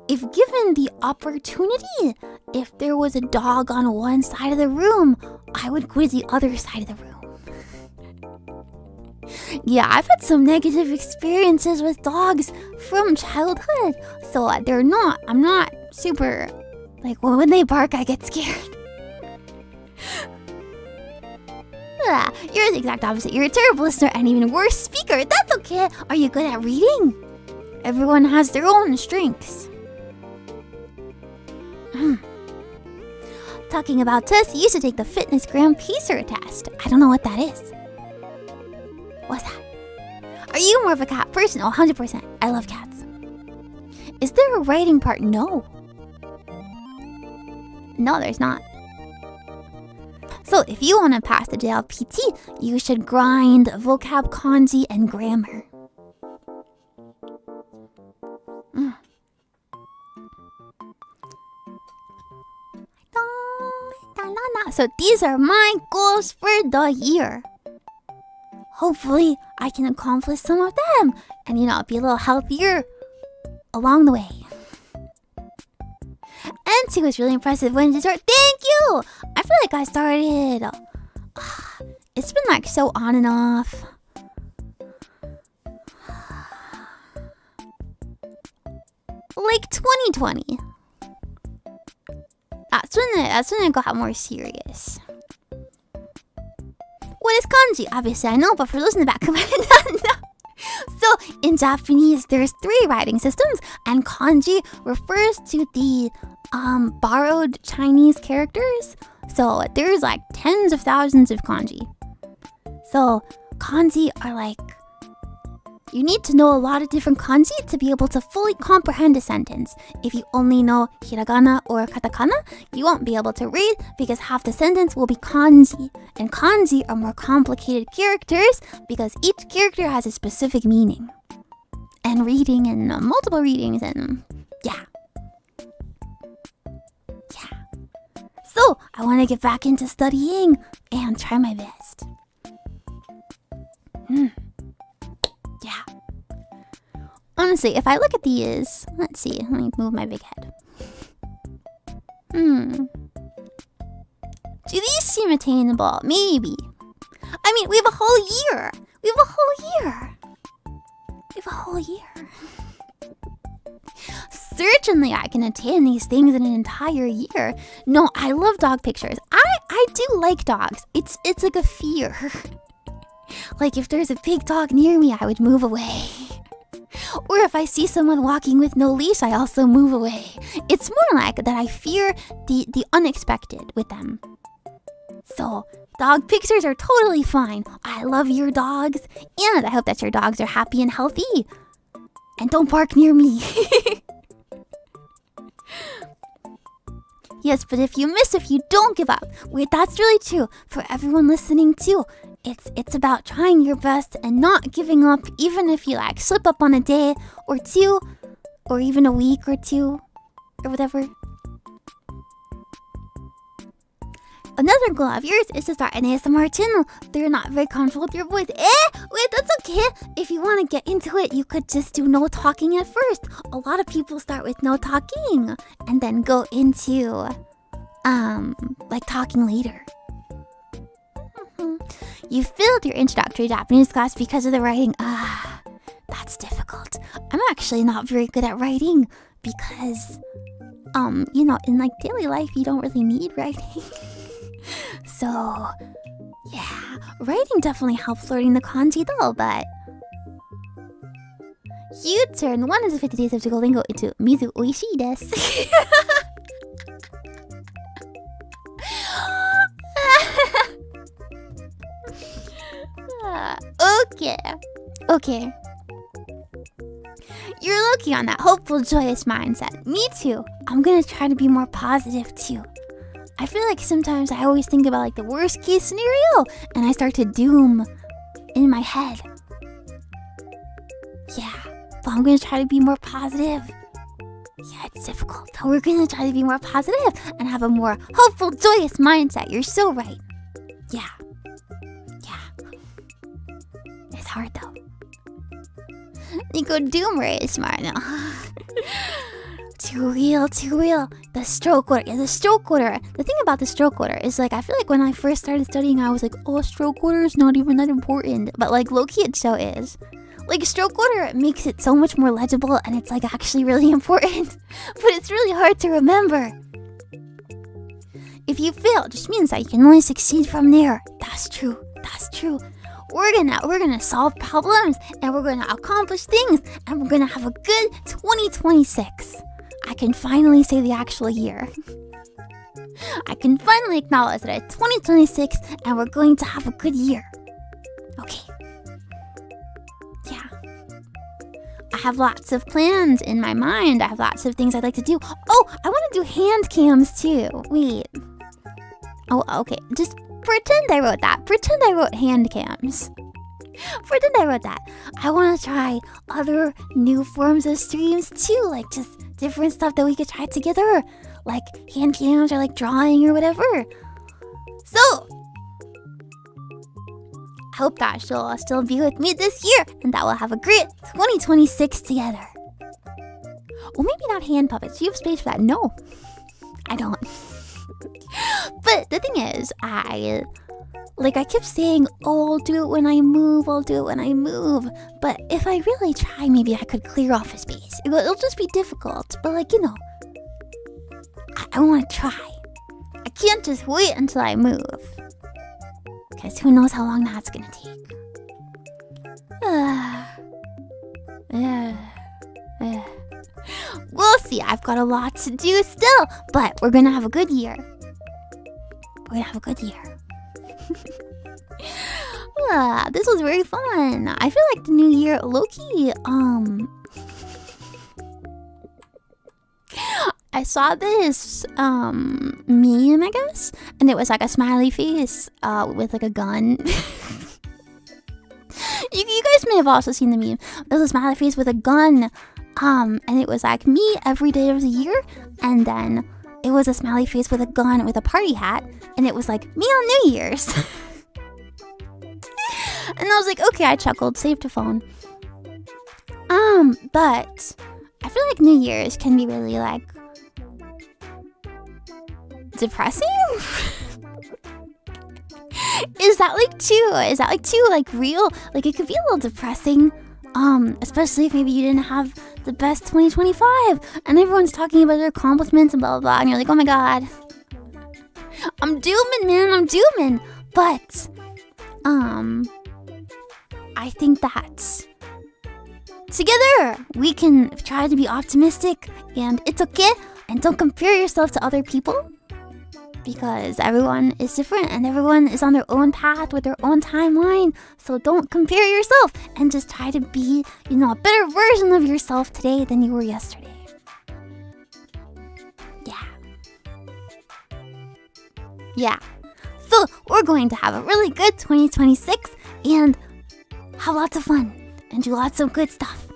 Speaker 1: if given the opportunity, if there was a dog on one side of the room, I would go to the other side of the room. Yeah, I've had some negative experiences with dogs from childhood. So I'm not super, when they bark, I get scared. You're the exact opposite. You're a terrible listener and even worse speaker. That's okay. Are you good at reading? Everyone has their own strengths. Talking about tests, you should take the Fitness Gram Pacer test. I don't know what that is. What's that? Are you more of a cat person? Oh, 100%. I love cats. Is there a writing part? No. No, there's not. So if you want to pass the JLPT, you should grind vocab, kanji, and grammar. So these are my goals for the year. Hopefully, I can accomplish some of them and, be a little healthier along the way. And 2 was really impressive when you start. Thank you! I feel like I started It's been like so on and off. Like 2020. That's when it got more serious. What is kanji? Obviously I know, but for those in the back of my head, So in Japanese, there's 3 writing systems, and kanji refers to the borrowed Chinese characters. So there's like tens of thousands of kanji. So kanji are like, you need to know a lot of different kanji to be able to fully comprehend a sentence. If you only know hiragana or katakana, you won't be able to read because half the sentence will be kanji. And kanji are more complicated characters because each character has a specific meaning. And reading and multiple readings and yeah. So I want to get back into studying and try my best. Yeah. Honestly, if I look at these, let's see, let me move my big head. Do these seem attainable? Maybe. I mean, we have a whole year. Certainly I can attain these things in an entire year. No, I love dog pictures. I do like dogs. It's like a fear. Like if there's a big dog near me, I would move away. Or if I see someone walking with no leash, I also move away. It's more like that I fear the unexpected with them. So, dog pictures are totally fine. I love your dogs, and I hope that your dogs are happy and healthy. And don't bark near me. Yes, but if you miss, if you don't give up. Wait, that's really true. For everyone listening too. It's about trying your best and not giving up, even if you like slip up on a day or two, or even a week or two, or whatever. Another goal of yours is to start an ASMR channel. They're not very comfortable with your voice. Wait, that's okay. If you want to get into it, you could just do no talking at first. A lot of people start with no talking and then go into, like talking later. You failed your introductory Japanese class because of the writing. That's difficult. I'm actually not very good at writing because, you know, in like daily life, you don't really need writing. So, yeah, writing definitely helps learning the kanji though, but... U-turn 150 days of Chroniko into Mizu oshi desu. Okay. You're looking on that hopeful, joyous mindset. Me too. I'm gonna try to be more positive too. I feel like sometimes I always think about like the worst case scenario and I start to doom in my head. Yeah, but I'm gonna try to be more positive. Yeah, it's difficult, but we're gonna try to be more positive and have a more hopeful, joyous mindset. You're so right. Yeah. It's hard though. Niko Doomer is smart now. Too real. The stroke order. The thing about the stroke order is like, I feel like when I first started studying, I was like, oh, stroke order is not even that important. But like, low-key it so is. Like, stroke order makes it so much more legible and it's like actually really important. But it's really hard to remember. If you fail, it just means that you can only succeed from there. That's true. We're gonna solve problems and we're gonna accomplish things and we're gonna have a good 2026. I can finally say the actual year. I can finally acknowledge that it's 2026 and we're going to have a good year. Okay. Yeah. I have lots of plans in my mind. I have lots of things I'd like to do. Oh, I want to do hand cams too. Wait. Oh, okay. Just pretend I wrote that. Pretend I wrote hand cams. Pretend I wrote that. I want to try other new forms of streams too. Like just different stuff that we could try together. Like hand cams or like drawing or whatever. So, I hope that she'll still be with me this year and that we'll have a great 2026 together. Well, maybe not hand puppets. Do you have space for that? No, I don't. But the thing is, I Like, I kept saying, oh, I'll do it when I move, I'll do it when I move. But if I really try, maybe I could clear off a space. It'll just be difficult. But, like, you know, I want to try. I can't just wait until I move. Because who knows how long that's going to take. We'll see. I've got a lot to do still. But we're going to have a good year. We're going to have a good year. This was very fun. I feel like the new year, low-key, I saw this meme, I guess, and it was like a smiley face with like a gun. You guys may have also seen the meme. There's a smiley face with a gun, and it was like me every day of the year, and then it was a smiley face with a gun with a party hat, and it was like me on New Year's. And I was like, okay, I chuckled, saved a phone. But I feel like New Year's can be really like depressing. Is that like too like real? Like, it could be a little depressing. Especially if maybe you didn't have the best 2025 and everyone's talking about their accomplishments and blah blah blah, and you're like, oh my god, I'm dooming, man, I'm dooming. But I think that together we can try to be optimistic, and it's okay, and don't compare yourself to other people, because everyone is different and everyone is on their own path with their own timeline. So don't compare yourself, and just try to be, you know, a better version of yourself today than you were yesterday. Yeah. So we're going to have a really good 2026 and have lots of fun and do lots of good stuff.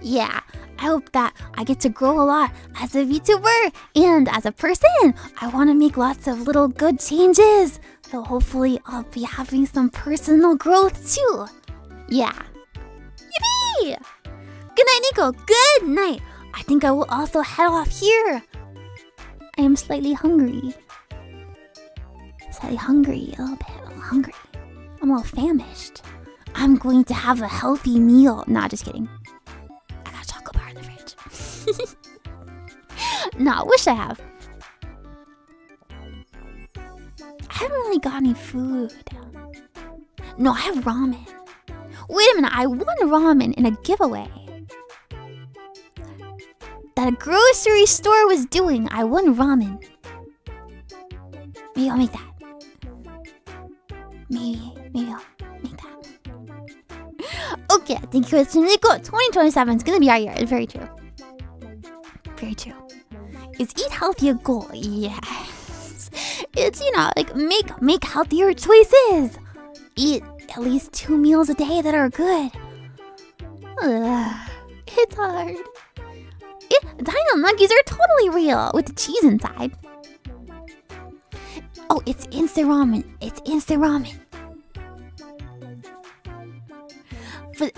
Speaker 1: Yeah. I hope that I get to grow a lot as a VTuber and as a person. I want to make lots of little good changes. So hopefully I'll be having some personal growth too. Yeah. Yippee! Good night, Niko. Good night. I think I will also head off here. I am slightly hungry. A little hungry. I'm a little famished. I'm going to have a healthy meal. Nah, just kidding. I got a chocolate bar in the fridge. Nah, wish I have. I haven't really got any food. No, I have ramen. Wait a minute, I won ramen in a giveaway that a grocery store was doing. I won ramen. Maybe I'll make that. Maybe I'll make that. Okay, thank you, Niko. 2027 is gonna be our year. It's very true. Very true. Is eat healthy a goal? Yes. It's, you know, like make healthier choices. Eat at least 2 meals a day that are good. It's hard. Dino nuggies are totally real with the cheese inside. Oh, it's instant ramen. But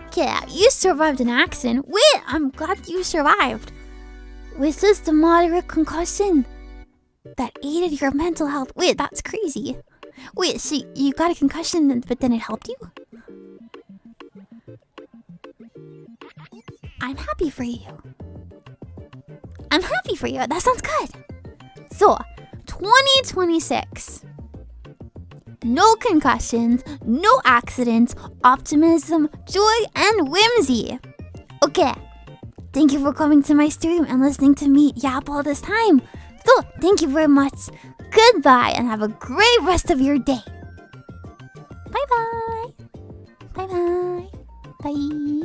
Speaker 1: okay, you survived an accident. Wait, I'm glad you survived. Was this a moderate concussion that aided your mental health? Wait, that's crazy. Wait, so you got a concussion, but then it helped you? I'm happy for you. That sounds good. So, 2026. No concussions, no accidents, optimism, joy, and whimsy. Okay. Thank you for coming to my stream and listening to me yap all this time. So, thank you very much. Goodbye, and have a great rest of your day. Bye-bye. Bye-bye. Bye.